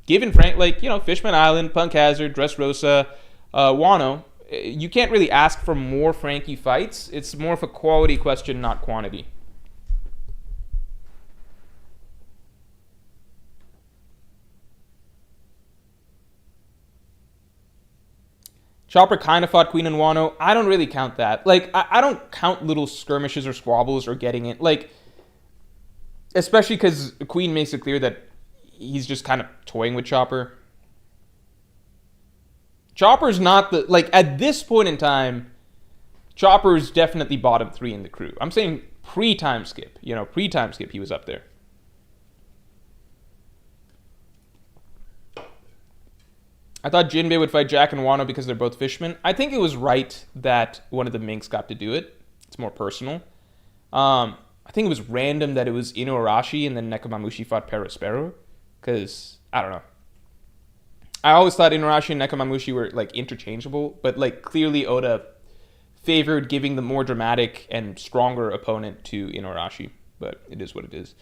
given Frank, Fishman Island, Punk Hazard, Dressrosa, Wano. You can't really ask for more Frankie fights. It's more of a quality question, not quantity. Chopper kind of fought Queen and Wano. I don't really count that. Like, I don't count little skirmishes or squabbles or getting it. Like, especially because Queen makes it clear that he's just kind of toying with Chopper. Chopper's not the... Like, at this point in time, Chopper's definitely bottom 3 in the crew. I'm saying pre-time skip. Pre-time skip, he was up there. I thought Jinbei would fight Jack and Wano because they're both fishmen. I think it was right that one of the Minks got to do it. It's more personal. I think it was random that it was Inuarashi and then Nekomamushi fought Perospero. Because, I don't know. I always thought Inuarashi and Nekomamushi were, like, interchangeable. But, like, clearly Oda favored giving the more dramatic and stronger opponent to Inuarashi. But it is what it is.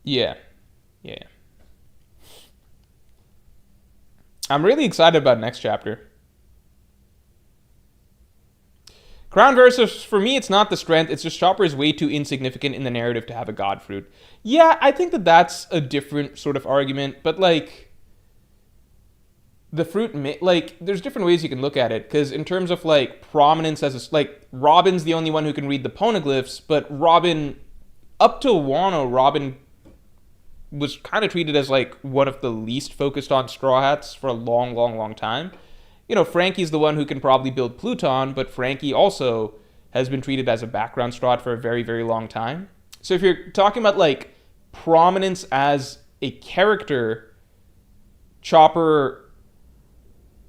Yeah. I'm really excited about next chapter. Crown versus, for me, it's not the strength. It's just Chopper is way too insignificant in the narrative to have a god fruit. Yeah, I think that's a different sort of argument. But, like, the fruit, like, there's different ways you can look at it. Because in terms of, like, prominence as like, Robin's the only one who can read the poneglyphs. But Robin, up till Wano, Robin was kind of treated as like one of the least focused on Straw Hats for a long time. Frankie's the one who can probably build Pluton, but Frankie also has been treated as a background Straw Hat for a very, very long time. So if you're talking about like prominence as a character, Chopper,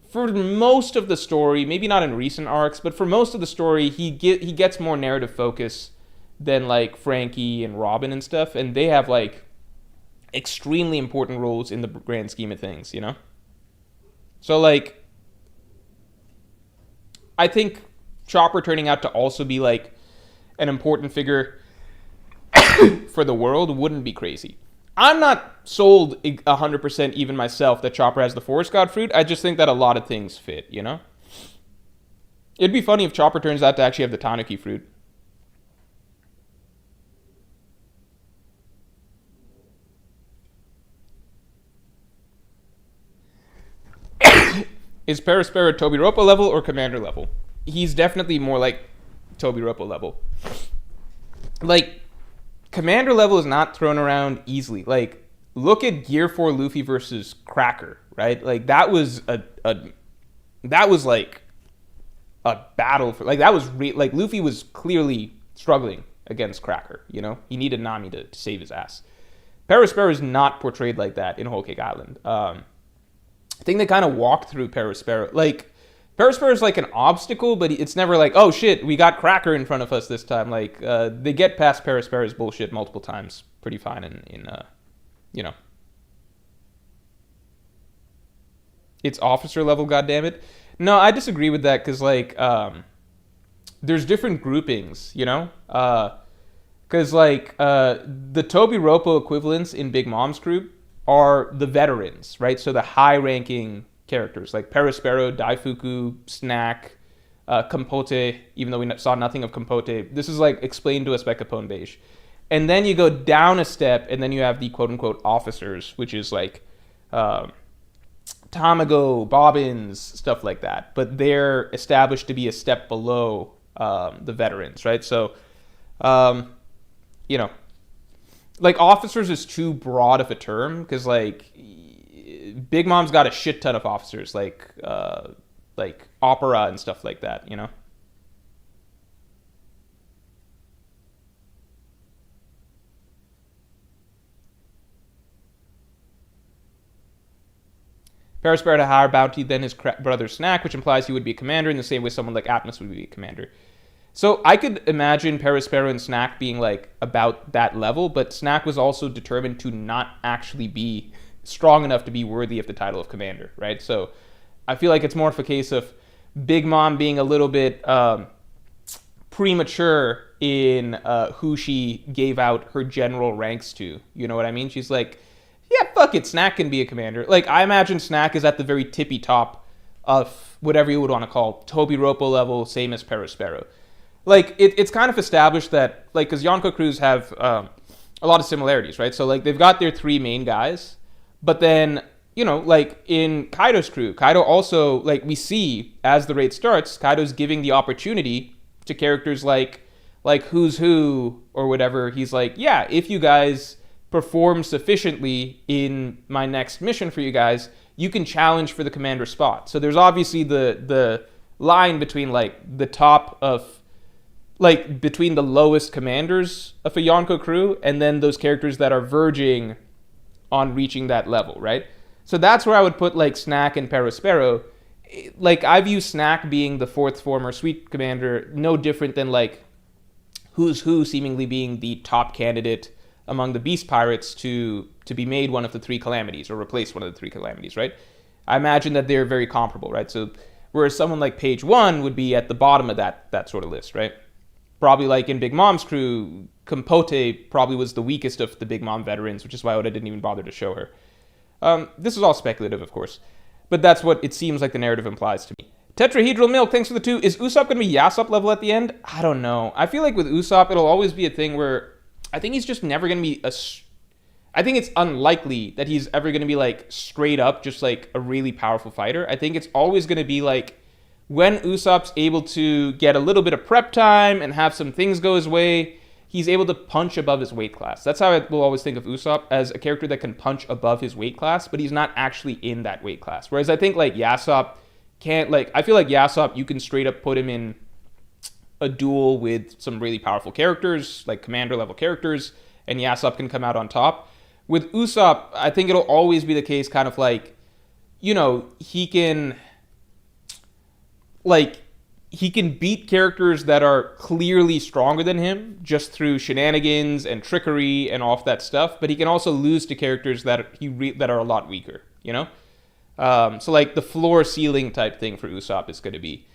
for most of the story, maybe not in recent arcs, but for most of the story, he gets more narrative focus than like Frankie and Robin and stuff, and they have like extremely important roles in the grand scheme of things, So, like, I think Chopper turning out to also be, like, an important figure for the world wouldn't be crazy. I'm not sold 100% even myself that Chopper has the Forest God fruit. I just think that a lot of things fit, It'd be funny if Chopper turns out to actually have the Tanuki fruit. Is Perospero Tobiropo level or Commander level? He's definitely more like Tobiropo level. Like, Commander level is not thrown around easily. Like, look at Gear 4 Luffy versus Cracker, right? Like, that was like a battle for, like, that was like Luffy was clearly struggling against Cracker. He needed Nami to save his ass. Perospero is not portrayed like that in Whole Cake Island. I think they kind of walked through Perospero. Like, Perospero is like an obstacle, but it's never like, oh shit, we got Cracker in front of us this time. Like, they get past Perospero's bullshit multiple times pretty fine in It's officer level, goddammit. No, I disagree with that, because, like, there's different groupings, Because, like, the Tobiropo equivalents in Big Mom's group are the veterans, right? So the high-ranking characters, like Perospero, Daifuku, Snack, Compote, even though we saw nothing of Compote. This is, like, explained to us by Capone Beige. And then you go down a step, and then you have the quote-unquote officers, which is, like, Tamago, Bobbins, stuff like that. But they're established to be a step below the veterans, right? So, you know, like officers is too broad of a term because like Big Mom's got a shit ton of officers, like opera and stuff like that, you know. Paris Bear had a higher bounty than his brother Snack, which implies he would be a commander in the same way someone like Atmos would be a commander. So I could imagine Paris Sparrow and Snack being like about that level, but Snack was also determined to not actually be strong enough to be worthy of the title of commander, right? So I feel like it's more of a case of Big Mom being a little bit premature in who she gave out her general ranks to. You know what I mean? She's like, yeah, fuck it, Snack can be a commander. Like, I imagine Snack is at the very tippy top of whatever you would want to call Toby Ropo level, same as Paris Sparrow. Like, it's kind of established that, like, because Yonko crews have a lot of similarities, right? So, like, they've got their three main guys, but then, you know, like, in Kaido's crew, Kaido also, like, we see, as the raid starts, Kaido's giving the opportunity to characters like Who's Who, or whatever. He's like, yeah, if you guys perform sufficiently in my next mission for you guys, you can challenge for the commander spot. So there's obviously the line between like the top of like between the lowest commanders of a Yonko crew and then those characters that are verging on reaching that level, right? So that's where I would put like Snack and Perospero. Like I view Snack being the fourth former sweet commander, no different than like Who's Who seemingly being the top candidate among the Beast Pirates to be made one of the three calamities or replace one of the three calamities, right? I imagine that they're very comparable, right? So whereas someone like Page One would be at the bottom of that sort of list, right? Probably like in Big Mom's crew, Compote probably was the weakest of the Big Mom veterans, which is why Oda didn't even bother to show her. This is all speculative, of course, but that's what it seems like the narrative implies to me. Tetrahedral Milk, thanks for the 2. Is Usopp going to be Yasop level at the end? I don't know. I feel like with Usopp, it'll always be a thing where I think he's just never going to be I think it's unlikely that he's ever going to be like straight up just like a really powerful fighter. I think it's always going to be like when Usopp's able to get a little bit of prep time and have some things go his way, he's able to punch above his weight class. That's how I will always think of Usopp, as a character that can punch above his weight class, but he's not actually in that weight class. Whereas I think like Yasop can't, like, I feel like Yasop, you can straight up put him in a duel with some really powerful characters, like commander level characters, and Yasop can come out on top. With Usopp, I think it'll always be the case, kind of like, you know, he can beat characters that are clearly stronger than him just through shenanigans and trickery and all of that stuff, but he can also lose to characters that are a lot weaker, you know? So like the floor ceiling type thing for Usopp is going to be,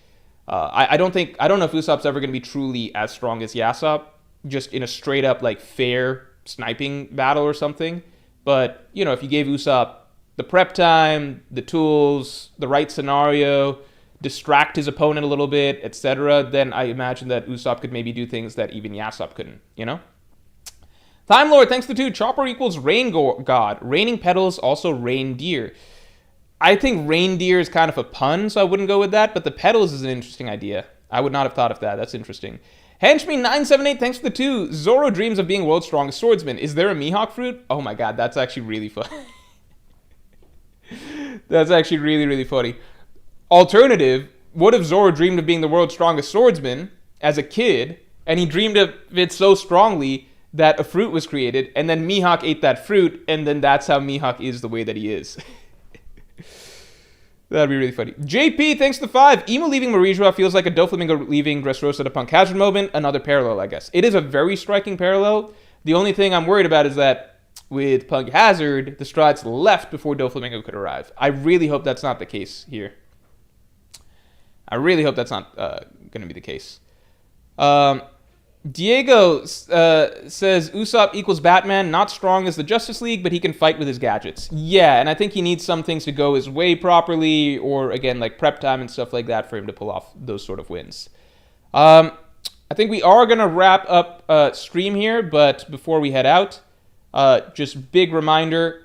I don't know if Usopp's ever going to be truly as strong as Yasop, just in a straight up like fair sniping battle or something. But, you know, if you gave Usopp the prep time, the tools, the right scenario, distract his opponent a little bit, etc., then I imagine that Usopp could maybe do things that even Yasop couldn't, you know? Time Lord, thanks to 2. Chopper equals rain god. Raining petals, also reindeer. I think reindeer is kind of a pun, so I wouldn't go with that, but the petals is an interesting idea. I would not have thought of that. That's interesting. Henchme978, thanks for the 2. Zoro dreams of being world's strongest swordsman. Is there a Mihawk fruit? Oh my god, that's actually really funny. That's actually really, really funny. Alternative, what if Zoro dreamed of being the world's strongest swordsman as a kid, and he dreamed of it so strongly that a fruit was created, and then Mihawk ate that fruit, and then that's how Mihawk is the way that he is. That'd be really funny. JP, thanks to 5. Emo leaving Marijua feels like a Doflamingo leaving Dressrosa at a Punk Hazard moment. Another parallel, I guess. It is a very striking parallel. The only thing I'm worried about is that with Punk Hazard, the Strides left before Doflamingo could arrive. I really hope that's not the case here. I really hope that's not going to be the case. Diego says Usopp equals Batman, not strong as the Justice League, but he can fight with his gadgets. Yeah, and I think he needs some things to go his way properly, or again, like prep time and stuff like that for him to pull off those sort of wins. I think we are going to wrap up stream here, but before we head out, just big reminder,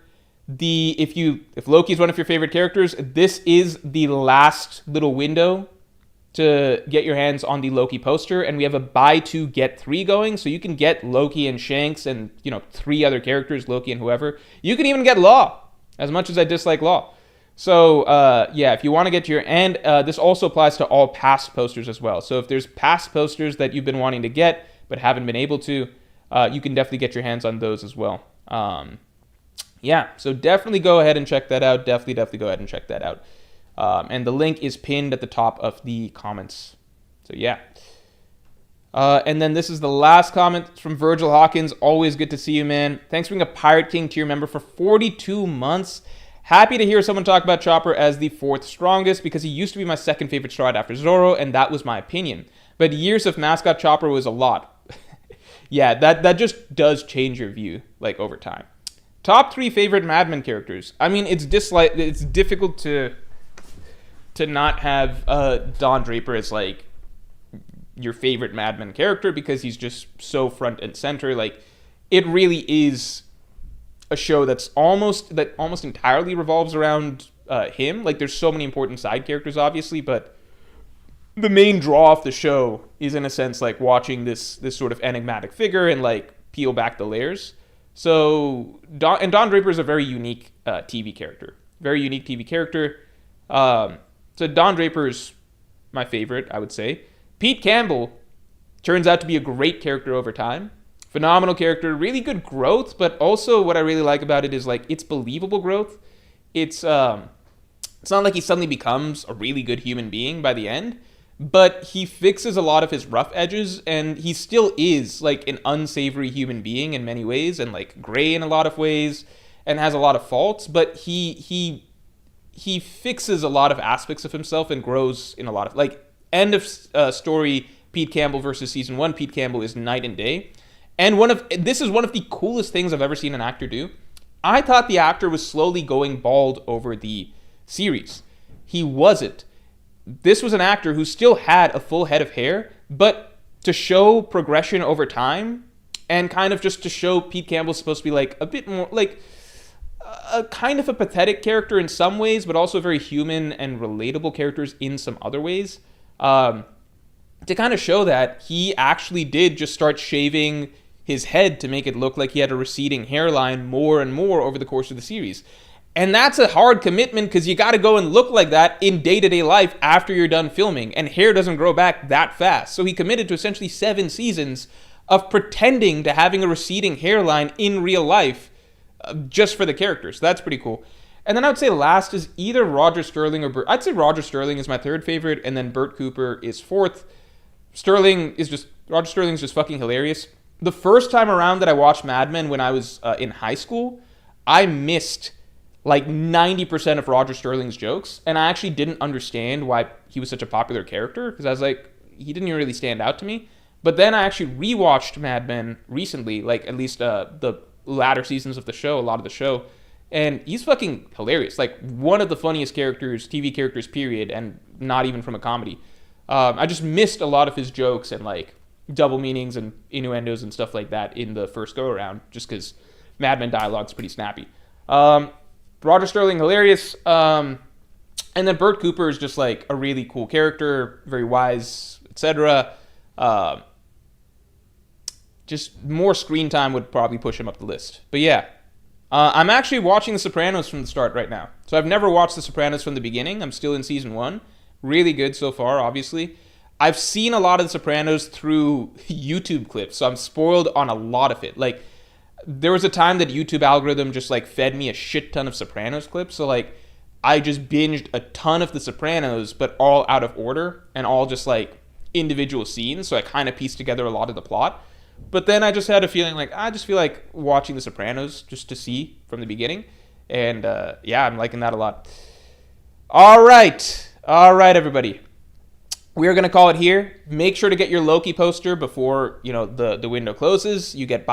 if Loki is one of your favorite characters, this is the last little window to get your hands on the Loki poster, and we have a buy 2 get 3 going, so you can get Loki and Shanks and 3 other characters, Loki and whoever. You can even get Law, as much as I dislike Law. So yeah, if you want to get your, and this also applies to all past posters as well. So if there's past posters that you've been wanting to get but haven't been able to, you can definitely get your hands on those as well. Yeah, so definitely go ahead and check that out. Definitely go ahead and check that out. And the link is pinned at the top of the comments. So yeah. And then this is the last comment from Virgil Hawkins. Always good to see you, man. Thanks for being a Pirate King tier member for 42 months. Happy to hear someone talk about Chopper as the 4th strongest, because he used to be my 2nd favorite stride after Zoro, and that was my opinion. But years of mascot Chopper was a lot. Yeah, that just does change your view, like, over time. Top 3 favorite Mad Men characters. I mean, it's difficult to not have Don Draper as, like, your favorite Mad Men character, because he's just so front and center. Like, it really is a show that almost entirely revolves around him. Like, there's so many important side characters, obviously, but the main draw of the show is, in a sense, like, watching this sort of enigmatic figure and, like, peel back the layers. So Don Draper is a very unique TV character. Very unique TV character. So Don Draper's my favorite, I would say. Pete Campbell turns out to be a great character over time. Phenomenal character, really good growth, but also what I really like about it is, like, it's believable growth. It's not like he suddenly becomes a really good human being by the end, but he fixes a lot of his rough edges, and he still is, like, an unsavory human being in many ways, and, like, gray in a lot of ways, and has a lot of faults, but he fixes a lot of aspects of himself and grows in a lot of, like, end of story, Pete Campbell versus season 1, Pete Campbell is night and day. And this is one of the coolest things I've ever seen an actor do. I thought the actor was slowly going bald over the series. He wasn't. This was an actor who still had a full head of hair, but to show progression over time, and kind of just to show Pete Campbell's supposed to be, like, a bit more, like, a kind of a pathetic character in some ways, but also very human and relatable characters in some other ways. To kind of show that he actually did just start shaving his head to make it look like he had a receding hairline more and more over the course of the series. And that's a hard commitment, because you got to go and look like that in day-to-day life after you're done filming, and hair doesn't grow back that fast. So he committed to essentially 7 seasons of pretending to having a receding hairline in real life just for the characters. So that's pretty cool. And then I would say last is either Roger Sterling or Bert. I'd say Roger Sterling is my 3rd favorite, and then Bert Cooper is 4th. Roger Sterling is just fucking hilarious. The first time around that I watched Mad Men when I was in high school, I missed like 90% of Roger Sterling's jokes, and I actually didn't understand why he was such a popular character, because I was like, he didn't really stand out to me. But then I actually rewatched Mad Men recently, like at least the latter seasons of the show, a lot of the show, and he's fucking hilarious. Like, one of the funniest characters, TV characters, period, and not even from a comedy. I just missed a lot of his jokes and, like, double meanings and innuendos and stuff like that in the first go-around, just because Mad Men dialogue's pretty snappy. Roger Sterling, hilarious. And then Bert Cooper is just, like, a really cool character, very wise, etc. Just more screen time would probably push him up the list. But yeah, I'm actually watching The Sopranos from the start right now. So I've never watched The Sopranos from the beginning. I'm still in season 1. Really good so far, obviously. I've seen a lot of The Sopranos through YouTube clips, so I'm spoiled on a lot of it. Like, there was a time that YouTube algorithm just, like, fed me a shit ton of Sopranos clips. So, like, I just binged a ton of The Sopranos, but all out of order and all just, like, individual scenes. So I kind of pieced together a lot of the plot. But then I just had a feeling like, I just feel like watching The Sopranos just to see from the beginning. And yeah, I'm liking that a lot. All right, everybody. We are going to call it here. Make sure to get your Loki poster before, you know, the window closes. You can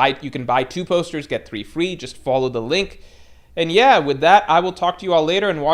buy 2 posters, get 3 free. Just follow the link. And yeah, with that, I will talk to you all later and watch